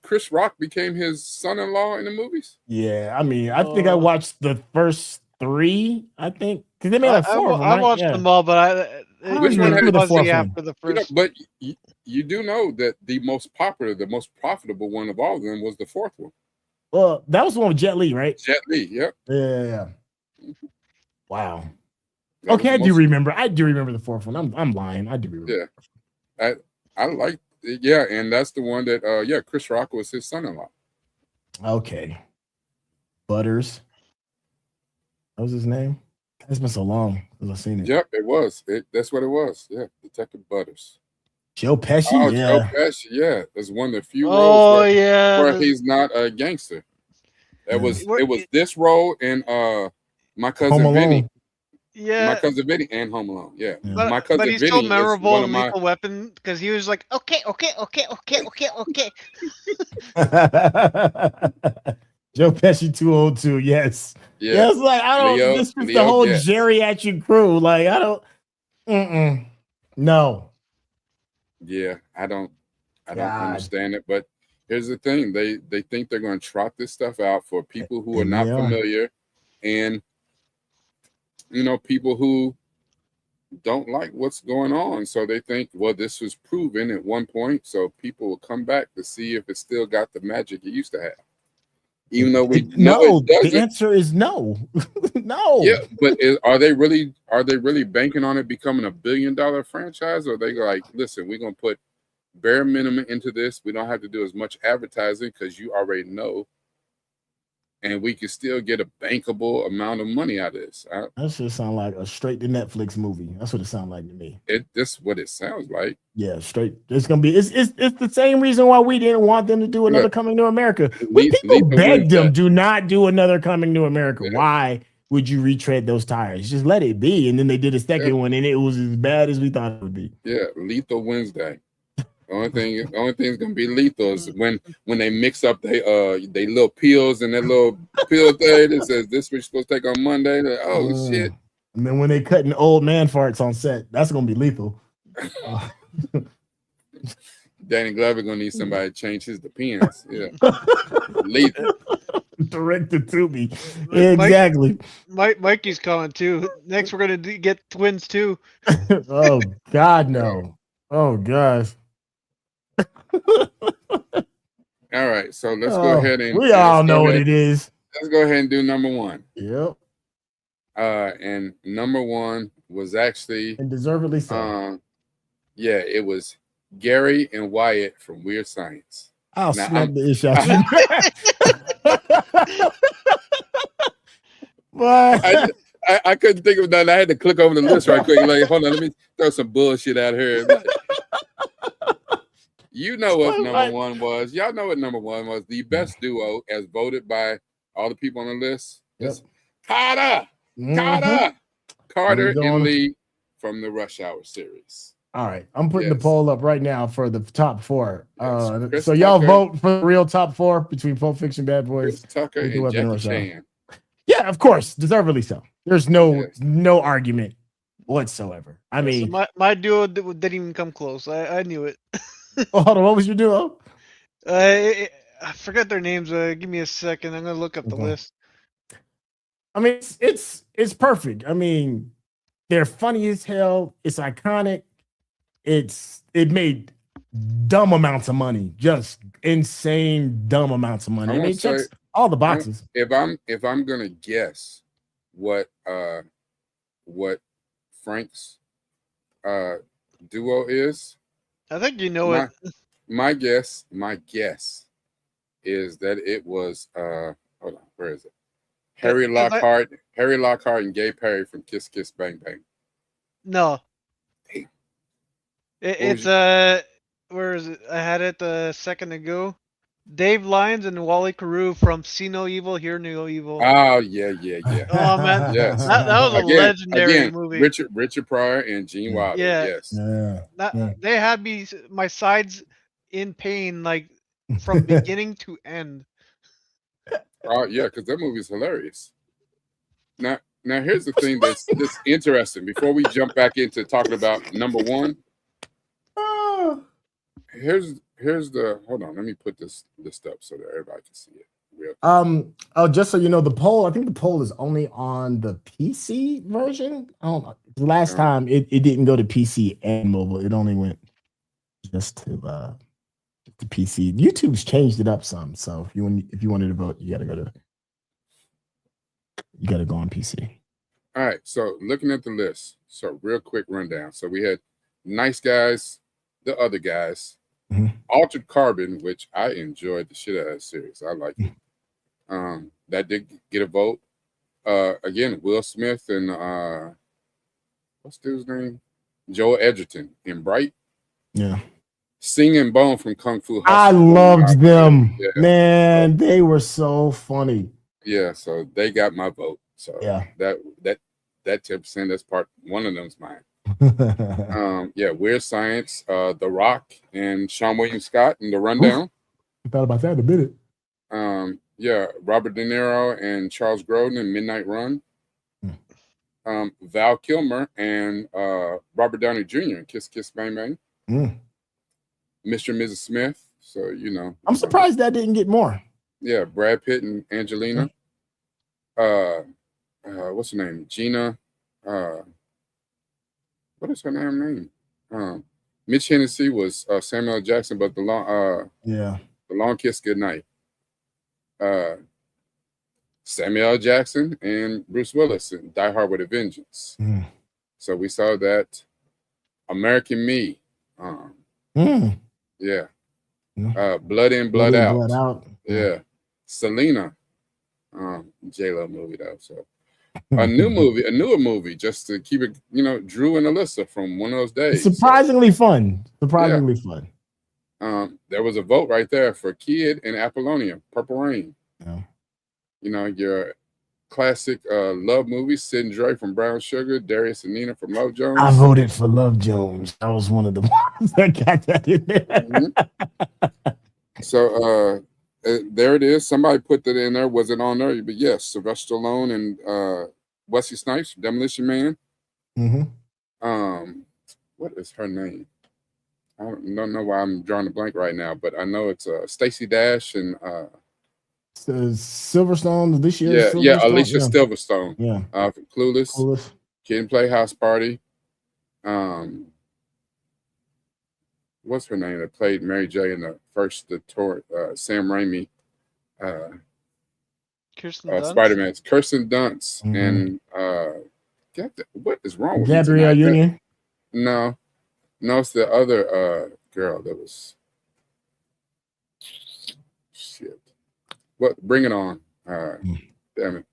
Chris Rock became his son-in-law in the movies? Yeah, I mean, I think I watched the first 3. I think because they made like 4 of them. I watched them all, but which one had the fourth after the first? But you do know that the most popular, the most profitable one of all of them was the 4th one. Well, that was the one with Jet Li, right? Jet Li, yep. Yeah. Wow. Okay, I do remember the 4th one. I'm lying. I do remember. Yeah, I like it. Yeah, and that's the one that Chris Rock was his son-in-law. Okay, Butters. That was his name. It's been so long since I've seen it. Yep, it was. That's what it was. Yeah, Detective Butters. Joe Pesci. Joe Pesci. Yeah, that's one of the few roles where he's not a gangster. It was this role in My Cousin Vinny. Yeah, My Cousin Vinny and Home Alone. Yeah, My Cousin Vinny. But he's so memorable in Lethal Weapon because he was like, okay. Joe Pesci 202. Yes. Yeah, it's like I don't. This is the whole geriatric crew. Like I don't. No. Yeah, I don't understand it. But here's the thing: they think they're going to trot this stuff out for people who are not familiar, and people who don't like what's going on. So they think, well, this was proven at one point, so people will come back to see if it still got the magic it used to have. Even though we know it doesn't. The answer is no. No. Yeah, but are they really banking on it becoming $1 billion franchise? Or are they like, listen, we're gonna put bare minimum into this. We don't have to do as much advertising because you already know, and we can still get a bankable amount of money out of this. That should sound like a straight to Netflix movie. That's what it sounds like to me. This what it sounds like. Yeah, straight. It's gonna be. It's the same reason why we didn't want them to do another Coming to America. People begged them, do not do another Coming to America. Yeah. Why would you retread those tires? Just let it be. And then they did a second one, and it was as bad as we thought it would be. Yeah, Lethal Wednesday. Only thing's gonna be lethal is when they mix up they little pills and that little pill thing that says this we're supposed to take on Monday. Like, oh shit! And then when they cutting old man farts on set, that's gonna be lethal. Danny Glover gonna need somebody to change his depends. Yeah, lethal. Directed to me. Exactly. Mikey's coming too. Next, we're gonna get twins too. Oh God, no! Oh gosh. All right, so let's go ahead and we all know what it is. Let's go ahead and do number one. Yep. And number one was actually, and deservedly so. Yeah, it was Gary and Wyatt from Weird Science. I'll snap the issue. I couldn't think of nothing. I had to click over the list right quick. Like, hold on, let me throw some bullshit out here. You know what number one was. Y'all know what number one was. The best duo as voted by all the people on the list. Yep. Carter and Lee from the Rush Hour series. All right. I'm putting the poll up right now for the top four. Yes. So y'all vote for the real top four between Pulp Fiction, Bad Boys, Chris Tucker, and Jackie Chan. Yeah, of course. Deservedly so. There's no argument whatsoever. I mean, so my duo didn't even come close. I knew it. Oh, hold on. What was your duo? I forgot their names. Give me a second. I'm gonna look up the list. I mean, it's perfect. I mean, they're funny as hell. It's iconic. It made dumb amounts of money, just insane dumb amounts of money. It checks all the boxes. If I'm gonna guess what Frank's duo is. I think you know it. My guess is that it was hold on, where is it? Harry Lockhart and Gay Perry from Kiss Kiss Bang Bang. No. Hey. It's where is it? I had it a second ago. Dave Lyons and Wally Carew from See No Evil, Hear No Evil. Oh yeah. Oh man, yes. That was a legendary movie. Richard Pryor and Gene Wilder. Yeah. Yes. They had my sides in pain like from beginning to end. Oh yeah, because that movie is hilarious. Now here's the thing that's interesting. Before we jump back into talking about number one, here's the hold on. Let me put this list up so that everybody can see it. Just so you know, the poll. I think the poll is only on the PC version. I don't know. The last time it didn't go to PC and mobile. It only went just to the PC. YouTube's changed it up some. So if you wanted to vote, you gotta go on PC. All right. So looking at the list. So real quick rundown. So we had Nice Guys, the other guys. Altered Carbon, which I enjoyed the shit out of that series. I like it. That did get a vote. Again, Will Smith and what's dude's name? Joel Edgerton in Bright. Yeah. Sing and Bone from Kung Fu Hustle. I loved them. Yeah. Man, they were so funny. Yeah, so they got my vote. So yeah, that 10%, that's one of them's mine. Weird Science, The Rock and Sean William Scott in The Rundown. I thought about that in a minute. Robert De Niro and Charles Grodin in Midnight Run. Val Kilmer and Robert Downey Jr. in Kiss Kiss Bang Bang. Mr. and Mrs. Smith. So I'm surprised that didn't get more. Yeah, Brad Pitt and Angelina. What's her name? Gina. what is her name? Mitch Hennessy was Samuel L. Jackson, but the long kiss goodnight. Samuel L. Jackson and Bruce Willis in Die Hard with a Vengeance. So we saw that. American Me. Yeah. Blood In, Blood Out. Blood Out. Yeah. Selena. J-Lo movie though. So a newer movie, just to keep it, Drew and Alyssa from One of Those Days. Surprisingly fun. Surprisingly fun. There was a vote right there for Kid and Apollonia, Purple Rain. Yeah. Your classic love movie, Sid and Dre from Brown Sugar, Darius and Nina from Love Jones. I voted for Love Jones. That was one of the ones that got that in there. So there it is. Somebody put that in there. Was it on there? But yes, Sylvester Stallone and Wesley Snipes, Demolition Man. What is her name? I don't know why I'm drawing a blank right now, but I know it's Stacey Dash and Silverstone, Alicia. Alicia Silverstone. Yeah. Clueless. Kid and Play House Party. What's her name that played Mary J in the tour? Sam Raimi. Kirsten Dunst? Spider-Man. Kirsten Dunst. And what is wrong with Gabrielle Union? No, it's the other girl that was. Shit. What? Bring it on. Damn it.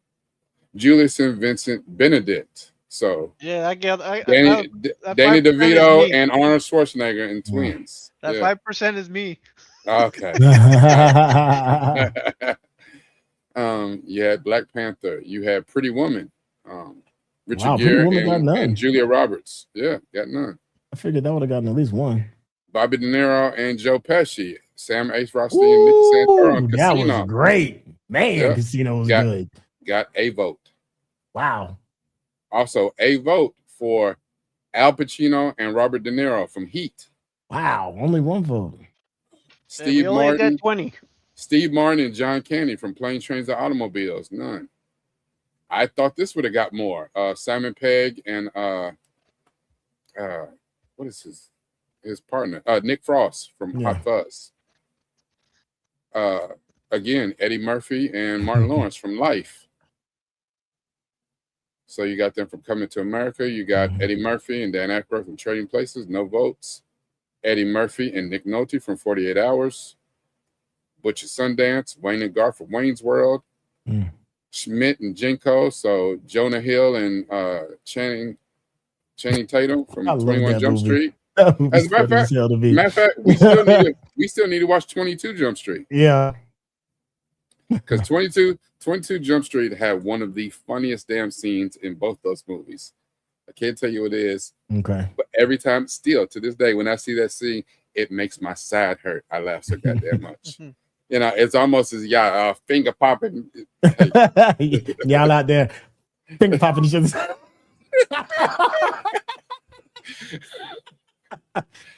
Julius and Vincent Benedict. So yeah, I get Danny DeVito and Arnold Schwarzenegger and twins. That 5% is me. Okay. You had Black Panther. You had Pretty Woman. Richard Gere and Julia Roberts. Yeah, got none. I figured that would have gotten at least one. Bobby De Niro and Joe Pesci. Sam Ace Rothstein and Nikki Santoro. That was great. Man, Casino was good. Got a vote. Wow. Also, a vote for Al Pacino and Robert De Niro from Heat. Wow, only one vote. Steve Martin, got 20. Steve Martin and John Candy from Planes, Trains, and Automobiles. None. I thought this would have got more. Simon Pegg and what is his partner? Nick Frost from Hot Fuzz. Again, Eddie Murphy and Martin Lawrence from Life. So you got them from Coming to America. You got Eddie Murphy and Dan Aykroyd from Trading Places. No votes. Eddie Murphy and Nick Nolte from 48 Hours. Butch at Sundance. Wayne and Garth from Wayne's World. Schmidt and Jenko. So Jonah Hill and Channing Tatum from 21 Jump Street. As a matter of fact, we still need to watch 22 Jump Street. Yeah. Because 22 Jump Street had one of the funniest damn scenes in both those movies. I can't tell you what it is. Okay. But every time, still to this day, when I see that scene, it makes my side hurt. I laugh so goddamn much. It's almost as finger popping. Y'all out there finger popping each other.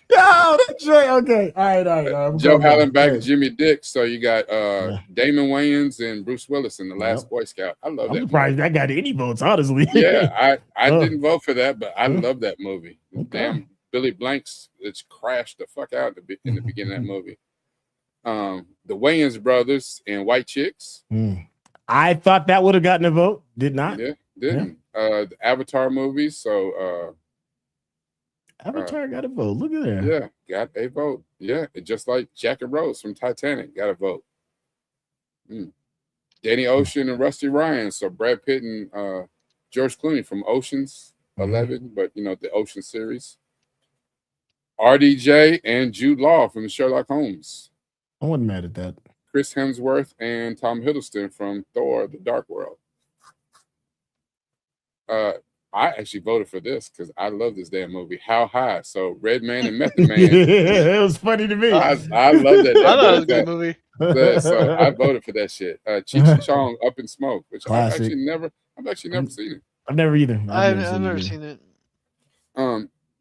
Yo, that's right. Okay. All right. Joe Hallenbeck, Jimmy Dix. So you got Damon Wayans and Bruce Willis in The Last Boy Scout. I love that. I'm surprised that got any votes, honestly. Yeah, I didn't vote for that, but I love that movie. Okay. Damn, Billy Blanks, it's crashed the fuck out in the beginning of that movie. The Wayans brothers and White Chicks. I thought that would have gotten a vote. Did not. Yeah, didn't. The Avatar movies. So Avatar got a vote. Look at that. Yeah, got a vote. Yeah, just like Jack and Rose from Titanic got a vote. Danny Ocean and Rusty Ryan. So Brad Pitt and George Clooney from Ocean's 11, but the Ocean series. RDJ and Jude Law from Sherlock Holmes. I wasn't mad at that. Chris Hemsworth and Tom Hiddleston from Thor: The Dark World. I actually voted for this because I love this damn movie. How High? So Red Man and Method Man. It was funny to me. I love that. I thought it was a good movie. So I voted for that shit. Cheech and Chong, Up in Smoke, which I've actually never seen it. I've never either. I've never seen it.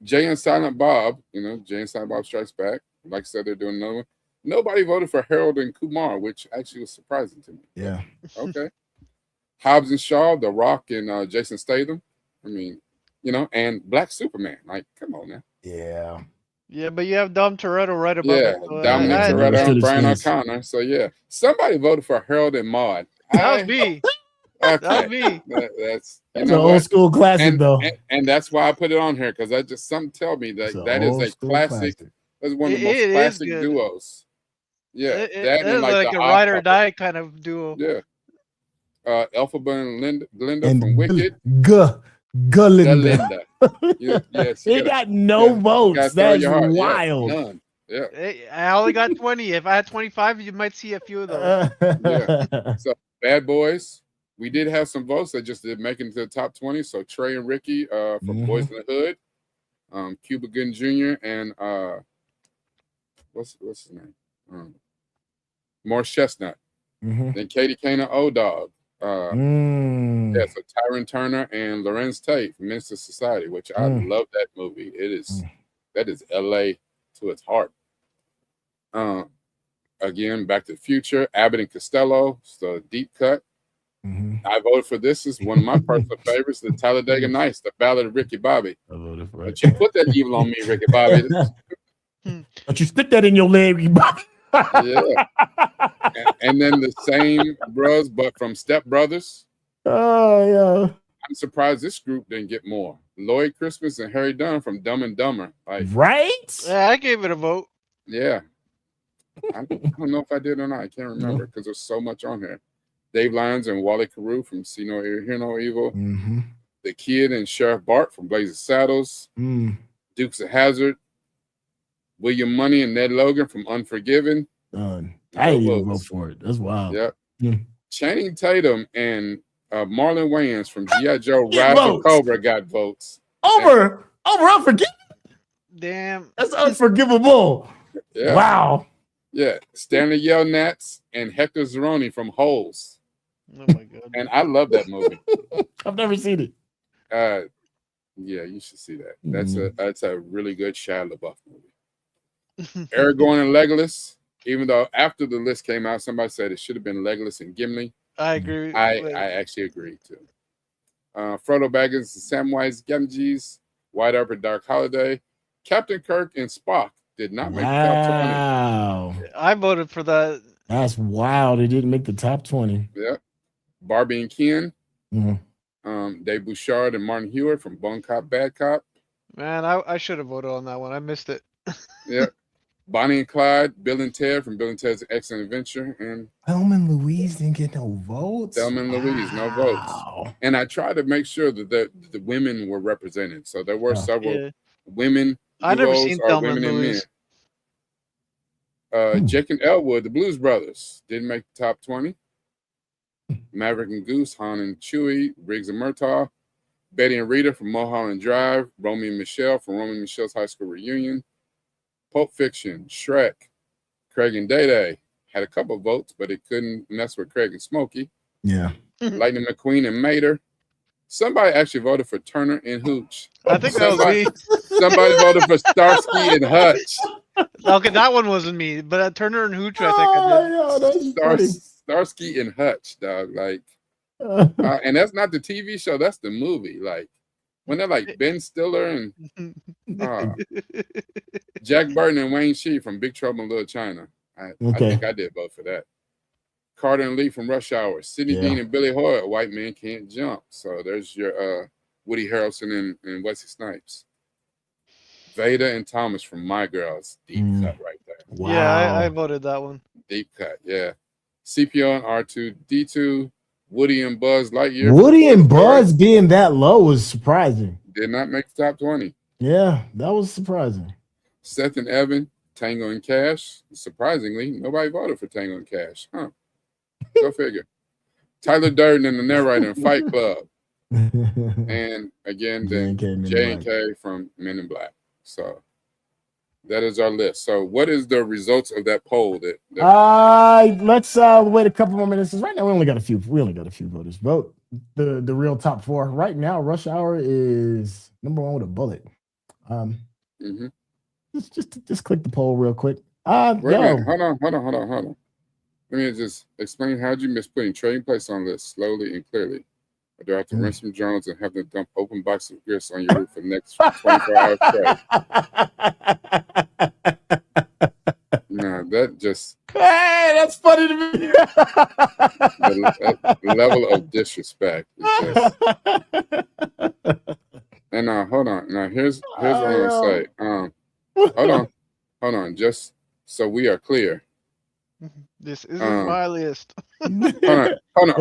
Jay and Silent Bob, Jay and Silent Bob Strikes Back. Like I said, they're doing another one. Nobody voted for Harold and Kumar, which actually was surprising to me. Yeah. Okay. Hobbs and Shaw, The Rock and Jason Statham. I mean, you know, and Black Superman. Like, come on now. Yeah. Yeah, but you have Dom Toretto right above Yeah, it. So Dominic I never Toretto stood and his Brian chance. O'Connor. So yeah, somebody voted for Harold and Maude. that was me. That was Okay, me. that's you That's know an what, old school classic, though. and that's why I put it on here because I just something tell me It's that an that is old a school classic. classic. That's one of the It most is classic good. duos. Yeah, It that and is like like the a Odd ride or Couple. die kind of duo. Yeah, Elphaba and Glinda from And Wicked. Galinda. Galinda. Yes, He got no votes. gotta throw That's your heart. wild. Yeah, none. Yeah, I only got 20. If I had 25, you might see a few of those. yeah. So Bad Boys. We did have some votes that just didn't make it into the top 20. So Trey and Ricky from Boys in the Hood, Cuba Gooding Jr. and what's his name? Morris Chestnut. Then Katie Kane and O-Dog. Yeah, so Tyron Turner and Lorenz Tate from Minister Society, which I love that movie. That is LA to its heart. Again, Back to the Future, Abbott and Costello, so Deep Cut. I voted for this. Is one of my personal favorites, the Talladega Nights, the Ballad of Ricky Bobby. I voted for it. But you put that evil on me, Ricky Bobby. But you stick that in your leg, Ricky Bobby. Yeah. And then the same bros, but from Step Brothers. Oh, yeah. I'm surprised this group didn't get more. Lloyd Christmas and Harry Dunn from Dumb and Dumber. Like, right? Yeah, I gave it a vote. Yeah. I don't know if I did or not. I can't remember because there's so much on here. Dave Lyons and Wally Carew from See No Ear, Hear No Evil. The Kid and Sheriff Bart from Blazing Saddles. Dukes of Hazzard. William Money and Ned Logan from Unforgiven. I didn't even vote for it. That's wild. Yep. Channing Tatum and Marlon Wayans from G.I. Joe Rise of Cobra got votes. Over Unforgiven? Damn. That's unforgivable. Yeah. Wow. Yeah. Stanley Yelnats and Hector Zeroni from Holes. Oh my god. And I love that movie. I've never seen it. Yeah, you should see that. That's a really good Shia LaBeouf movie. Aragorn and Legolas. Even though after the list came out, somebody said it should have been Legolas and Gimli. I agree. I actually agree too. Frodo Baggins and Samwise Gamgees, White Arbor Dark Holiday, Captain Kirk and Spock did not make the top 20. I voted for that. That's wild. It didn't make the top 20. Yeah. Barbie and Ken. Dave Bouchard and Martin Hewitt from Bone Cop, Bad Cop. Man, I should have voted on that one. I missed it. Yeah. Bonnie and Clyde, Bill and Ted from Bill and Ted's Excellent Adventure, and Thelma and Louise didn't get no votes. Thelma and Louise, no votes. And I tried to make sure that the women were represented. So there were several women. I never seen Thelma and Louise. Jake and Elwood, the Blues Brothers, didn't make the top 20. Maverick and Goose, Han and Chewie, Briggs and Murtaugh, Betty and Rita from Mulholland Drive, Romy and Michelle from Romy and Michelle's High School Reunion, Pulp Fiction, Shrek, Craig and Day had a couple of votes, but it couldn't mess with Craig and Smokey. Yeah. Lightning McQueen and Mater. Somebody actually voted for Turner and Hooch. I think that was me. Somebody voted for Starsky and Hutch. Okay, that one wasn't me, but Turner and Hooch, I think I did. Starsky and Hutch, dog. Like, and that's not the TV show, that's the movie. Like, when they're like Ben Stiller and Jack Burton and Wayne Shee from Big Trouble in Little China. I think I did vote for that. Carter and Lee from Rush Hour. Sidney Dean and Billy Hoyle, White Man Can't Jump. So there's your Woody Harrelson and Wesley Snipes. Veda and Thomas from My Girls. Deep cut right there. Wow. Yeah, I voted that one. Deep cut, yeah. CPO and R2D2. Woody and Buzz Lightyear. Woody and Buzz being that low was surprising. Did not make the top 20. Yeah, that was surprising. Seth and Evan, Tango and Cash. Surprisingly, nobody voted for Tango and Cash. Huh. Go figure. Tyler Durden and the narrator in Fight Club. And again, then J&K from Men in Black. So that is our list. So what is the results of that poll? Let's wait a couple more minutes. Right now we only got a few voters. Vote the real top 4. Right now, Rush Hour is number 1 with a bullet. Just click the poll real quick. Wait a minute. Hold on. Let me just explain how'd you miss putting Trading Place on the list slowly and clearly. Or do I have to rinse some journals and have them dump open boxes of grits on your roof for the next 24 hours straight? Nah, that just... Hey, that's funny to me. the level of disrespect is just... And now, hold on. Now, here's what I'm going to say. Hold on. Just so we are clear. This isn't my list. Hold on.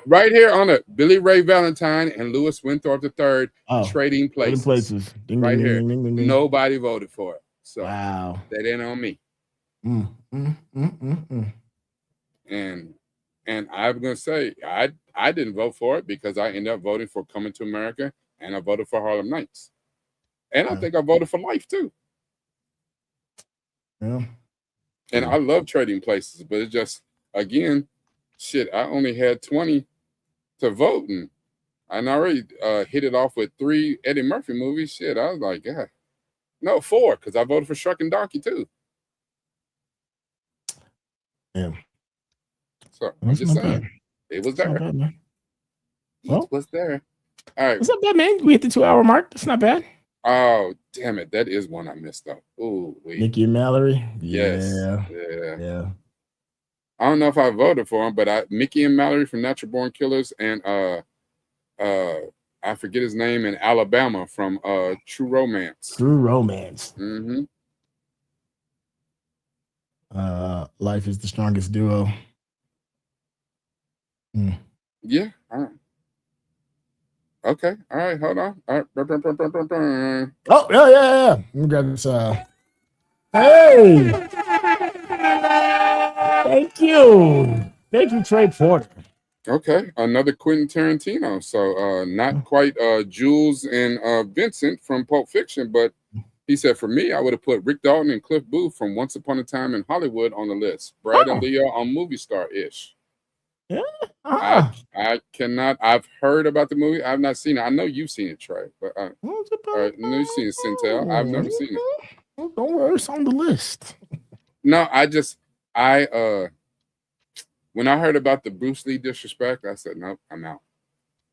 Right here on it. Billy Ray Valentine and Louis Winthorpe III trading places. Ding, right ding, here. ding, ding, ding, ding. Nobody voted for it. So wow. that ain't on me. And I'm gonna say I didn't vote for it because I ended up voting for Coming to America and I voted for Harlem Nights. And I think I voted for Life too. Yeah. And I love Trading Places, but it's just, again, shit, I only had 20 to vote, and I already hit it off with 3 Eddie Murphy movies. Shit, I was like, yeah. No, 4, because I voted for Shrek and Donkey, too. Yeah. So, I'm just saying, it was there. Bad, well, it was there. All right. What's up, bad, man? We hit the 2-hour mark. That's not bad. Oh, damn it. That is one I missed out. Ooh, wait. Mickey and Mallory? Yes. Yeah. I don't know if I voted for him, but Mickey and Mallory from Natural Born Killers and I forget his name in Alabama from True Romance. True Romance. Mm-hmm. Life is the strongest duo. Yeah. All right. Okay. All right. Hold on. All right. Oh, yeah. Let me grab this. Hey. Thank you, Trey Porter. Okay. Another Quentin Tarantino. So not quite Jules and Vincent from Pulp Fiction, but he said, for me, I would have put Rick Dalton and Cliff Booth from Once Upon a Time in Hollywood on the list. Brad and Leo on Movie Star-ish. Yeah. I cannot. I've heard about the movie. I've not seen it. I know you've seen it, Trey. But you've seen it, Centel. I've never seen it. Don't worry, it's on the list. No, when I heard about the Bruce Lee disrespect, I said, nope, I'm out.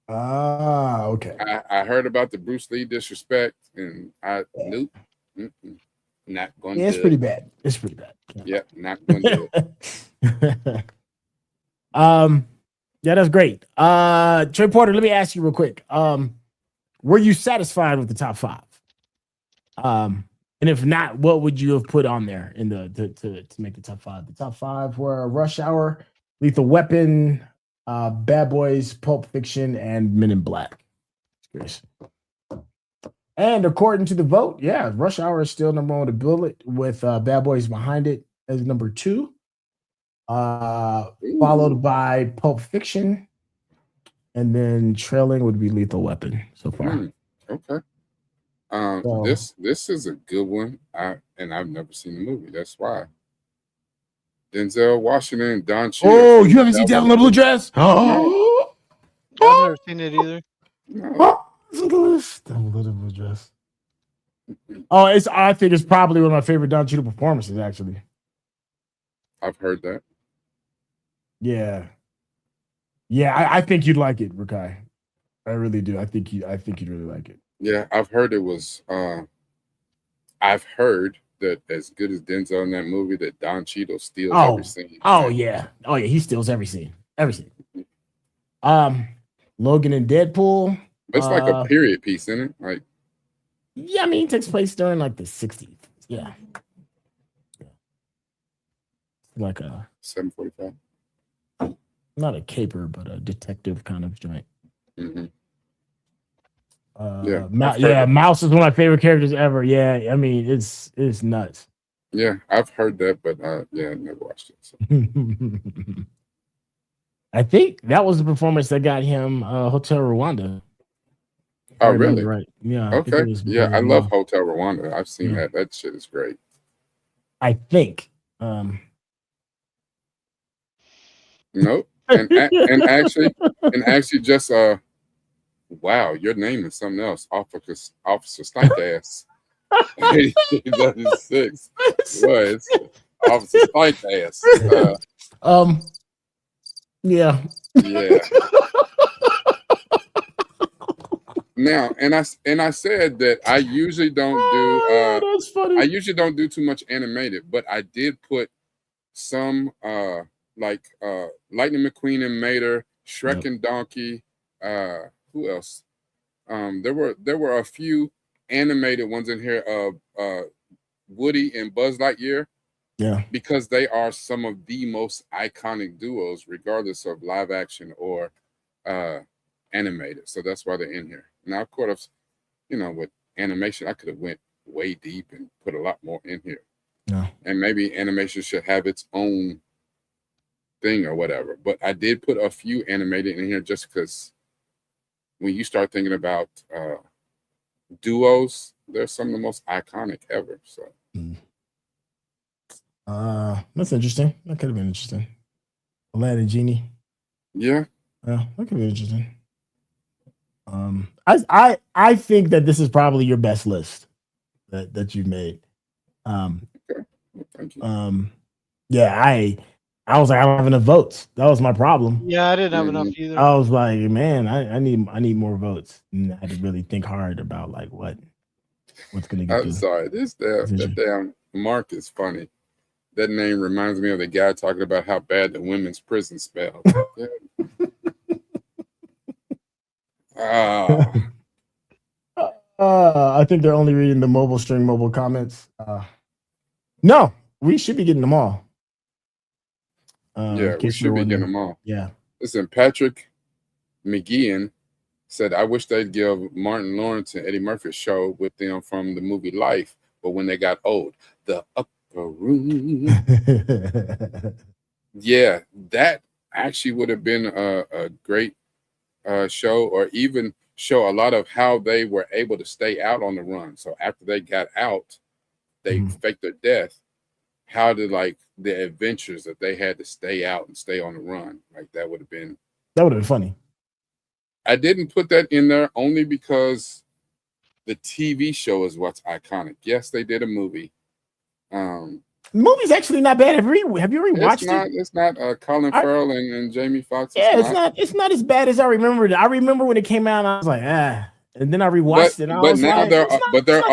Okay. I heard about the Bruce Lee disrespect, and nope, not going to. Yeah, it's pretty bad. It's pretty bad. Yeah, not going to do it. Yeah, that's great. Trey Porter, let me ask you real quick. Were you satisfied with the top 5? And if not, what would you have put on there in to make the top 5? The top 5 were Rush Hour, Lethal Weapon, Bad Boys, Pulp Fiction, and Men in Black. Curious. And according to the vote, yeah, Rush Hour is still number 1 with a bullet, with Bad Boys behind it as number 2. Followed by Pulp Fiction, and then trailing would be Lethal Weapon so far. Okay. This is a good one. And I've never seen the movie. That's why. Denzel Washington, Don Cheadle. Oh, you haven't seen Devil in a Blue Dress? Oh, I've never seen it either. No. Devil in a Blue Dress. Oh, I think it's probably one of my favorite Don Cheadle performances, actually. I've heard that. Yeah, I think you'd like it, Rakai. I really do. I think you'd really like it. Yeah, I've heard it was. I've heard that as good as Denzel in that movie, that Don Cheadle steals every scene. Oh yeah, he steals every scene. Logan and Deadpool. It's like a period piece, isn't it? Like, yeah, I mean, it takes place during like the 60s. Yeah. Like a 7:45. Not a caper, but a detective kind of joint. Mm-hmm. Mouse is one of my favorite characters ever. Yeah, I mean, it's nuts. Yeah, I've heard that, but I never watched it. So. I think that was the performance that got him Hotel Rwanda. Oh, really? Right. Yeah. Okay. I love Hotel Rwanda. I've seen that. That shit is great. I think. Nope. And actually just wow, your name is something else. Officer Stank Ass. 86 was Officer Stank Ass. Yeah. Now, and I said that I usually don't do that's funny. I usually don't do too much animated, but I did put some like Lightning McQueen and Mater, Shrek and Donkey. Who else? There were a few animated ones in here of Woody and Buzz Lightyear. Yeah, because they are some of the most iconic duos, regardless of live action or animated. So that's why they're in here. Now, of course, with animation, I could have went way deep and put a lot more in here. Yeah. And maybe animation should have its own thing or whatever. But I did put a few animated in here just because when you start thinking about duos, they're some of the most iconic ever. So. That's interesting. That could have been interesting. Aladdin Genie. Yeah. Yeah, that could be interesting. I think that this is probably your best list that you've made. Okay. Well, thank you. Yeah, I was like, I don't have enough votes. That was my problem. Yeah, I didn't have enough either. I was like, man, I need more votes. And I had to really think hard about like what's gonna get. I'm sorry, that damn Mark is funny. That name reminds me of the guy talking about how bad the women's prison spelled. I think they're only reading the mobile comments. No, we should be getting them all. Yeah, we should be getting them all. Yeah. Listen, Patrick McGeehan said, I wish they'd give Martin Lawrence and Eddie Murphy a show with them from the movie Life, but when they got old, the upper room. Yeah, that actually would have been a great show, or even show a lot of how they were able to stay out on the run. So after they got out, they faked their death. How did like the adventures that they had to stay out and stay on the run? Like that would have been funny. I didn't put that in there only because the TV show is what's iconic. Yes, they did a movie. The movie's actually not bad. Have you rewatched it? It's not Colin Farrell and Jamie Foxx. Yeah, it's not as bad as I remembered. I remember when it came out, and I was like, and then I rewatched it. And I was now like, they're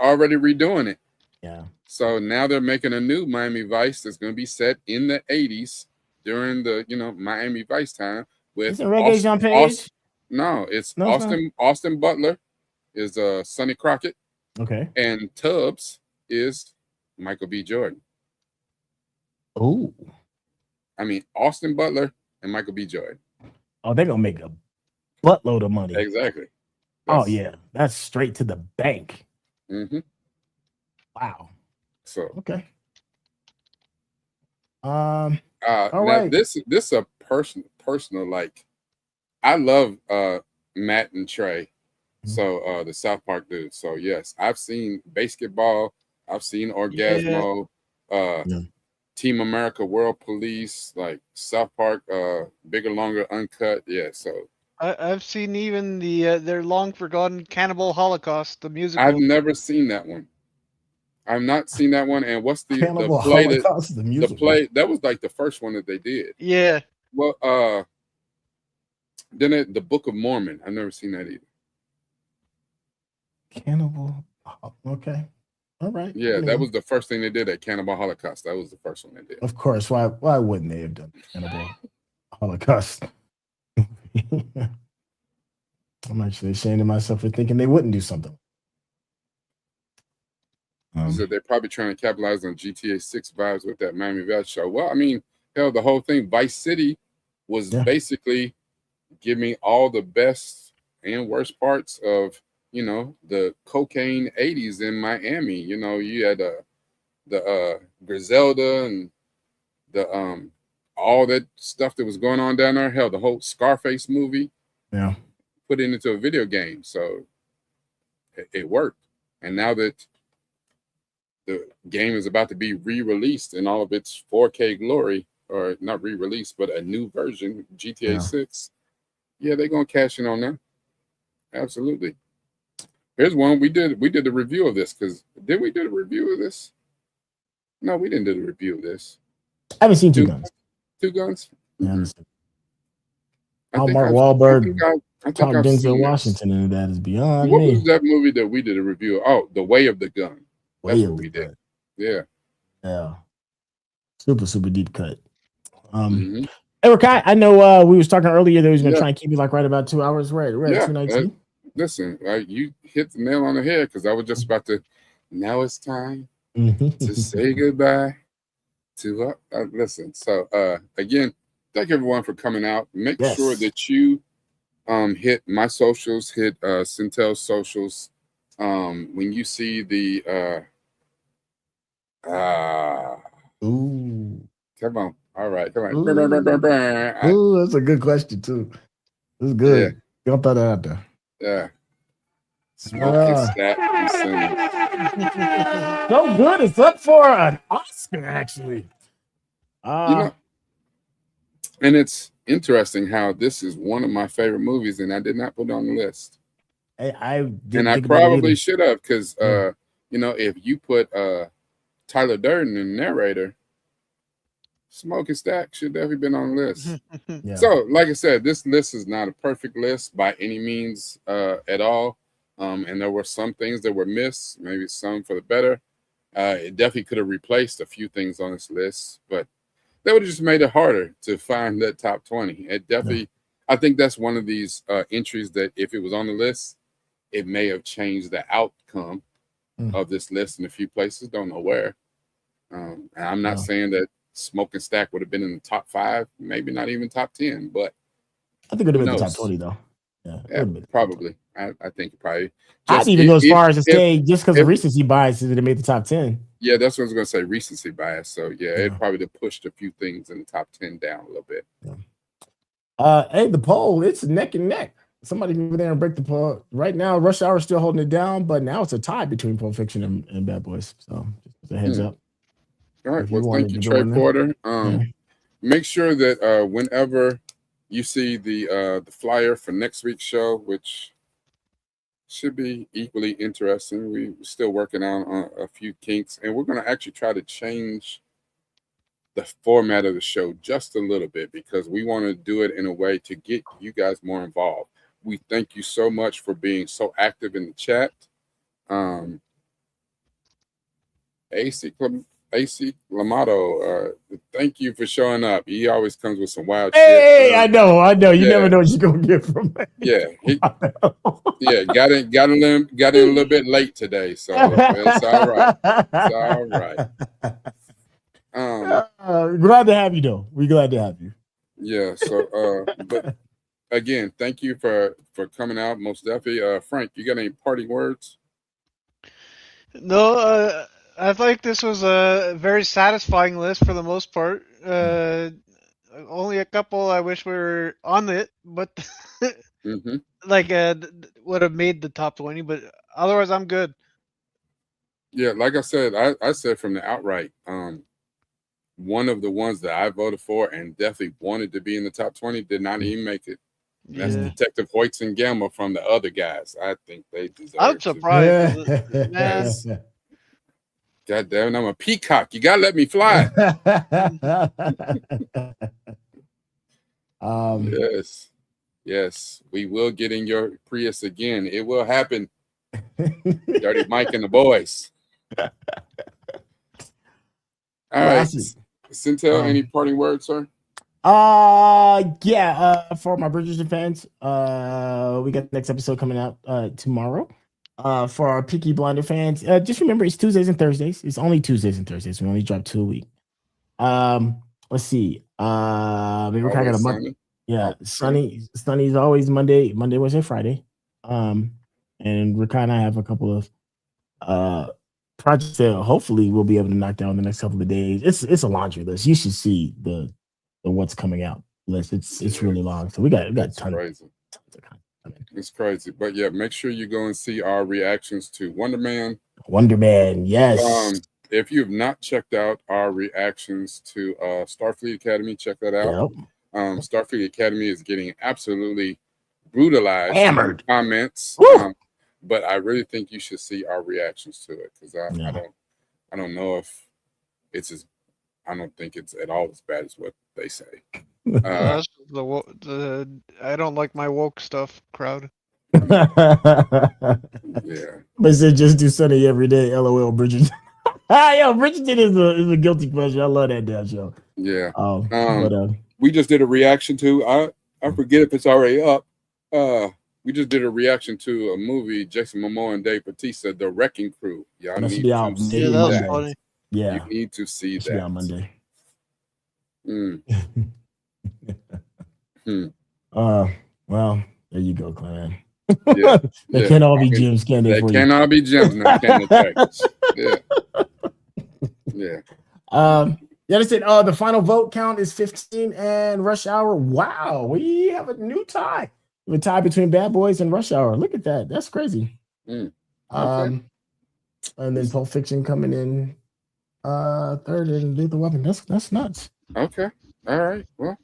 already redoing it. Yeah. So now they're making a new Miami Vice that's going to be set in the 80s during the Miami Vice time with Reggae Page. No, it's Austin Butler is Sonny Crockett. Okay. And Tubbs is Michael B. Jordan. Oh. I mean, Austin Butler and Michael B. Jordan. Oh, they're gonna make a buttload of money. Exactly. That's straight to the bank. Mm-hmm. Wow. So okay. all right. Now this is a personal like. I love Matt and Trey, so the South Park dudes. So yes, I've seen Basketball. I've seen Orgasmo. Team America, World Police, like South Park, Bigger, Longer, Uncut. Yeah, so I've seen even their long forgotten Cannibal Holocaust, the musical. I've never seen that one. I've not seen that one. And what's the play the play that was like the first one that they did? Yeah. Well, then the Book of Mormon. I've never seen that either. Cannibal. Okay. All right. Yeah, that was the first thing they did at Cannibal Holocaust. That was the first one they did. Of course. Why wouldn't they have done Cannibal Holocaust? I'm actually ashamed of myself for thinking they wouldn't do something. So they're probably trying to capitalize on GTA 6 vibes with that Miami Vice show. Well, I mean, hell, the whole thing, Vice City was basically giving all the best and worst parts of the cocaine 80s in Miami. You had the Griselda and the all that stuff that was going on down there. Hell, the whole Scarface movie. Yeah. Put it into a video game. So it worked. And now that the game is about to be re-released in all of its 4K glory, or not re-released, but a new version, GTA 6. Yeah, they're gonna cash in on that. Absolutely. Here's one we did the review of this because did we do the review of this? No, we didn't do the review of this. I haven't seen Two Guns. Two Guns? Yeah, I think Mark Wahlberg. I I think Talk I've Denzel seen that. Washington into that is beyond What me. was that movie that we did a review of? Oh, The Way of the Gun. That's Way what of we the did. gun. Yeah. Yeah. Super deep cut. Mhm. Eric, I know we was talking earlier that we was gonna Yeah. try and keep it like right about 2 hours. We're at Yeah. 2:19. Listen, you hit the nail on the head because I was just about to. Now it's time to say goodbye to. Listen. So again, thank everyone for coming out. Make sure that you hit my socials, hit Centel's socials. When you see the Ooh. come on. All right, come on. Ooh, that's a good question too. That's good. Y'all throw that out there. Yeah. Smoking Stack. So good. It's up for an Oscar, actually. You know, and it's interesting how this is one of my favorite movies, and I did not put it on the list. I probably should have, because you know, if you put Tyler Durden in narrator, Smoking Stack should definitely been on the list. So, like I said, this list is not a perfect list by any means at all. And there were some things that were missed, maybe some for the better. It definitely could have replaced a few things on this list, but that would have just made it harder to find that top 20. It definitely, I think that's one of these entries that if it was on the list, it may have changed the outcome of this list in a few places. Don't know where. And I'm not saying that Smoking Stack would have been in the top 5, maybe not even top 10, but I think it would have been the top 20 though. Yeah, probably. I think probably. I'd even go as far as to say just because of recency bias, it made the top 10. Yeah, that's what I was going to say. Recency bias. So it probably have pushed a few things in the top 10 down a little bit. Hey, the poll, it's neck and neck. Somebody can go there and break the poll. Right now, Rush Hour is still holding it down, but now it's a tie between Pulp Fiction and Bad Boys. So just a heads up. All right. Well, thank you, Trey Porter. Make sure that whenever you see the flyer for next week's show, which should be equally interesting. We're still working on a few kinks, and we're going to actually try to change the format of the show just a little bit because we want to do it in a way to get you guys more involved. We thank you so much for being so active in the chat. AC Lamato, thank you for showing up. He always comes with some wild shit. Hey, I know. You never know what you're gonna get from me. Yeah, got in a little bit late today, so it's all right. It's all right. Glad to have you, though. We're glad to have you. Yeah. So, but again, thank you for coming out. Most definitely, Frank. You got any parting words? No. I think this was a very satisfying list for the most part. Only a couple I wish we were on it, but like would have made the top 20. But otherwise, I'm good. Yeah, like I said, I said from the outright, one of the ones that I voted for and definitely wanted to be in the top 20 did not even make it. That's Detective Hoyts and Gamma from the other guys. I think they deserve. I'm surprised. Yes. God damn it, I'm a peacock. You gotta let me fly. Yes. We will get in your Prius again. It will happen. Dirty Mike and the boys. All right. Centel, any parting words, sir? For my Bridgerton fans, we got the next episode coming out tomorrow. For our Peaky Blinder fans, just remember it's Tuesdays and Thursdays. It's only Tuesdays and Thursdays. We only drop 2 a week. Let's see. Maybe we kind of got a month. Yeah, Sunny's always Monday, Wednesday, Friday. And we kind of have a couple of projects that hopefully we'll be able to knock down the next couple of days. It's a laundry list. You should see the what's coming out list. It's really long. So we got a ton of It's crazy. But yeah, make sure you go and see our reactions to Wonder Man. Yes. If you have not checked out our reactions to Starfleet Academy, check that out. Starfleet Academy is getting absolutely brutalized, hammered in comments. But I really think you should see our reactions to it because I don't know if it's as I don't think it's at all as bad as what they say. That's the I don't like my woke stuff crowd. Yeah. But said just do Sunday every day. LOL, Bridgerton. Yo, Bridgerton is a guilty pleasure. I love that damn show. Yeah. But we just did a reaction to. I forget if it's already up. We just did a reaction to a movie, Jason Momoa and Dave Bautista, The Wrecking Crew. Y'all need to see that was funny. Yeah, you need to see that. On Monday. Well, there you go, Clan. Yeah, they can't all be gems, can they? They can't all be gems now, can they? Yeah. Yeah, they said the final vote count is 15 and Rush Hour. Wow, we have a new tie. We have a tie between Bad Boys and Rush Hour. Look at that. That's crazy. Okay. And then Pulp Fiction coming in third and Lethal Weapon. That's nuts. Okay. All right. Well,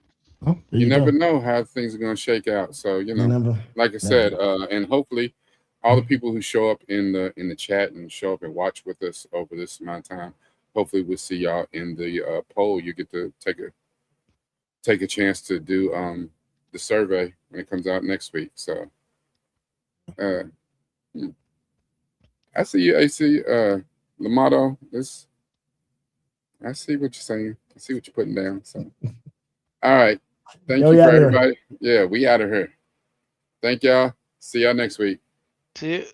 you never know how things are going to shake out. So, like I said, and hopefully all the people who show up in the chat and show up and watch with us over this amount of time, hopefully we'll see y'all in the poll. You get to take a chance to do the survey when it comes out next week. So I see Lamato. I see what you're saying. I see what you're putting down. So all right. Thank you for everybody. Yeah, we out of here. Thank y'all. See y'all next week. See you.